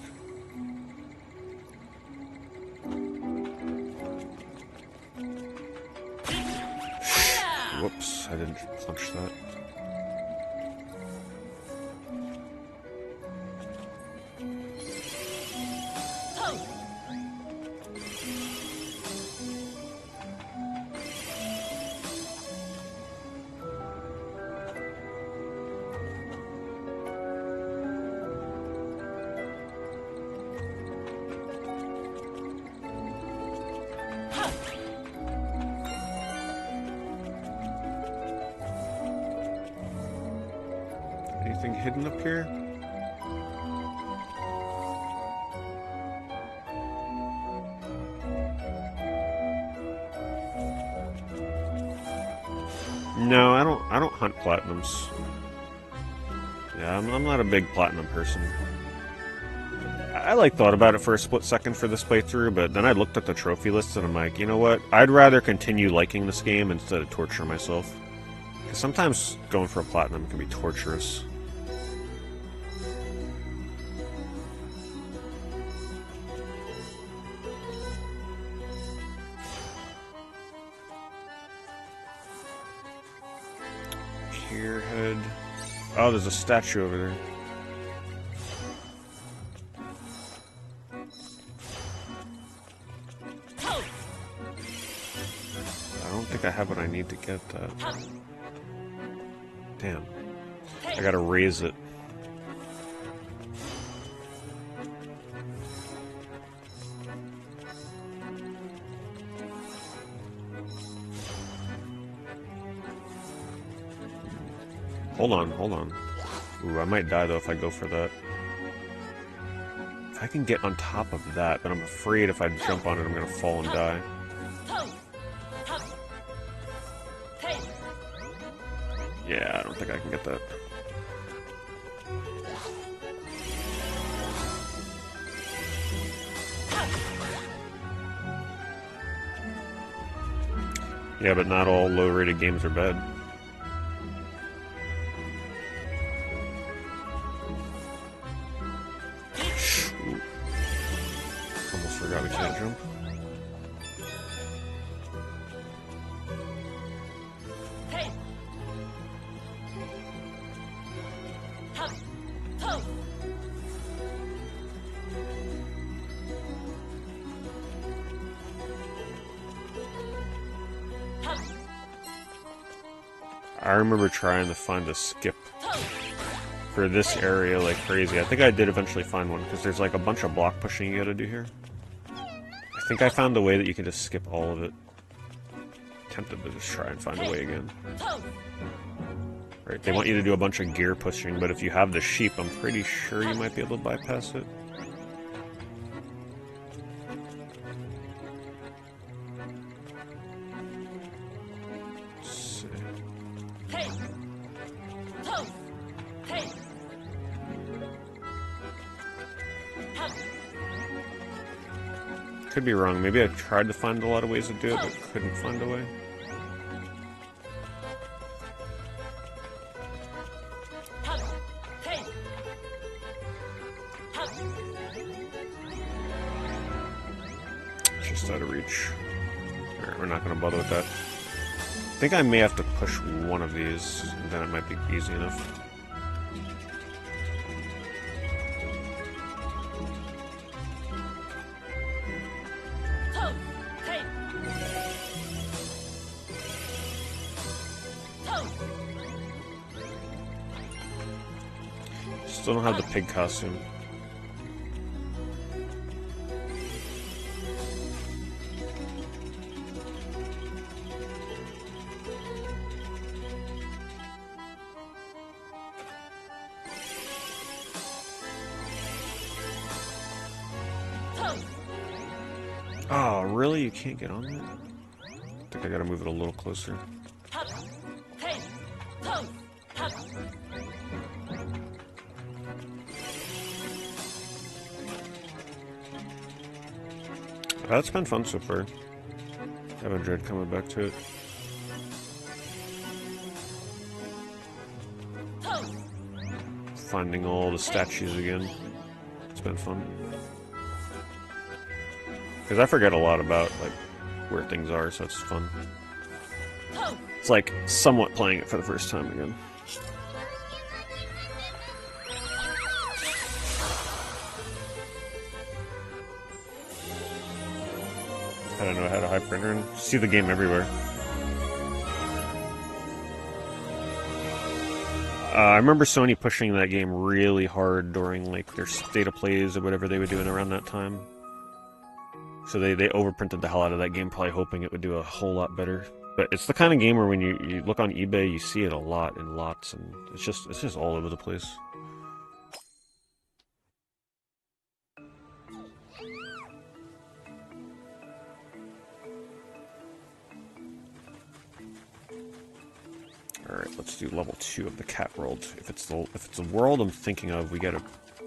Whoops, I didn't punch that. Anything hidden up here? No, I don't hunt platinums. Yeah, I'm not a big platinum person. I like thought about it for a split second for this playthrough, but then I looked at the trophy list and I'm like, you know what? I'd rather continue liking this game instead of torture myself. Because sometimes going for a platinum can be torturous. Gearhead. Oh, there's a statue over there. I don't think I have what I need to get that. Damn. I gotta raise it. Hold on, hold on. Ooh, I might die though if I go for that. If I can get on top of that, then I'm afraid if I jump on it, I'm gonna fall and die. Yeah, I don't think I can get that. Yeah, but not all low-rated games are bad. Ooh. Almost forgot we can't jump. I remember trying to find a skip for this area like crazy. I think I did eventually find one, because there's like a bunch of block pushing you gotta do here. I think I found a way that you can just skip all of it. Tempted to just try and find a way again. Right, they want you to do a bunch of gear pushing, but if you have the sheep, I'm pretty sure you might be able to bypass it. Could be wrong. Maybe I tried to find a lot of ways to do it, but couldn't find a way. Just out of reach. Alright, we're not going to bother with that. I think I may have to push one of these, and then it might be easy enough. Still don't have the pig costume. Oh, really? You can't get on that? I think I gotta move it a little closer. That's been fun so far. I've enjoyed coming back to it. Finding all the statues again. It's been fun. Because I forget a lot about like where things are, so it's fun. It's like somewhat playing it for the first time again. I don't know how to hyper enter and see the game everywhere. I remember Sony pushing that game really hard during like their state of plays or whatever they were doing around that time. So they overprinted the hell out of that game, probably hoping it would do a whole lot better. But it's the kind of game where when you look on eBay, you see it a lot in lots, and it's just all over the place. Alright, let's do level 2 of the cat world. If it's the world I'm thinking of, we get a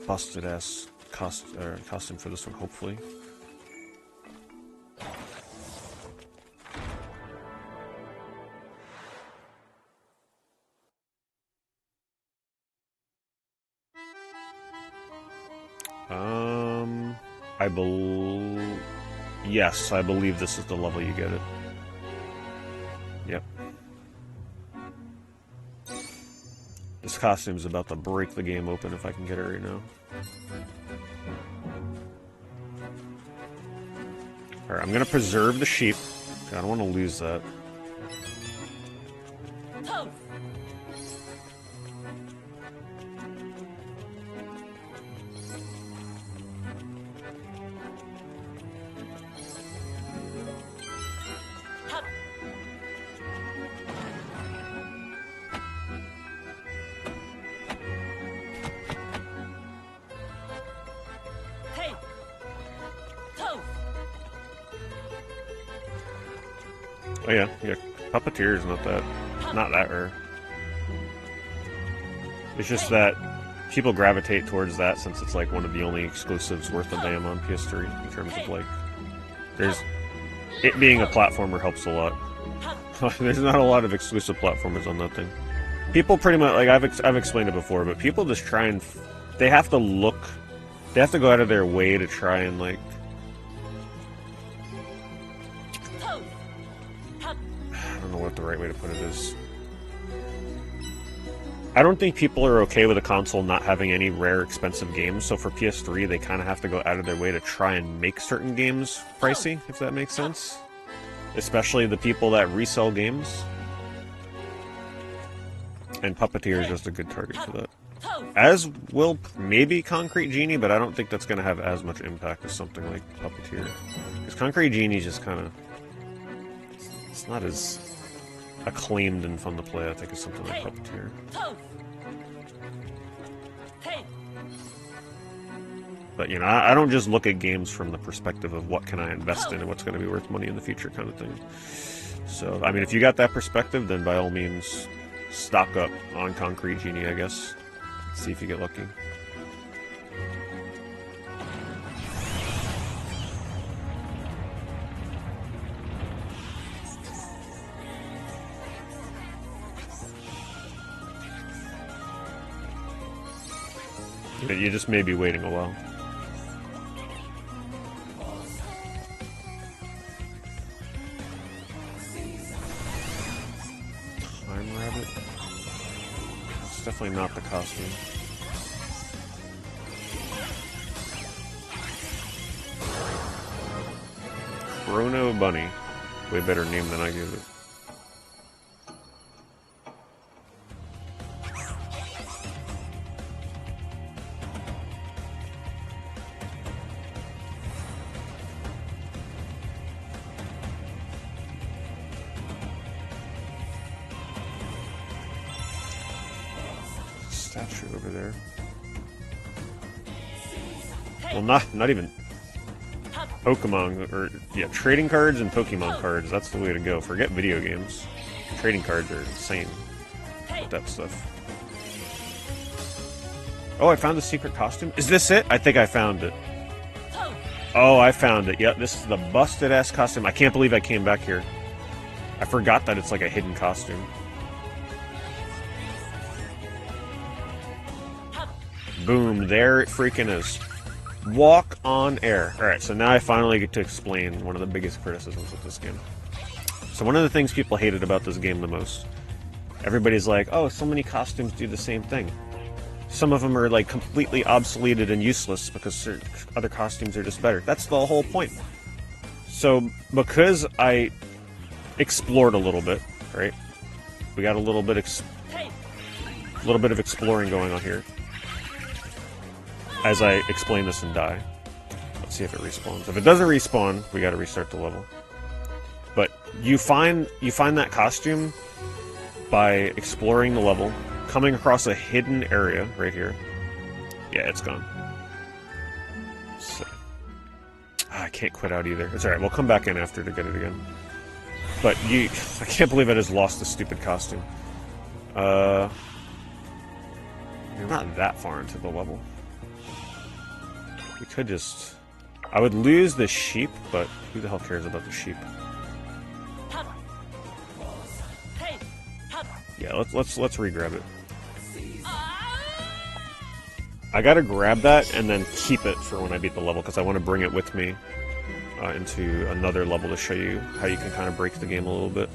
busted ass costume for this one, hopefully. Yes, I believe this is the level you get it. Yep. This costume is about to break the game open if I can get it right now. Alright, I'm gonna preserve the sheep. I don't want to lose that. Oh yeah, yeah. Puppeteer is not that rare. It's just that people gravitate towards that since it's like one of the only exclusives worth a damn on PS3 in terms of like, there's it being a platformer helps a lot. There's not a lot of exclusive platformers on that thing. People pretty much like I've explained it before, but people just try and they have to go out of their way to try and like. I don't know what the right way to put it is. I don't think people are okay with a console not having any rare, expensive games, so for PS3, they kind of have to go out of their way to try and make certain games pricey, if that makes sense. Especially the people that resell games. And Puppeteer is just a good target for that. As will maybe Concrete Genie, but I don't think that's going to have as much impact as something like Puppeteer. Because Concrete Genie is just kind of... It's not as acclaimed and fun to play, I think, as something like Puppeteer. But, you know, I don't just look at games from the perspective of what can I invest in and what's going to be worth money in the future kind of thing. So, I mean, if you got that perspective, then by all means, stock up on Concrete Genie, I guess. See if you get lucky. You just may be waiting a while. Time Rabbit? It's definitely not the costume. Chrono Bunny. Way better name than I gave it. Statue over there. Well, not even Pokemon, or yeah, trading cards and Pokemon cards. That's the way to go. Forget video games. Trading cards are insane with that stuff. Oh, I found the secret costume. Is this it? I think I found it. Oh, I found it. Yep, this is the busted ass costume. I can't believe I came back here. I forgot that it's like a hidden costume. Boom, there it freaking is. Walk on air. Alright, so now I finally get to explain one of the biggest criticisms of this game. So one of the things people hated about this game the most, everybody's like, oh, so many costumes do the same thing. Some of them are like completely obsoleted and useless because other costumes are just better. That's the whole point. So because I explored a little bit, right? We got a little bit of exploring going on here. As I explain this and die. Let's see if it respawns. If it doesn't respawn, we gotta restart the level. But you find that costume by exploring the level, coming across a hidden area right here. Yeah, it's gone. So, I can't quit out either. It's alright, we'll come back in after to get it again. But I can't believe I just lost the stupid costume. You're not that far into the level. We could just... I would lose the sheep, but who the hell cares about the sheep? Yeah, let's re-grab it. I gotta grab that and then keep it for when I beat the level, because I want to bring it with me into another level to show you how you can kind of break the game a little bit.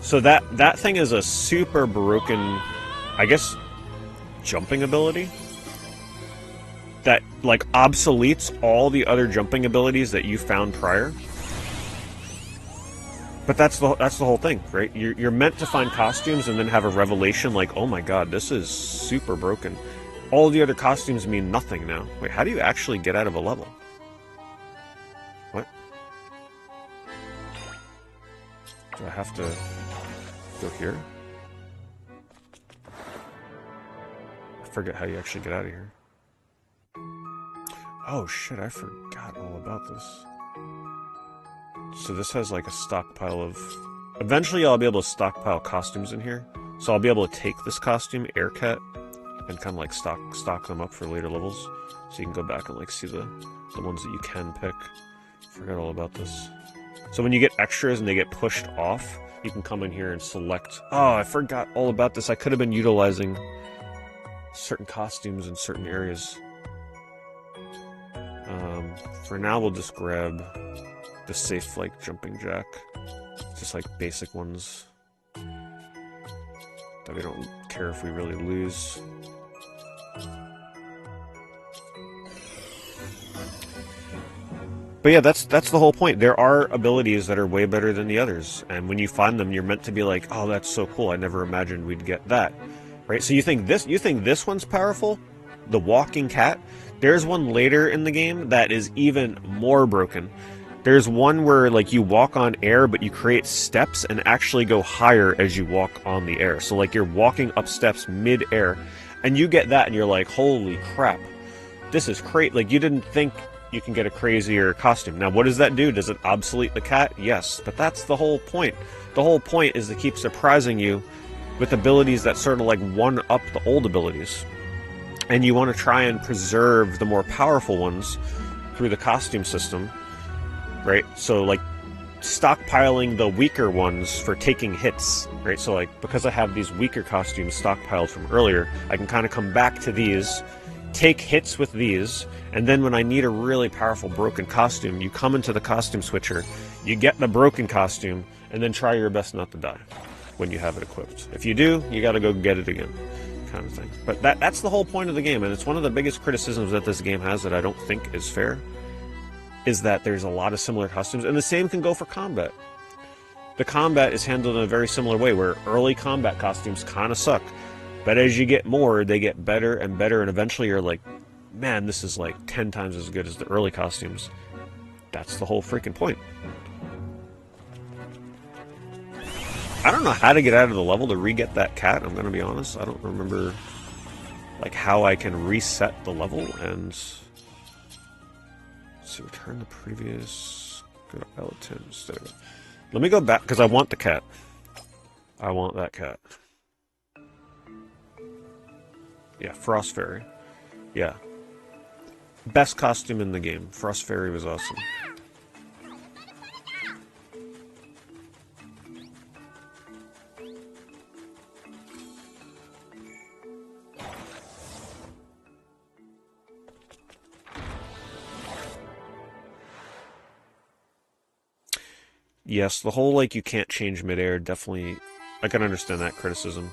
So that thing is a super broken, I guess, jumping ability that like obsoletes all the other jumping abilities that you found prior. But that's the whole thing, right? You're meant to find costumes and then have a revelation like, oh my god, this is super broken. All the other costumes mean nothing now. Wait, how do you actually get out of a level? What? Do I have to go here? I forget how you actually get out of here. Oh shit, I forgot all about this. So this has like a stockpile of... Eventually I'll be able to stockpile costumes in here. So I'll be able to take this costume, Air Cat, and kind of like stock them up for later levels. So you can go back and like see the ones that you can pick. Forgot all about this. So when you get extras and they get pushed off, you can come in here and select... Oh, I forgot all about this. I could have been utilizing certain costumes in certain areas. For now, we'll just grab the safe, like, jumping jack. Just, like, basic ones that we don't care if we really lose. But yeah, that's the whole point. There are abilities that are way better than the others, and when you find them, you're meant to be like, "Oh, that's so cool! I never imagined we'd get that." Right? So you think this one's powerful? The walking cat? There's one later in the game that is even more broken. There's one where like you walk on air, but you create steps and actually go higher as you walk on the air. So like you're walking up steps mid-air, and you get that, and you're like, "Holy crap! This is great!" Like you didn't think you can get a crazier costume. Now, what does that do? Does it obsolete the cat? Yes, but that's the whole point. The whole point is to keep surprising you with abilities that sort of like one-up the old abilities. And you want to try and preserve the more powerful ones through the costume system, right? So, like, stockpiling the weaker ones for taking hits, right? So, like, because I have these weaker costumes stockpiled from earlier, I can kind of come back to these, take hits with these, and then when I need a really powerful broken costume, you come into the costume switcher, you get the broken costume, and then try your best not to die when you have it equipped. If you do, you gotta go get it again, kind of thing. But that's the whole point of the game, and it's one of the biggest criticisms that this game has that I don't think is fair, is that there's a lot of similar costumes, and the same can go for combat. The combat is handled in a very similar way, where early combat costumes kind of suck, but as you get more, they get better and better, and eventually you're like, man, this is like 10 times as good as the early costumes. That's the whole freaking point. I don't know how to get out of the level to re-get that cat, I'm gonna be honest. I don't remember like how I can reset the level, and let's see, return the previous, go to L10. There we go. Let me go back, because I want the cat. I want that cat. Yeah, Frost Fairy. Yeah. Best costume in the game. Frost Fairy was awesome. Yes, the whole, like, you can't change midair, definitely, I can understand that criticism.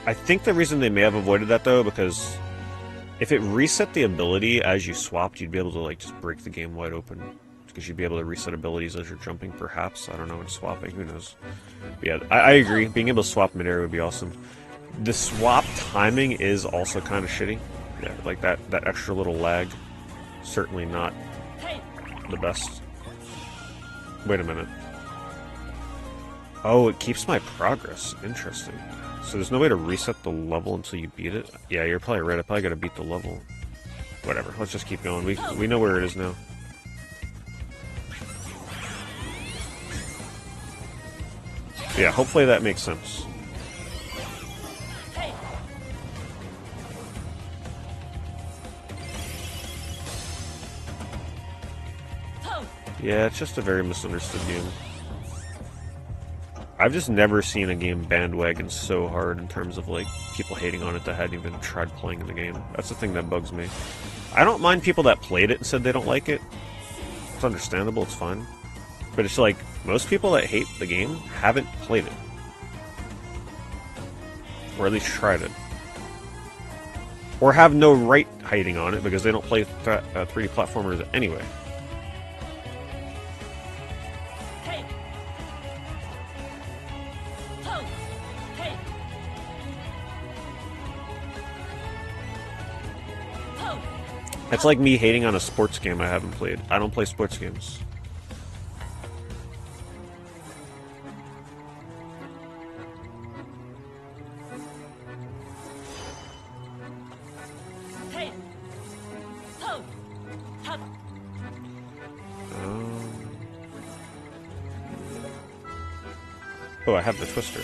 I think the reason they may have avoided that, though, because if it reset the ability as you swapped, you'd be able to, like, just break the game wide open. Because you'd be able to reset abilities as you're jumping, perhaps. I don't know, and swapping, who knows. But yeah, I agree. Being able to swap midair would be awesome. The swap timing is also kind of shitty. Yeah, like, that extra little lag. Certainly not the best. Wait a minute. Oh, it keeps my progress. Interesting. So there's no way to reset the level until you beat it? Yeah, you're probably right. I probably gotta beat the level. Whatever, let's just keep going. We know where it is now. Yeah, hopefully that makes sense. Yeah, it's just a very misunderstood game. I've just never seen a game bandwagon so hard in terms of, like, people hating on it that hadn't even tried playing the game. That's the thing that bugs me. I don't mind people that played it and said they don't like it. It's understandable, it's fine. But it's like, most people that hate the game haven't played it. Or at least tried it. Or have no right hating on it because they don't play 3D platformers anyway. It's like me hating on a sports game I haven't played. I don't play sports games. Oh, I have the twister.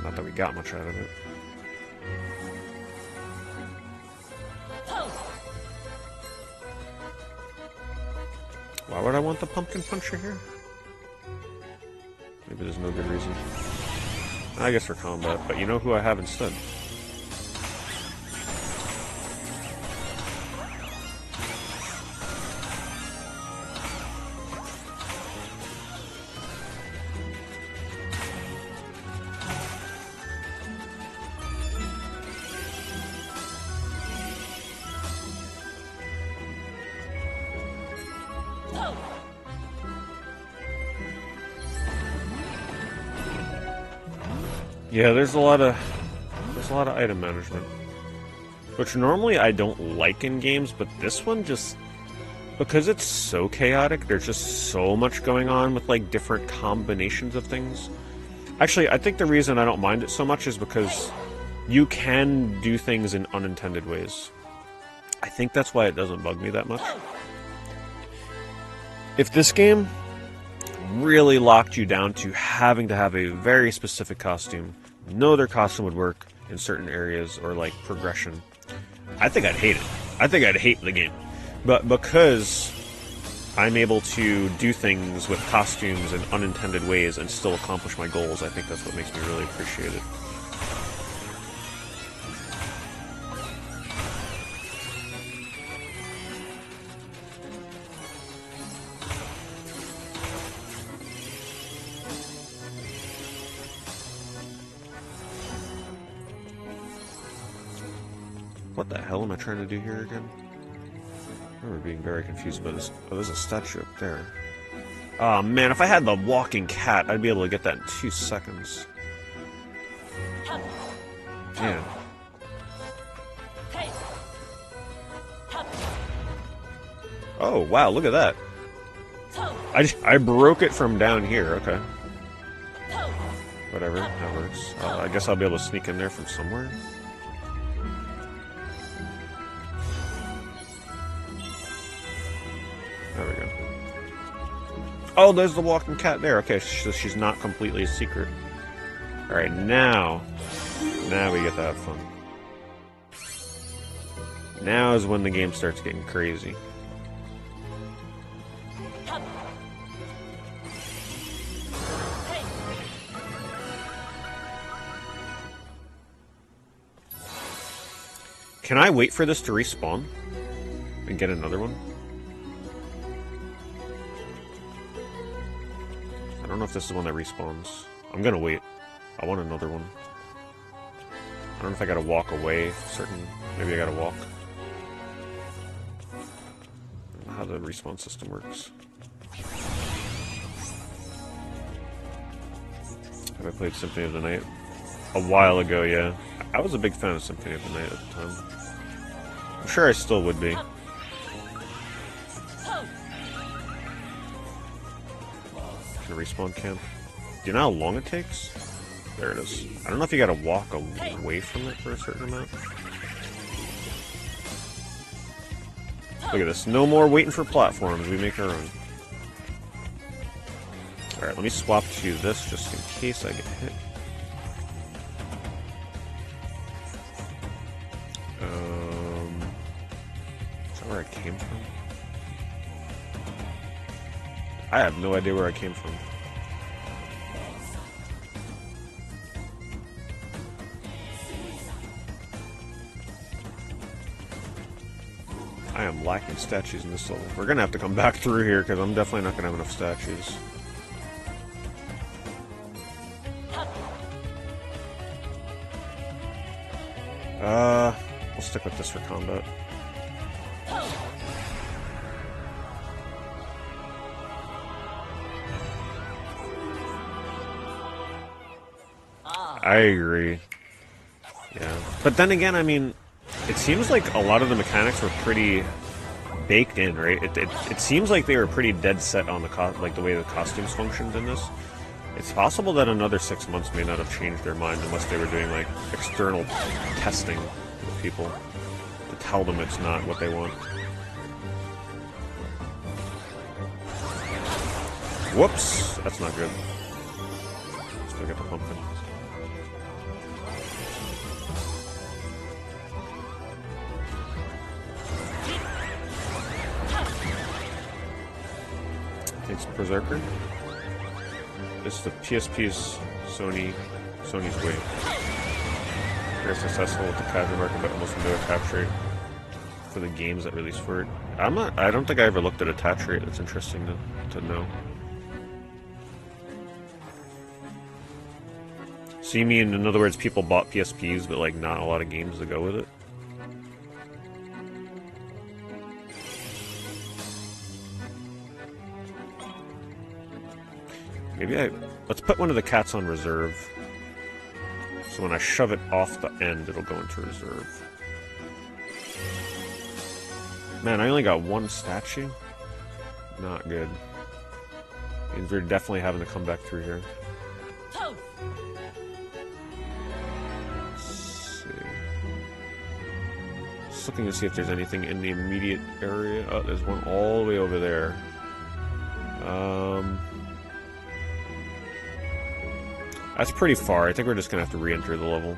Not that we got much out of it. Why would I want the pumpkin puncher here? Maybe there's no good reason. I guess for combat, but you know who I have instead? Yeah, there's a lot of item management, which normally I don't like in games, but this one just, because it's so chaotic, there's just so much going on with like different combinations of things. Actually, I think the reason I don't mind it so much is because you can do things in unintended ways. I think that's why it doesn't bug me that much. If this game really locked you down to having to have a very specific costume, no other costume would work in certain areas or like progression, I think I'd hate it. I think I'd hate the game. But because I'm able to do things with costumes in unintended ways and still accomplish my goals, I think that's what makes me really appreciate it. What the hell am I trying to do here again? I remember being very confused by this. Oh, there's a statue up there. Oh man, if I had the walking cat, I'd be able to get that in 2 seconds. Damn. Oh wow, look at that. I broke it from down here, okay. Whatever, that works. I guess I'll be able to sneak in there from somewhere. There we go. Oh, there's the walking cat there. Okay, so she's not completely a secret. Alright, now we get to have fun. Now is when the game starts getting crazy. Can I wait for this to respawn and get another one? I don't know if this is the one that respawns. I'm gonna wait. I want another one. I don't know if I gotta walk away. Maybe I gotta walk. I don't know how the respawn system works. Have I played Symphony of the Night? A while ago, yeah. I was a big fan of Symphony of the Night at the time. I'm sure I still would be. The respawn camp. Do you know how long it takes? There it is. I don't know if you gotta walk away from it for a certain amount. Look at this. No more waiting for platforms. We make our own. Alright, let me swap to this just in case I get hit. Is that where I came from? I have no idea where I came from. I am lacking statues in this level. We're gonna have to come back through here because I'm definitely not gonna have enough statues. We'll stick with this for combat. I agree. Yeah. But then again, I mean, it seems like a lot of the mechanics were pretty baked in, right? It seems like they were pretty dead set on the way the costumes functioned in this. It's possible that another 6 months may not have changed their mind unless they were doing like external testing with people to tell them it's not what they want. Whoops! That's not good. Let's go get the pumpkin. It's Berserker. It's the PSP's Sony's way. Very successful with the casual market, but almost no attach rate for the games that release for it. I don't think I ever looked at attach rate. That's interesting to know. So you mean, in other words, people bought PSPs, but like not a lot of games to go with it? Let's put one of the cats on reserve. So when I shove it off the end, it'll go into reserve. Man, I only got one statue? Not good. Means we're definitely having to come back through here. Let's see. Just looking to see if there's anything in the immediate area. Oh, there's one all the way over there. That's pretty far. I think we're just gonna have to re-enter the level.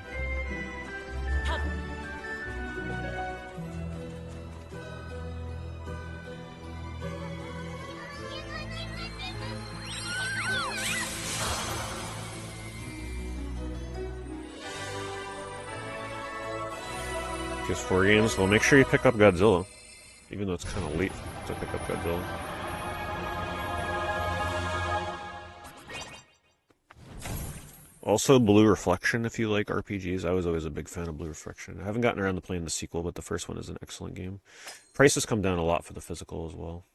Just 4 games. Well, make sure you pick up Godzilla, even though it's kind of late to pick up Godzilla. Also, Blue Reflection, if you like RPGs. I was always a big fan of Blue Reflection. I haven't gotten around to playing the sequel, but the first one is an excellent game. Prices come down a lot for the physical as well.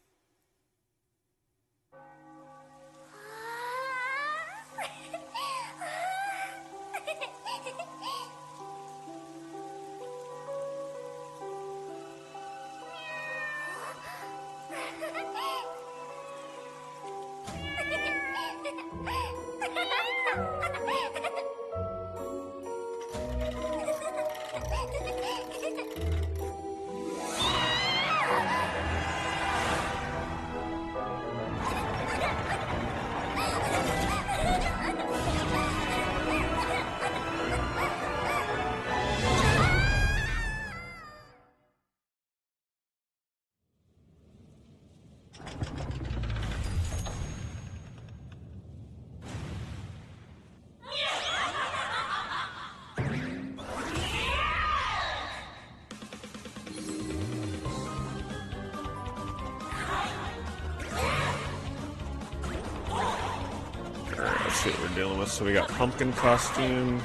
Let's see what we're dealing with. So we got pumpkin costume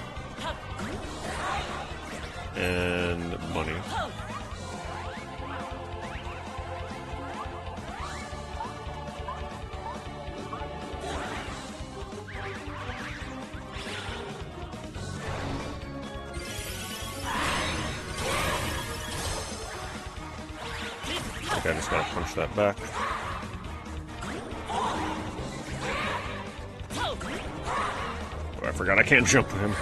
and bunny. Okay, I just gotta punch that back. Oh, I forgot I can't jump with him.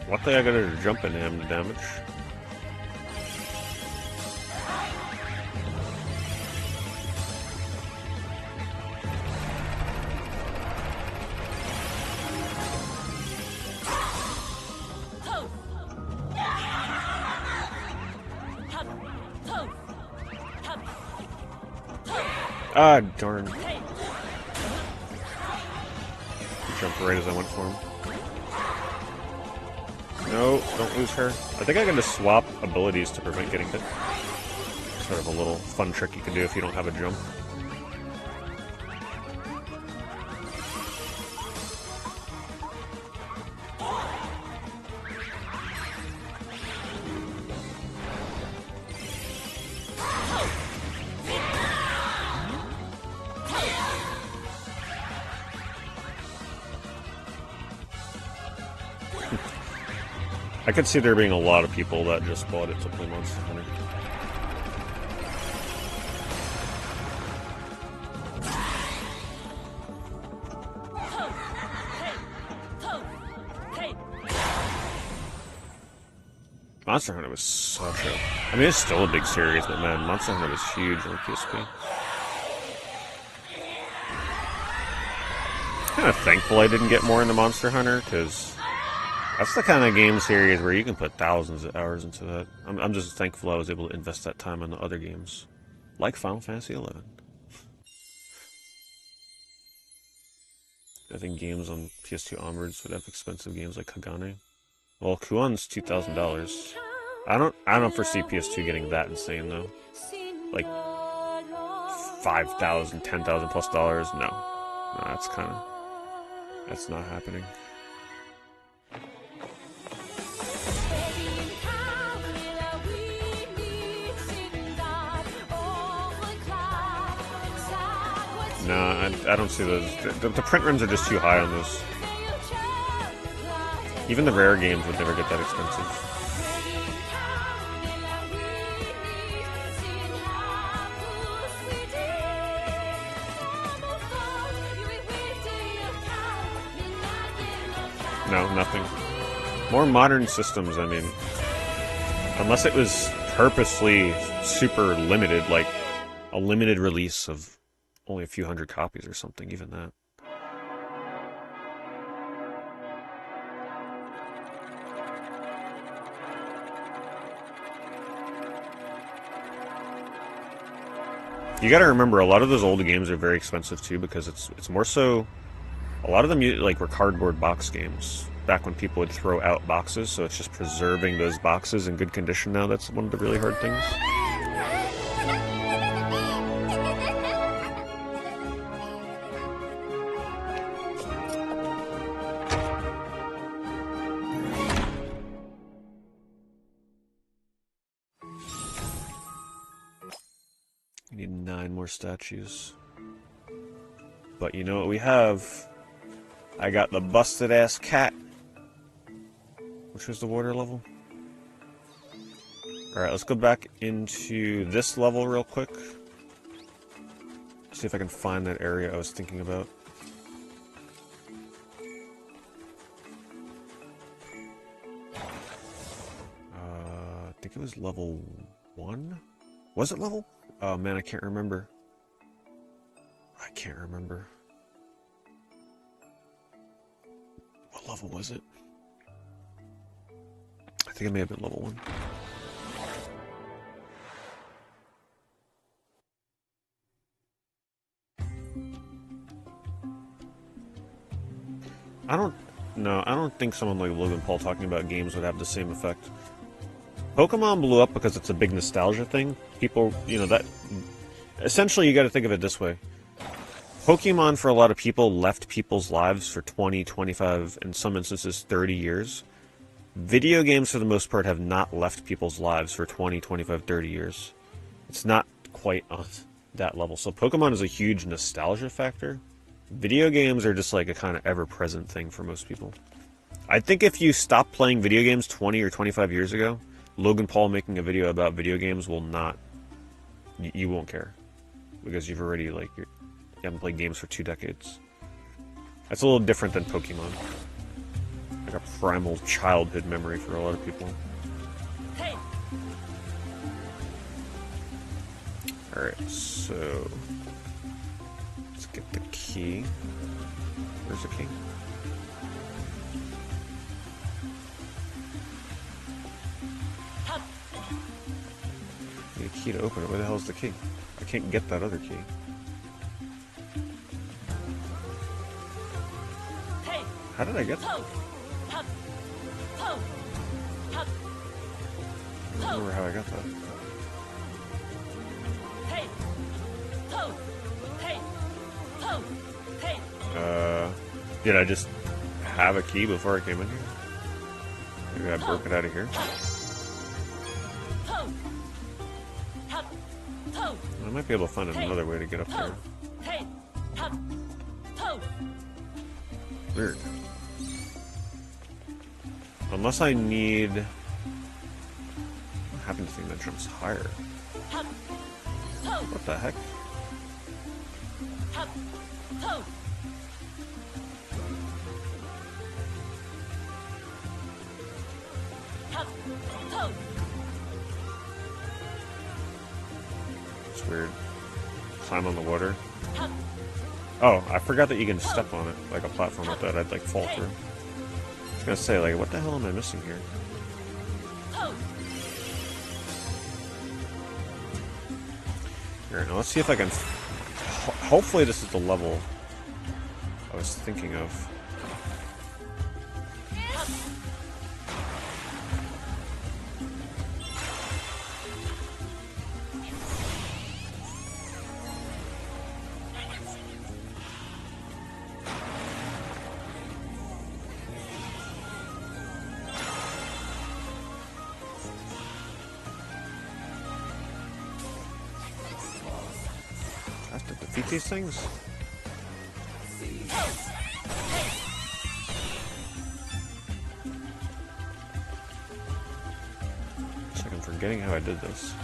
What the heck I gotta jump into him to damage? Ah, darn. Jumped right as I went for him. No, don't lose her. I think I can just swap abilities to prevent getting hit. Sort of a little fun trick you can do if you don't have a jump. I could see there being a lot of people that just bought it to play Monster Hunter. Monster Hunter was such a... I mean, it's still a big series, but man, Monster Hunter was huge on the PSP. Kind of thankful I didn't get more into Monster Hunter, because that's the kind of game series where you can put thousands of hours into that. I'm just thankful I was able to invest that time in the other games, like Final Fantasy XI. I think games on PS2 onwards would have expensive games like Kagane. Well, Kuon's $2,000. I don't foresee PS2 getting that insane though. Like $5,000, $10,000 plus dollars. No, that's not happening. No, I don't see those. The print runs are just too high on those. Even the rare games would never get that expensive. No, nothing. More modern systems, I mean, unless it was purposely super limited, like a limited release of only a few hundred copies or something, even that. You gotta remember, a lot of those old games are very expensive too, because it's more so... A lot of them like were cardboard box games back when people would throw out boxes, so it's just preserving those boxes in good condition now. That's one of the really hard things. We need 9 more statues. But you know what we have? I got the busted ass cat. Which was the water level? Alright, let's go back into this level real quick. See if I can find that area I was thinking about. I think it was level 1? Was it level? Oh man, I can't remember. I can't remember. What level was it? I think it may have been level 1. I don't think someone like Logan Paul talking about games would have the same effect. Pokemon blew up because it's a big nostalgia thing. People, you know, that... Essentially, you gotta think of it this way. Pokemon, for a lot of people, left people's lives for 20, 25, in some instances 30 years. Video games, for the most part, have not left people's lives for 20, 25, 30 years. It's not quite on that level. So Pokemon is a huge nostalgia factor. Video games are just like a kind of ever-present thing for most people. I think if you stop playing video games 20 or 25 years ago, Logan Paul making a video about video games will not... You won't care. Because you've already, like... You haven't played games for 2 decades. That's a little different than Pokemon. Like a primal childhood memory for a lot of people. Alright, so... Let's get the key. Where's the key? I need a key to open it. Where the hell is the key? I can't get that other key. How did I get that? I don't remember how I got that. Did I just have a key before I came in here? Maybe I broke it out of here? I might be able to find another way to get up there. Weird. Unless I need... What happened to the thing that jumps higher? hop, toe, What the heck? hop, toe, hop, toe, It's weird. Climb on the water. hop, Oh, I forgot that you can step on it like a platform like that. I'd like fall through. I was gonna say, like, what the hell am I missing here? toe. Here, now let's see if I can... Hopefully this is the level I was thinking of. I have to defeat these things? It's like I'm forgetting how I did this.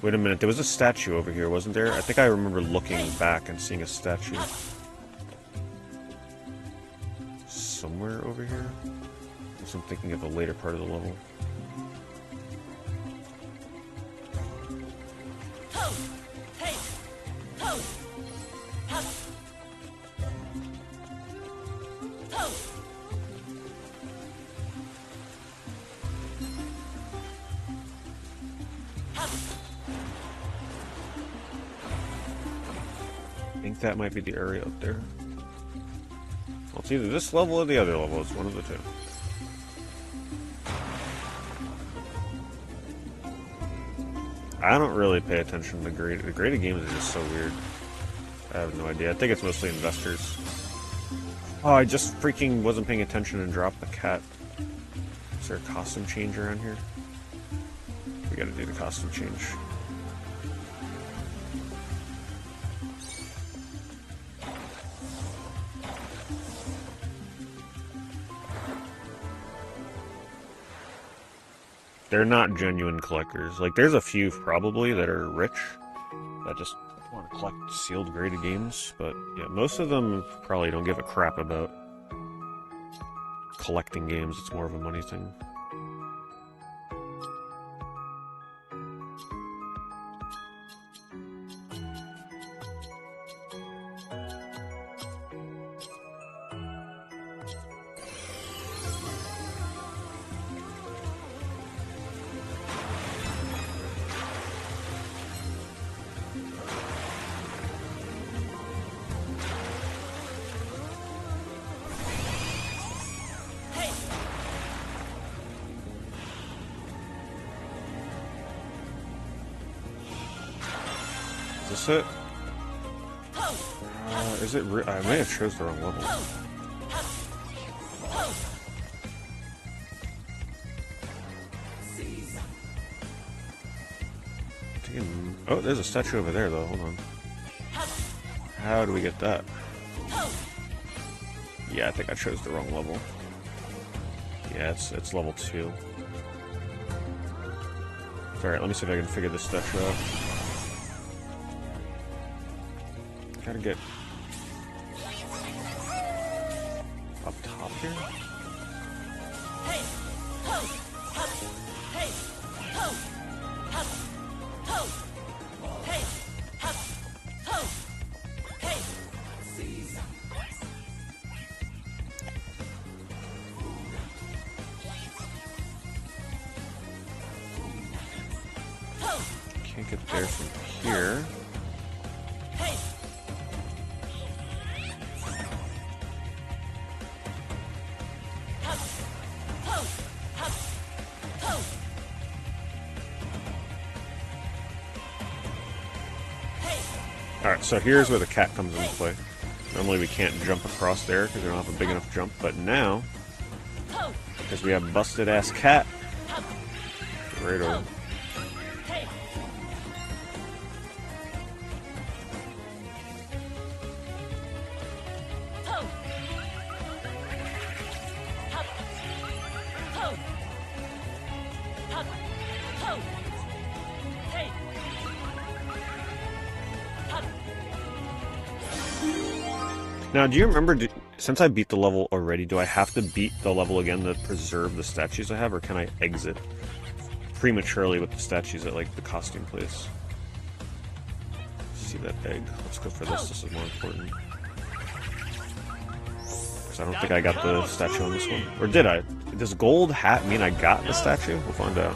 Wait a minute, there was a statue over here, wasn't there? I think I remember looking back and seeing a statue. Somewhere over here? Unless I'm thinking of a later part of the level. Toe, hey, toe, hop, toe, hop, I think that might be the area up there. Well, it's either this level or the other level. It's one of the two. I don't really pay attention to graded. The graded games are just so weird. I have no idea. I think it's mostly investors. Oh, I just freaking wasn't paying attention and dropped the cat. Is there a costume change around here? We gotta do the costume change. They're not genuine collectors. Like, there's a few probably that are rich that just want to collect sealed graded games, but yeah, most of them probably don't give a crap about collecting games. It's more of a money thing. hey, Is this it? toe, Is it? I may have chose the wrong level. toe, hop, toe, Oh, there's a statue over there, though. Hold on. hop, How do we get that? toe, Yeah, I think I chose the wrong level. Yeah, it's level 2. Alright, let me see if I can figure this statue out. Gotta get up top here. hey, toe, hop, hey, toe, hop, toe, hey, hop, toe, hey, toe, Can't get there from here. hey, hop, toe, hop, toe, hey, Alright, so here's where the cat comes into play. Normally we can't jump across there because we don't have a big enough jump, but now, toe, because we have busted ass cat, hop, right over. hey, toe, Now, do you remember, since I beat the level already, do I have to beat the level again to preserve the statues I have, or can I exit prematurely with the statues at, like, the costume place? See that egg? Let's go for this. This is more important. Because I don't think I got the statue on this one. Or did I? Does gold hat mean I got the statue? We'll find out.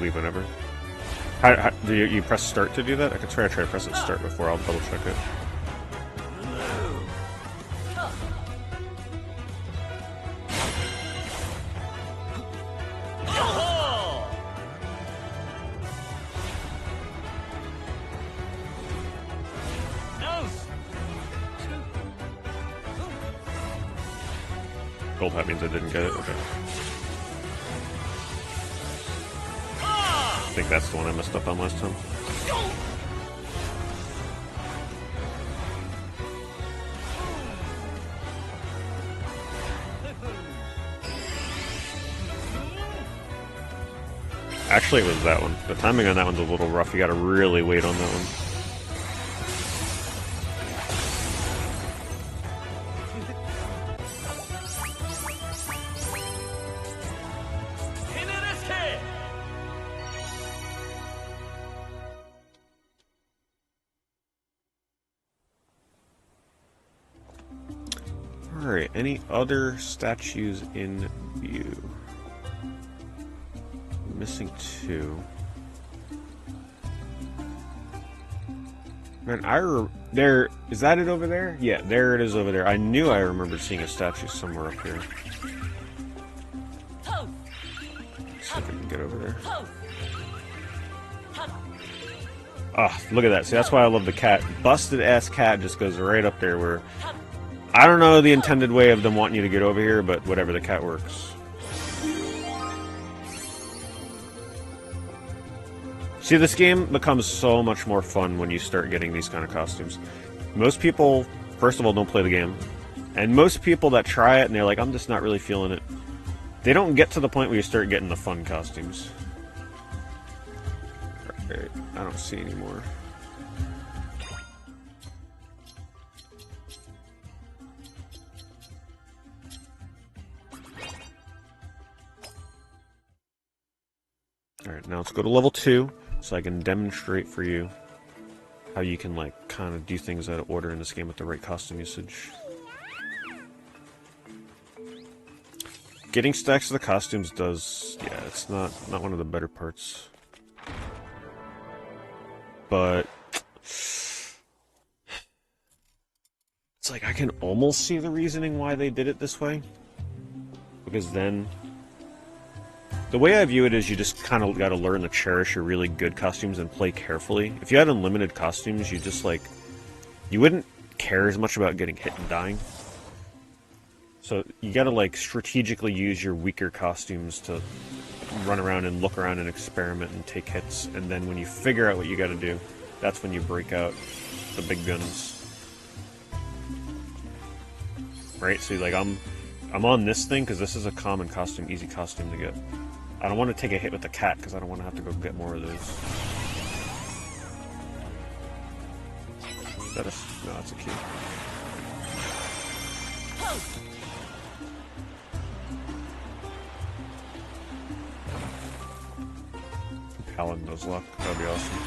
Leave whenever. How do you press start to do that? I could try to press it start before. I'll double check it. Gold hat means I didn't get it. Okay. I think that's the one I messed up on last time. Actually, it was that one. The timing on that one's a little rough. You gotta really wait on that one. Alright, any other statues in view? I'm missing two. Man, there, is that it over there? Yeah, there it is over there. I knew I remembered seeing a statue somewhere up here. Let's see if I can get over there. Ah, look at that. See, that's why I love the cat. Busted ass cat just goes right up there where... I don't know the intended way of them wanting you to get over here, but whatever, the cat works. See, this game becomes so much more fun when you start getting these kind of costumes. Most people, first of all, don't play the game. And most people that try it and they're like, I'm just not really feeling it. They don't get to the point where you start getting the fun costumes. Alright, I don't see any more. Alright, now let's go to level 2, so I can demonstrate for you how you can, like, kind of do things out of order in this game with the right costume usage. Getting stacks of the costumes does... yeah, it's not one of the better parts. But... it's like, I can almost see the reasoning why they did it this way. Because then... the way I view it is you just kind of got to learn to cherish your really good costumes and play carefully. If you had unlimited costumes, you just, like... you wouldn't care as much about getting hit and dying. So you got to, like, strategically use your weaker costumes to run around and look around and experiment and take hits. And then when you figure out what you got to do, that's when you break out the big guns. Right? So, like, I'm on this thing because this is a common costume, easy costume to get. I don't want to take a hit with the cat because I don't want to have to go get more of those. Is that a... no, that's a key. Paladin knows luck. That would be awesome.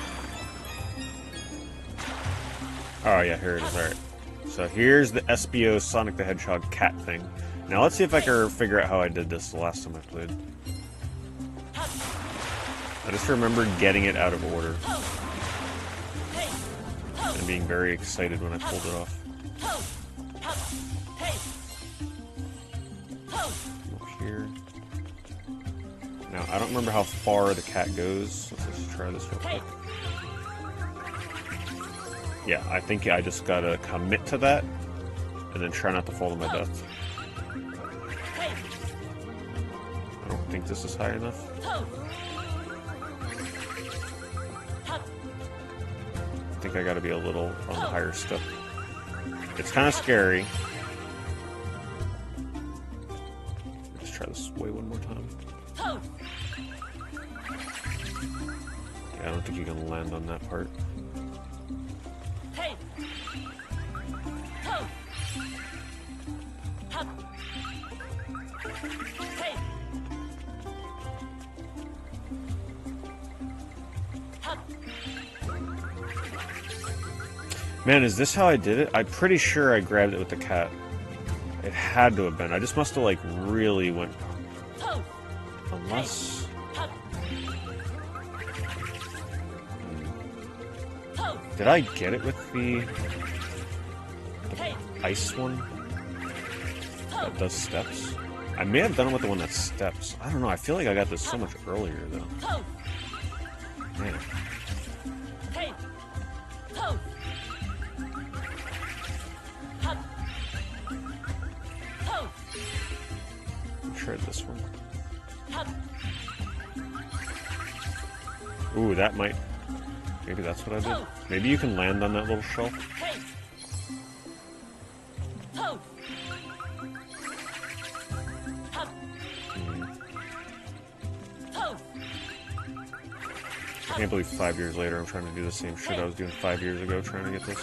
Oh yeah, here it is. Alright. So here's the SBO Sonic the Hedgehog cat thing. Now let's see if I can figure out how I did this the last time I played. I just remember getting it out of order. And being very excited when I pulled it off. Up here. Now, I don't remember how far the cat goes. So let's just try this real quick. Yeah, I think I just gotta commit to that. And then try not to fall to my death. I don't think this is high enough. I gotta be a little on the higher step. It's kind of scary. Let's try this way one more time. Yeah, I don't think you can land on that part. Man, is this how I did it? I'm pretty sure I grabbed it with the cat. It had to have been. I just must have, like, really went... Unless... Did I get it with the ice one? That does steps? I may have done it with the one that steps. I don't know. I feel like I got this so much earlier, though. Man. Try this one. Ooh, that might... Maybe that's what I did. Maybe you can land on that little shelf. I can't believe 5 years later I'm trying to do the same shit I was doing 5 years ago trying to get this.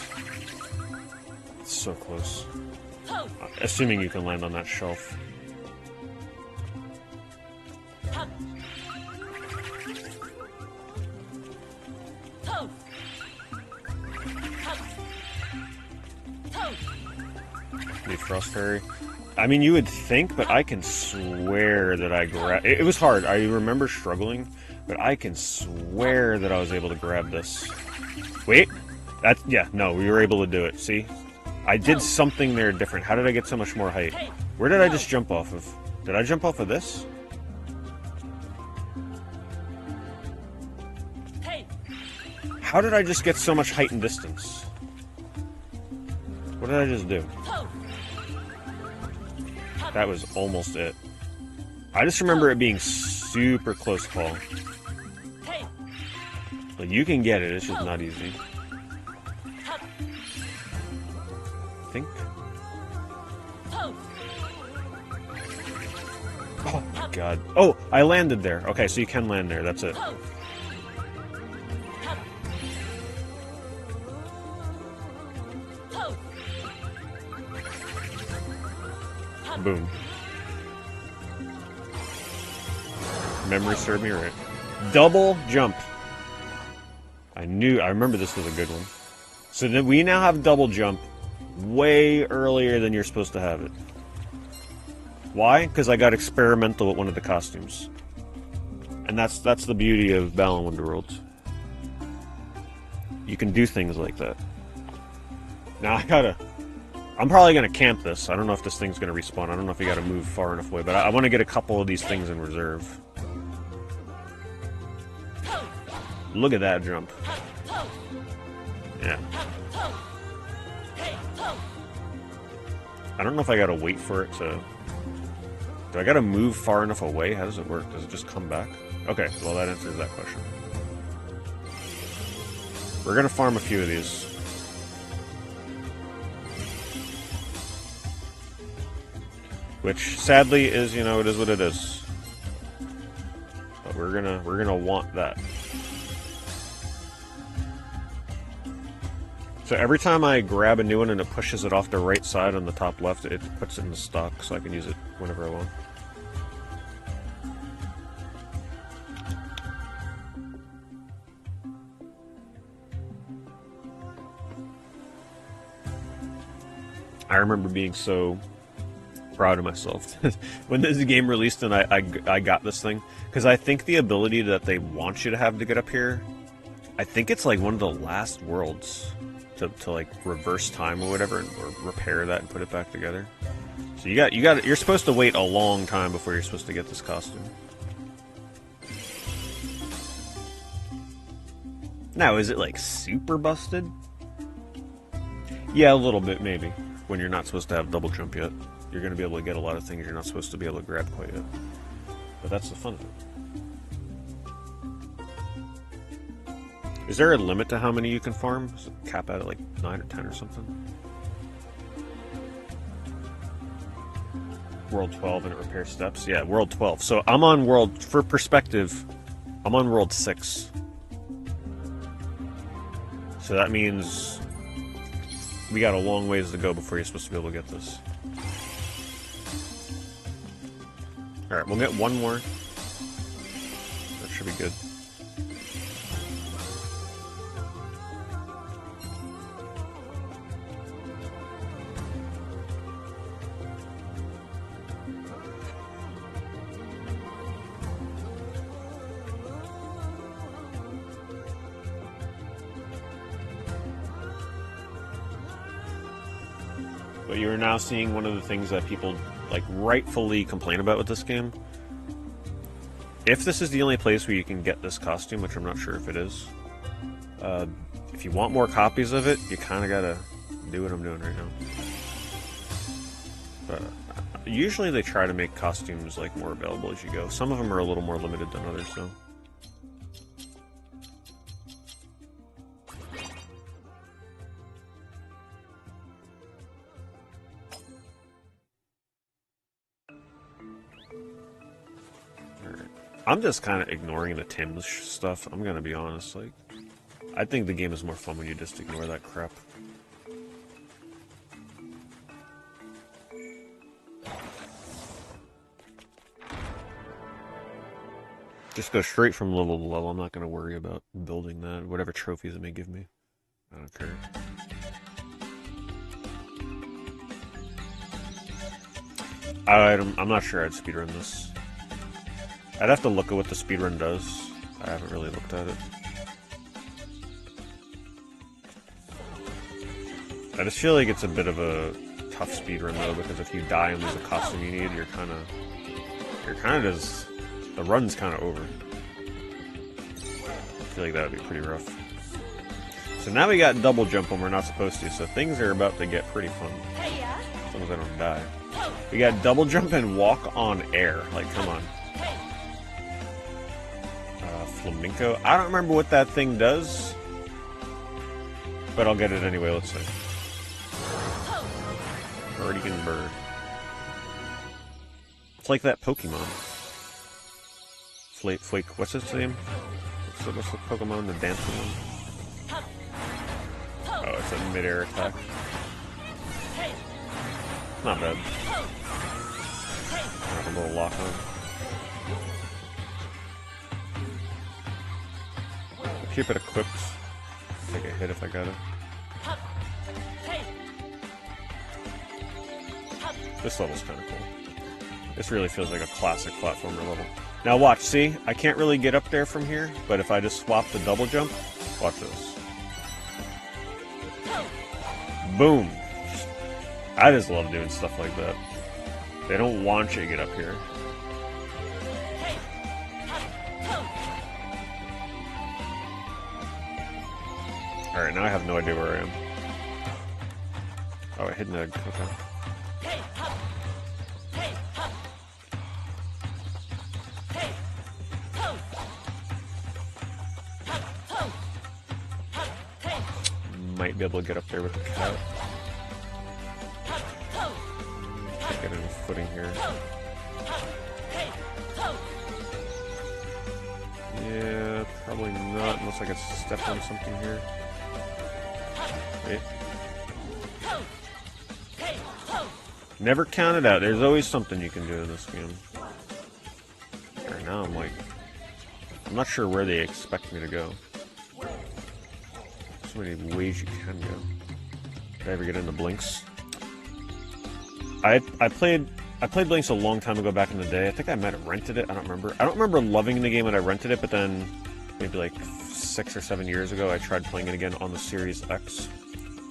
It's so close. Assuming you can land on that shelf. The Frost Fairy. I mean, you would think, but I can swear that I grabbed... It was hard. I remember struggling, but I can swear that I was able to grab this. Wait. Yeah, no, we were able to do it. See? I did something there different. How did I get so much more height? Where did I just jump off of? Did I jump off of this? How did I just get so much height and distance? What did I just do? That was almost it. I just remember it being super close call. Like, you can get it, it's just not easy. I think. Oh my god. Oh, I landed there. Okay, so you can land there, that's it. Boom. Memory served me right. Double jump. I remember this was a good one. So then we now have double jump way earlier than you're supposed to have it. Why? Because I got experimental with one of the costumes. And that's the beauty of Balan Wonderworld. You can do things like that. Now I'm probably going to camp this. I don't know if this thing's going to respawn. I don't know if you got to move far enough away, but I want to get a couple of these things in reserve. Look at that jump. Yeah. I don't know if I got to wait for it to... Do I got to move far enough away? How does it work? Does it just come back? Okay, well that answers that question. We're going to farm a few of these. Which, sadly, is, you know, it is what it is. But we're gonna want that. So every time I grab a new one and it pushes it off the right side on the top left, it puts it in the stock so I can use it whenever I want. I remember being so proud of myself when this game released and I got this thing, because I think the ability that they want you to have to get up here, I think it's like one of the last worlds to like reverse time or whatever, or repair that and put it back together. So you're supposed to wait a long time before you're supposed to get this costume. Now, is it like super busted? Yeah, a little bit maybe, when you're not supposed to have double jump yet. You're going to be able to get a lot of things you're not supposed to be able to grab quite yet. But that's the fun of it. Is there a limit to how many you can farm? Is it cap out at like 9 or 10 or something? World 12 and it repairs steps? Yeah, World 12. So I'm on World, for perspective, I'm on World 6. So that means we got a long ways to go before you're supposed to be able to get this. Alright, we'll get one more. That should be good. But you're now seeing one of the things that people like rightfully complain about with this game. If this is the only place where you can get this costume, which I'm not sure if it is, if you want more copies of it, you kind of gotta do what I'm doing right now. But usually they try to make costumes like more available as you go. Some of them are a little more limited than others, though. I'm just kind of ignoring the Tim's stuff, I'm gonna be honest. Like, I think the game is more fun when you just ignore that crap. Just go straight from level to level. I'm not gonna worry about building that. Whatever trophies it may give me, I don't care. I'm not sure I'd speedrun this. I'd have to look at what the speedrun does. I haven't really looked at it. I just feel like it's a bit of a tough speedrun though, because if you die and lose a costume you need, you're kind of just, the run's kind of over. I feel like that would be pretty rough. So now we got double jump when we're not supposed to, so things are about to get pretty fun. As long as I don't die. We got double jump and walk on air. Like, come on. Flamenco. I don't remember what that thing does, but I'll get it anyway, let's see. Guardian bird. It's like that Pokemon. Flake, what's its name? What's the Pokemon, the dancing one? Oh, it's a mid-air attack. Not bad. Have a little lock on. Keep it equipped. Take a hit if I got it. This level's kind of cool. This really feels like a classic platformer level. Now watch, see? I can't really get up there from here, but if I just swap the double jump, watch this. Boom! I just love doing stuff like that. They don't want you to get up here. Alright, now I have no idea where I am. Oh, I hit an egg. Okay. Might be able to get up there with the cat. Can't get any footing here. Yeah, probably not, unless I get step on something here. Wait. Never count it out. There's always something you can do in this game. Right now I'm like, I'm not sure where they expect me to go. So many ways you can go. Did I ever get into Blinks? I played Blinks a long time ago back in the day. I think I might have rented it. I don't remember. I don't remember loving the game when I rented it, but then maybe like 6 or 7 years ago I tried playing it again on the Series X.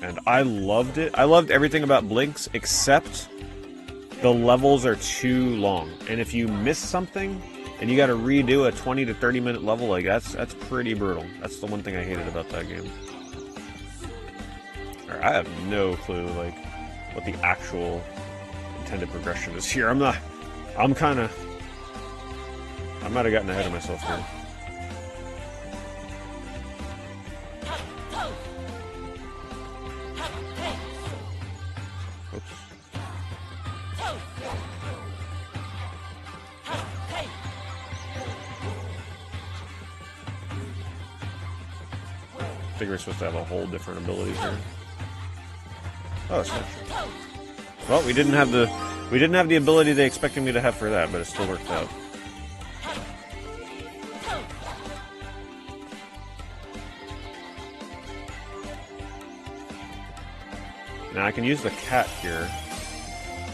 And I loved it. I loved everything about Blinks except the levels are too long. And if you miss something and you got to redo a 20 to 30 minute level, like that's pretty brutal. That's the one thing I hated about that game. I have no clue like what the actual intended progression is here. I might have gotten ahead of myself here. figure we're supposed to have a whole different ability here. Oh, it's not true. Well, we didn't have the ability they expected me to have for that, but it still worked out. Now I can use the cat here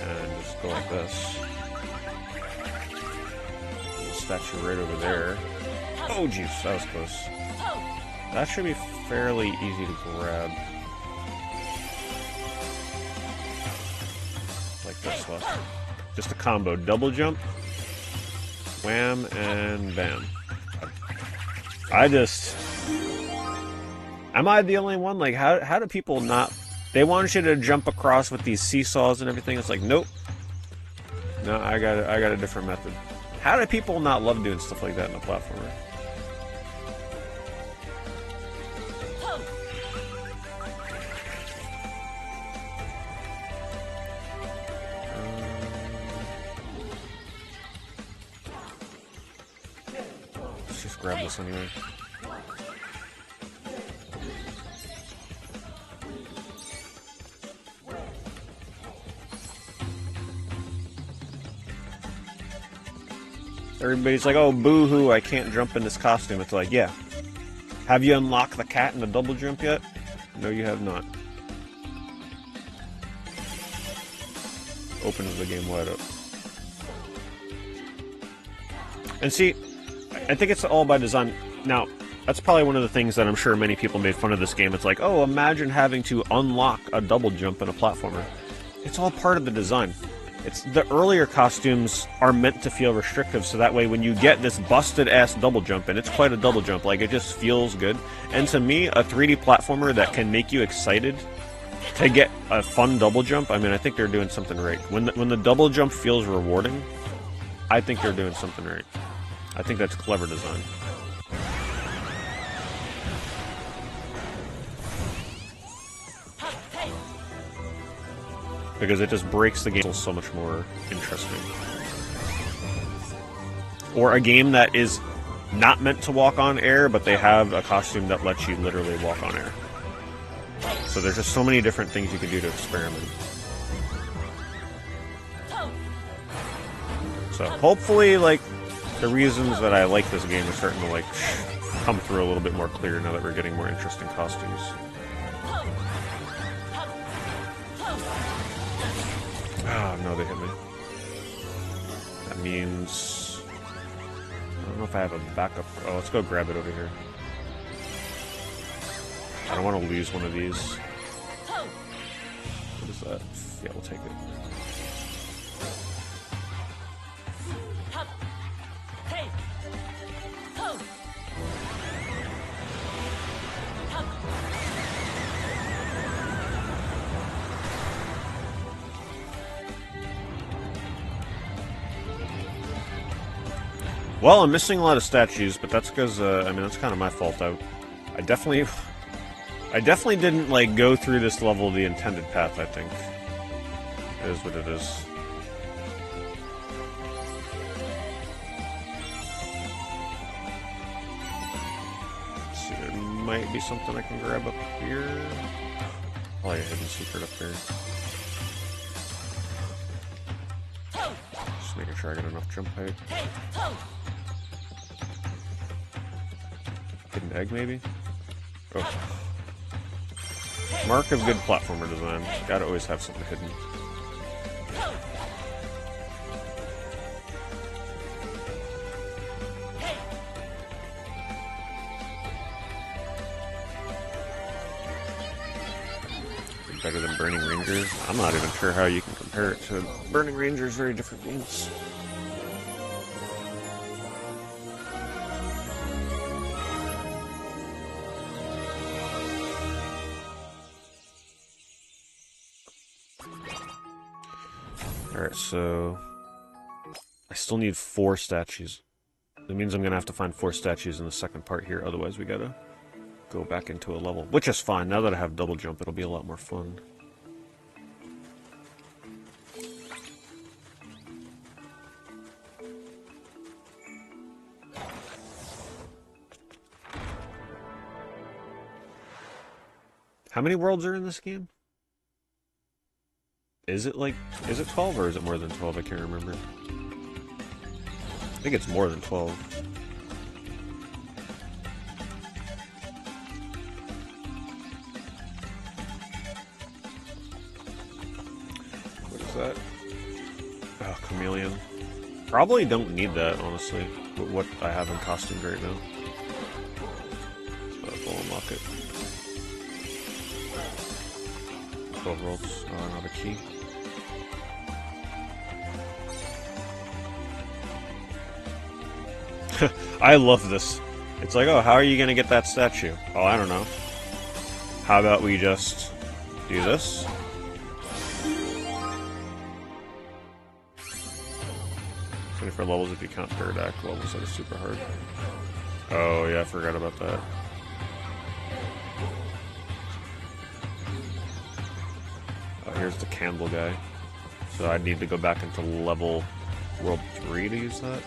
and just go like this. The statue right over there. Oh jeez, that was close. That should be fairly easy to grab. Like this one. Just a combo. Double jump, wham, and bam. Am I the only one? Like, how do people not... They want you to jump across with these seesaws and everything. It's like, nope. No, I got a different method. How do people not love doing stuff like that in a platformer? Let's just grab this anyway. Everybody's like, oh, boo-hoo, I can't jump in this costume. It's like, yeah. Have you unlocked the cat and the double jump yet? No, you have not. Opens the game wide up. And see, I think it's all by design. Now, that's probably one of the things that I'm sure many people made fun of this game. It's like, oh, imagine having to unlock a double jump in a platformer. It's all part of the design. It's the earlier costumes are meant to feel restrictive, so that way when you get this busted-ass double jump, and it's quite a double jump, like, it just feels good. And to me, a 3D platformer that can make you excited to get a fun double jump, I mean, I think they're doing something right. When the double jump feels rewarding, I think they're doing something right. I think that's clever design. Because it just breaks the game so much more interesting. Or a game that is not meant to walk on air, but they have a costume that lets you literally walk on air. So there's just so many different things you can do to experiment. So hopefully, like, the reasons that I like this game are starting to, like, come through a little bit more clear now that we're getting more interesting costumes. Oh, no, they hit me. That means... I don't know if I have a backup... Oh, let's go grab it over here. I don't want to lose one of these. What is that? Yeah, we'll take it. Well, I'm missing a lot of statues, but that's because, I mean, that's kind of my fault. I definitely didn't, like, go through this level the intended path, I think. It is what it is. Let's see, there might be something I can grab up here. Probably a hidden secret up here. Just making sure I get enough jump height. Hidden egg, maybe? Oh. Mark of good platformer design. Gotta always have something hidden. Better than Burning Rangers? I'm not even sure how you can compare it to Burning Rangers. Very different games. Alright, so... I still need 4 statues. That means I'm gonna have to find 4 statues in the second part here, otherwise we gotta go back into a level. Which is fine, now that I have double jump, it'll be a lot more fun. How many worlds are in this game? Is it 12 or is it more than 12? I can't remember. I think it's more than 12. What is that? Oh, chameleon. Probably don't need that, honestly, with what I have in costumes right now. So we'll unlock it. 12 worlds. Another key. I love this. It's like, oh, how are you gonna get that statue? Oh, I don't know. How about we just do this? 24 levels if you count third act levels, that is super hard. Oh yeah, I forgot about that. Oh, here's the candle guy. So I need to go back into level world 3 to use that.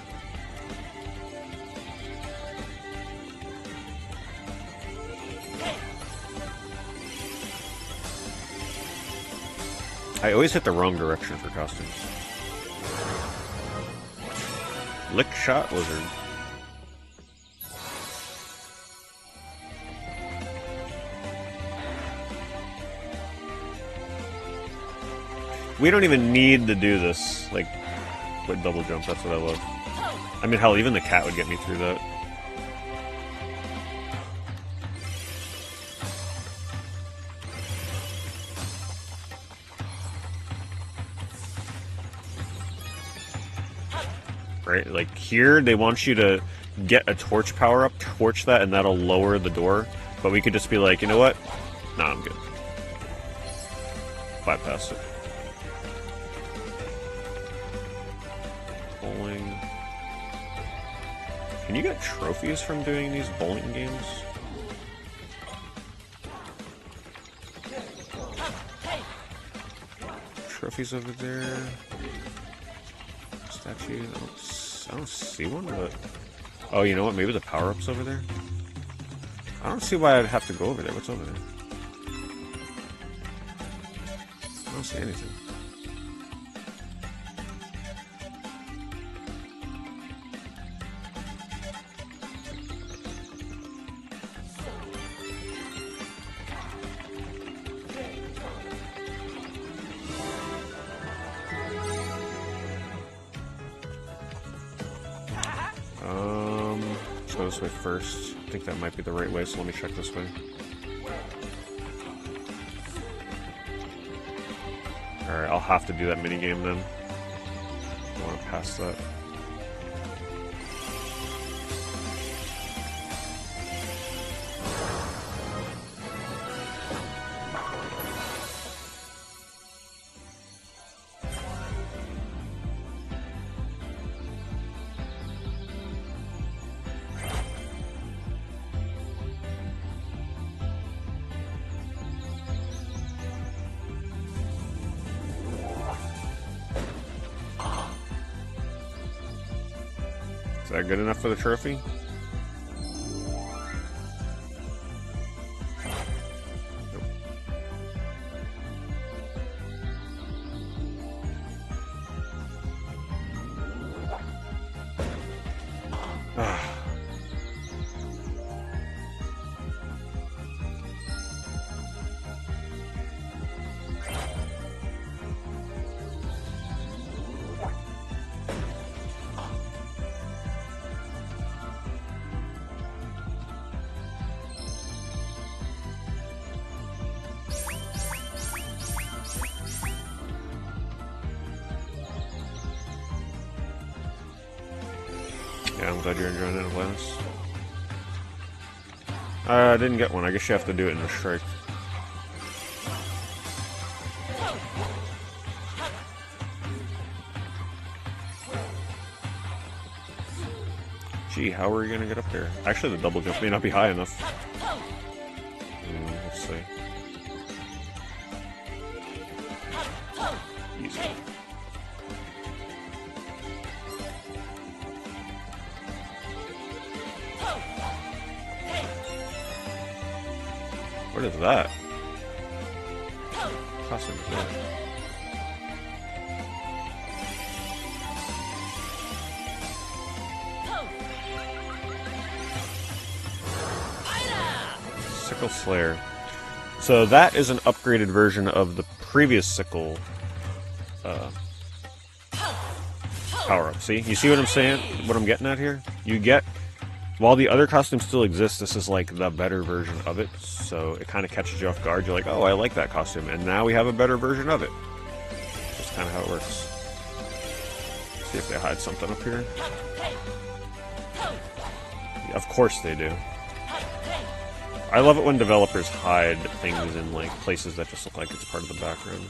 I always hit the wrong direction for costumes. Lick shot lizard. We don't even need to do this, like, with double jump, that's what I love. I mean, hell, even the cat would get me through that. Right, like here, they want you to get a torch power up, torch that, and that'll lower the door. But we could just be like, you know what? Nah, I'm good. Bypass it. Bowling. Can you get trophies from doing these bowling games? Trophies over there. Statue. I don't see one, but... Oh, you know what? Maybe the power-up's over there? I don't see why I'd have to go over there. What's over there? I don't see anything. Let's go this way first. I think that might be the right way, so let me check this way. Alright, I'll have to do that minigame then. I want to pass that. Is that good enough for the trophy? Nope. Yeah, I'm glad you're enjoying it, Atlantis. I didn't get one. I guess you have to do it in a strike. Gee, how are we gonna get up there? Actually, the double jump may not be high enough. Let's see. Easy. What is that? costume is that? Sickle Slayer. So that is an upgraded version of the previous Sickle power-up. See? You see what I'm saying? What I'm getting at here? You get... While the other costumes still exist, this is like the better version of it. So it kind of catches you off guard. You're like, oh, I like that costume. And now we have a better version of it. That's kind of how it works. See if they hide something up here. Yeah, of course they do. I love it when developers hide things in like places that just look like it's part of the background.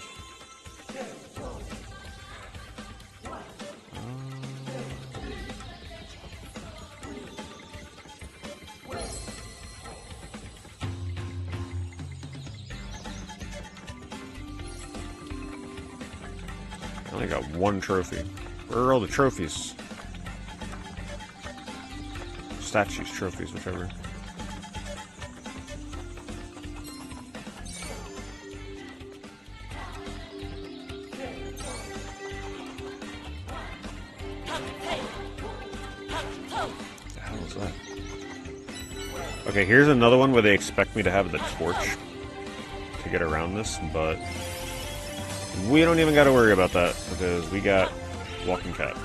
I only got one trophy. Where are all the trophies? Statues, trophies, whichever. The hell is that? Okay, here's another one where they expect me to have the torch to get around this, but we don't even got to worry about that because we got Walking Cat.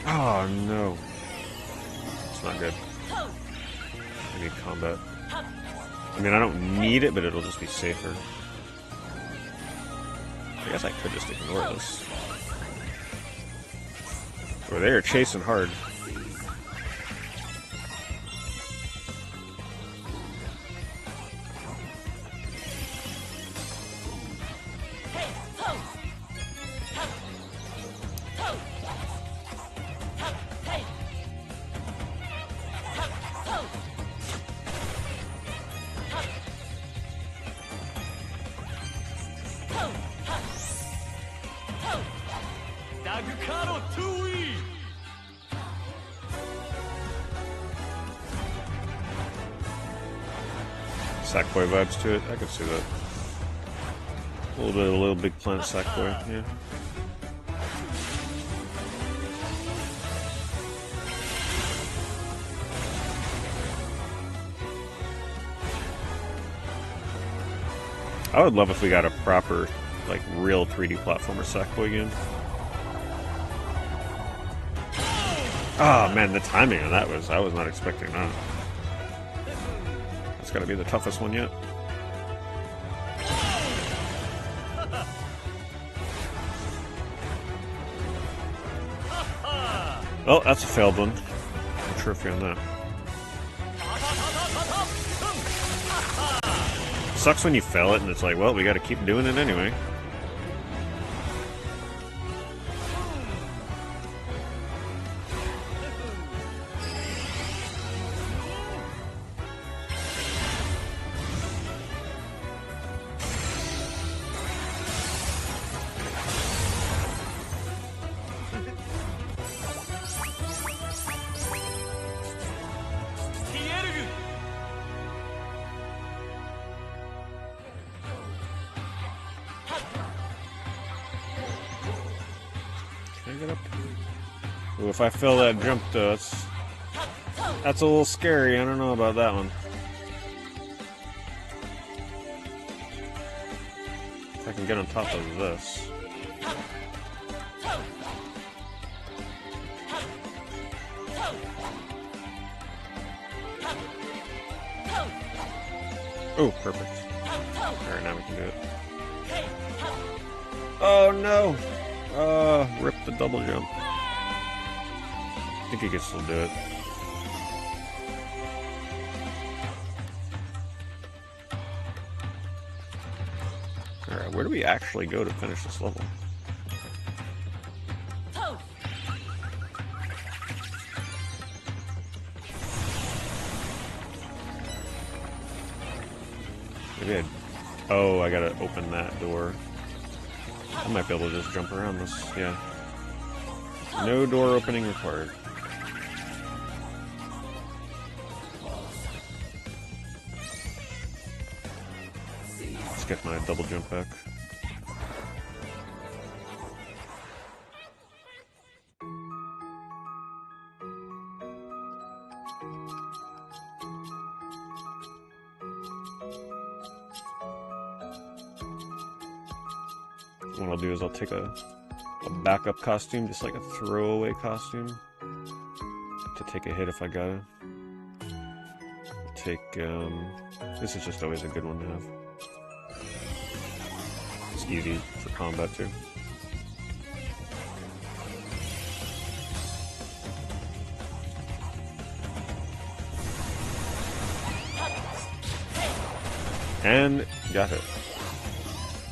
Oh no. It's not good. I need combat. I mean, I don't need it, but it'll just be safer. I guess I could just ignore this. Oh, they are chasing hard. Sackboy vibes to it. I could see that. A little bit of a Little Big Planet Sackboy, yeah. I would love if we got a proper, like, real 3D platformer Sackboy game. Oh man, the timing on that was, I was not expecting that. That's gotta be the toughest one yet. Oh, that's a failed one. No trophy on that. Sucks when you fail it and it's like, well, we gotta keep doing it anyway. Can I get up? Ooh, if I fail that jump though, that's a little scary. I don't know about that one. If I can get on top of this. Oh, perfect. Alright, now we can do it. Oh no! Rip the double jump. I think he can still do it. Alright, where do we actually go to finish this level? Maybe oh, I gotta open that door. I might be able to just jump around this, yeah. No door opening required. Let's get my double jump back. What I'll do is I'll take a backup costume, just like a throwaway costume, to take a hit if I gotta. Take, this is just always a good one to have. It's easy for combat too. And got it.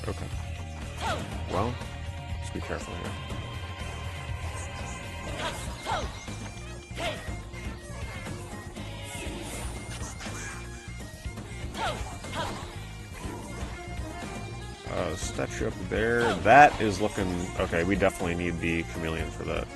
Okay. Well, let's be careful here. Statue up there. That is looking... Okay, we definitely need the chameleon for that.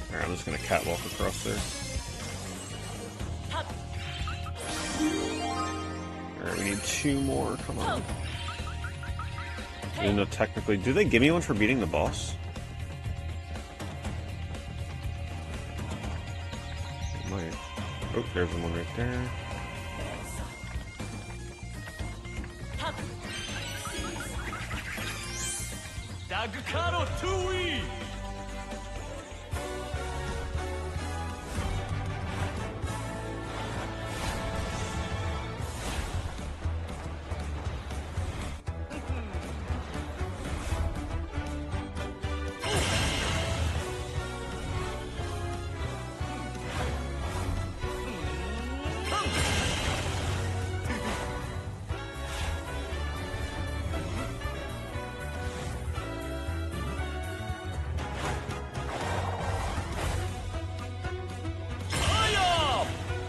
Alright, I'm just gonna catwalk across there. Alright, we need 2 more, come on. Even though technically, do they give me one for beating the boss? It might. Oh, there's one right there. Dagukaro 2E!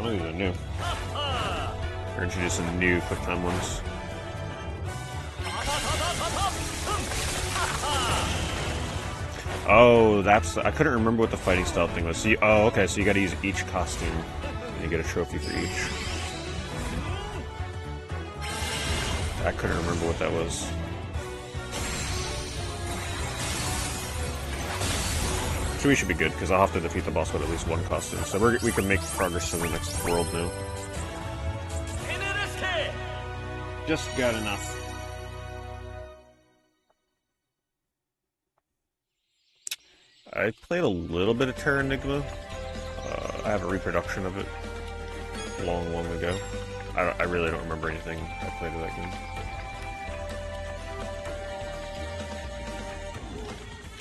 Oh, these are new. They're introducing new quick time ones. Oh, that's... I couldn't remember what the fighting style thing was. So you, oh, okay, so you gotta use each costume, and you get a trophy for each. I couldn't remember what that was. So we should be good, because I'll have to defeat the boss with at least 1 costume. So we can make progress to the next world now. Just got enough. I played a little bit of Terra Enigma. I have a reproduction of it long, long ago. I really don't remember anything I played of that game.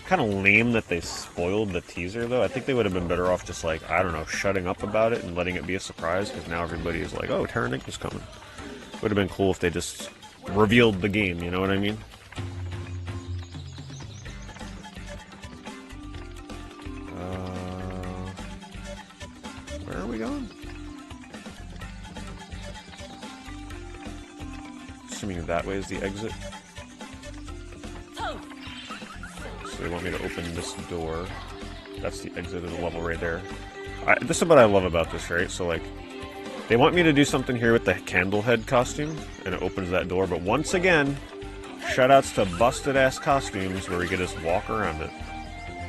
Kind of lame that they spoiled the teaser, though. I think they would have been better off just, like, I don't know, shutting up about it and letting it be a surprise, because now everybody is like, oh, Terra Enigma's coming. Would have been cool if they just revealed the game, you know what I mean? Where are we going? Assuming that way is the exit. So they want me to open this door. That's the exit of the level right there. This is what I love about this, right? So, like, they want me to do something here with the Candlehead costume, and it opens that door. But once again, shoutouts to busted-ass costumes where we can just walk around it.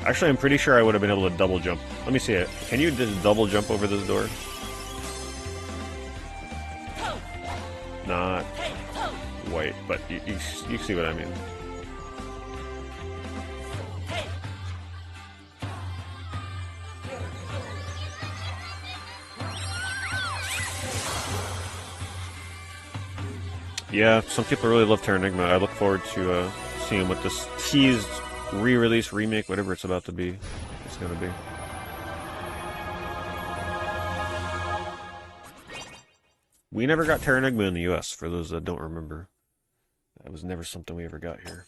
Actually, I'm pretty sure I would have been able to double jump. Let me see it. Can you just double jump over this door? Not quite, but you see what I mean. Yeah, some people really love Terranigma. I look forward to seeing what this teased re-release, remake, whatever it's about to be, it's going to be. We never got Terranigma in the US, for those that don't remember. That was never something we ever got here.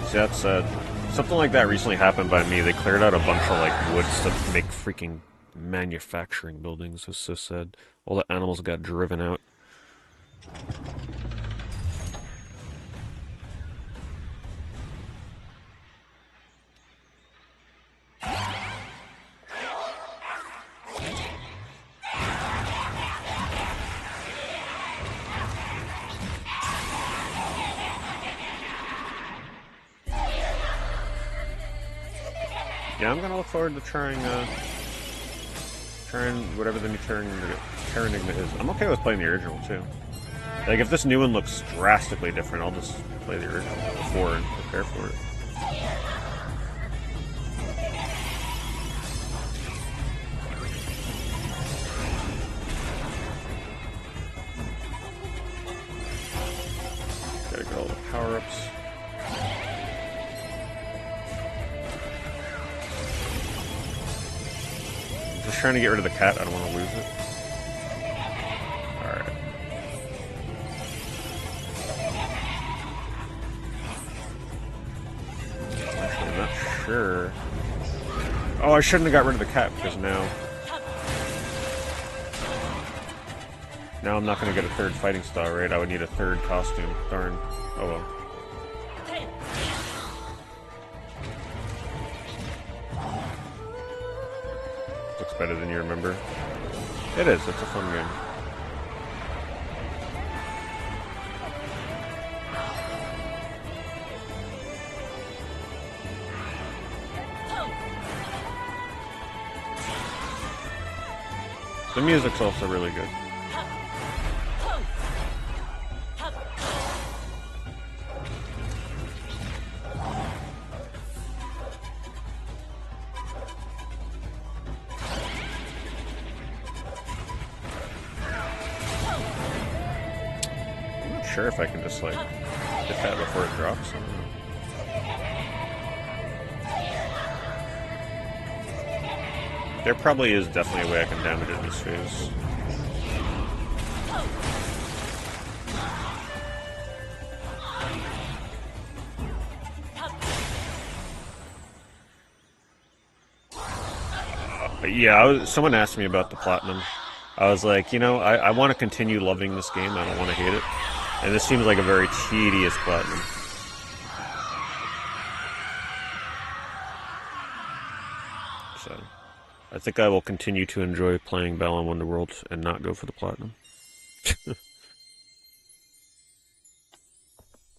See, that's something like that recently happened by me. They cleared out a bunch of like woods to make freaking manufacturing buildings. It's so sad. All the animals got driven out. Yeah, I'm gonna look forward to trying whatever the new Terranigma is. I'm okay with playing the original too. Like if this new one looks drastically different, I'll just play the original before and prepare for it. Gotta get all the power-ups. Just trying to get rid of the cat, I don't want to lose it. Alright. Actually, I'm not sure. Oh, I shouldn't have got rid of the cat, because now I'm not going to get a third fighting style, right? I would need a third costume. Darn. Oh well. Looks better than you remember. It is, it's a fun game. The music's also really good. Sure if I can just like hit that before it drops. I don't know. There probably is definitely a way I can damage it in this phase. Yeah, someone asked me about the platinum. I was like, you know, I want to continue loving this game. I don't want to hate it. And this seems like a very tedious platinum. So, I think I will continue to enjoy playing Balan Wonderworld and not go for the platinum.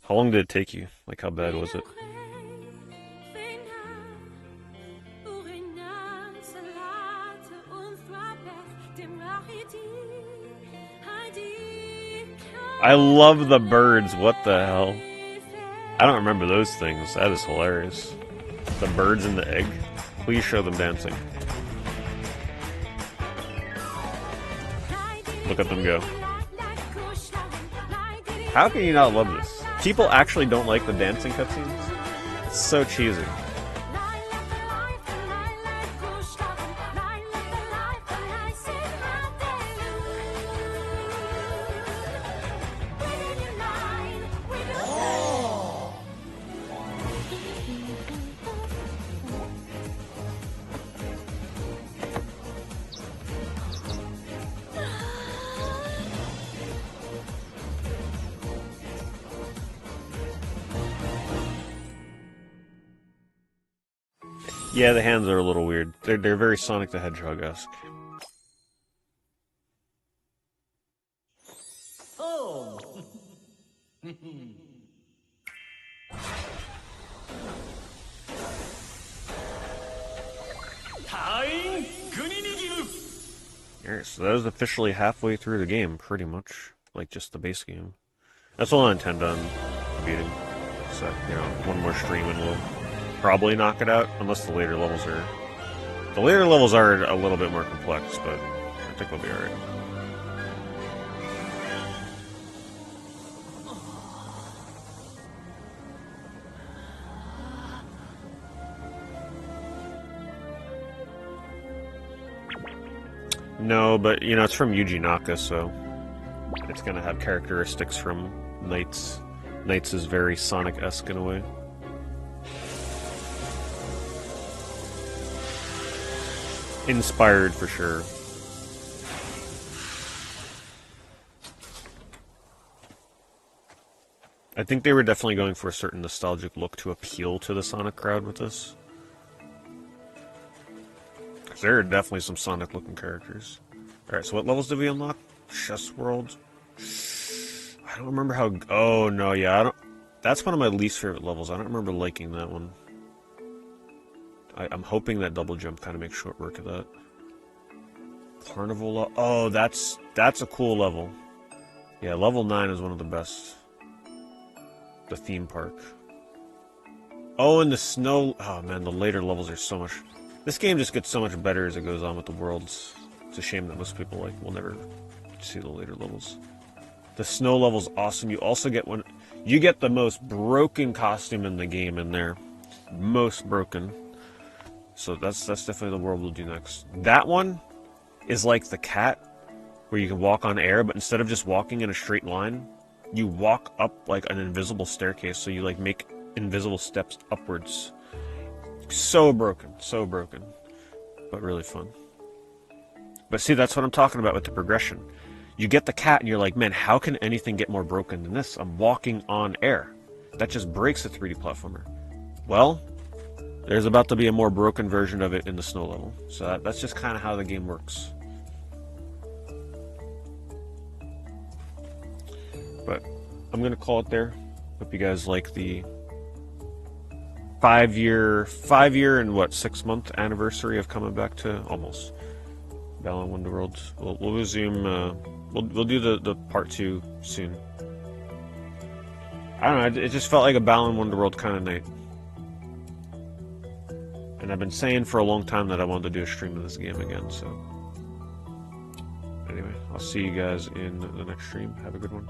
How long did it take you? Like, how bad was it? I love the birds, what the hell? I don't remember those things, that is hilarious. The birds in the egg. Please show them dancing. Look at them go. How can you not love this? People actually don't like the dancing cutscenes? It's so cheesy. Yeah, the hands are a little weird. They're very Sonic the Hedgehog-esque. Oh. 隊員国に握る Alright, so that is officially halfway through the game, pretty much. Like, just the base game. That's all I intend on beating. So, you know, one more stream and we'll probably knock it out, unless the later levels are... The later levels are a little bit more complex, but I think we'll be alright. No, but, you know, it's from Yuji Naka, so it's gonna have characteristics from Knights. Knights is very Sonic-esque in a way. Inspired, for sure. I think they were definitely going for a certain nostalgic look to appeal to the Sonic crowd with this. There are definitely some Sonic-looking characters. Alright, so what levels did we unlock? Chess World? I don't remember how... Oh, no, yeah, I don't... That's one of my least favorite levels. I don't remember liking that one. I'm hoping that double jump kind of makes short work of that. Carnival... Oh, that's a cool level. Yeah, level 9 is one of the best. The theme park. Oh, and the snow... Oh, man, the later levels are so much... This game just gets so much better as it goes on with the worlds. It's a shame that most people will never see the later levels. The snow level's awesome. You also get one. You get the most broken costume in the game in there, most broken. So that's definitely the world we'll do next. That one is like the cat, where you can walk on air, but instead of just walking in a straight line, you walk up like an invisible staircase. So you like make invisible steps upwards. So broken, but really fun. But see, that's what I'm talking about with the progression. You get the cat and you're like, man, how can anything get more broken than this? I'm walking on air. That just breaks a 3D platformer. Well, there's about to be a more broken version of it in the snow level. So that's just kind of how the game works. But I'm going to call it there. Hope you guys like the 5-year and what, 6-month anniversary of coming back to almost Balan Wonderworld. We'll resume. We'll do the part 2 soon. I don't know. It just felt like a Balan Wonderworld kind of night, and I've been saying for a long time that I wanted to do a stream of this game again. So anyway, I'll see you guys in the next stream. Have a good one.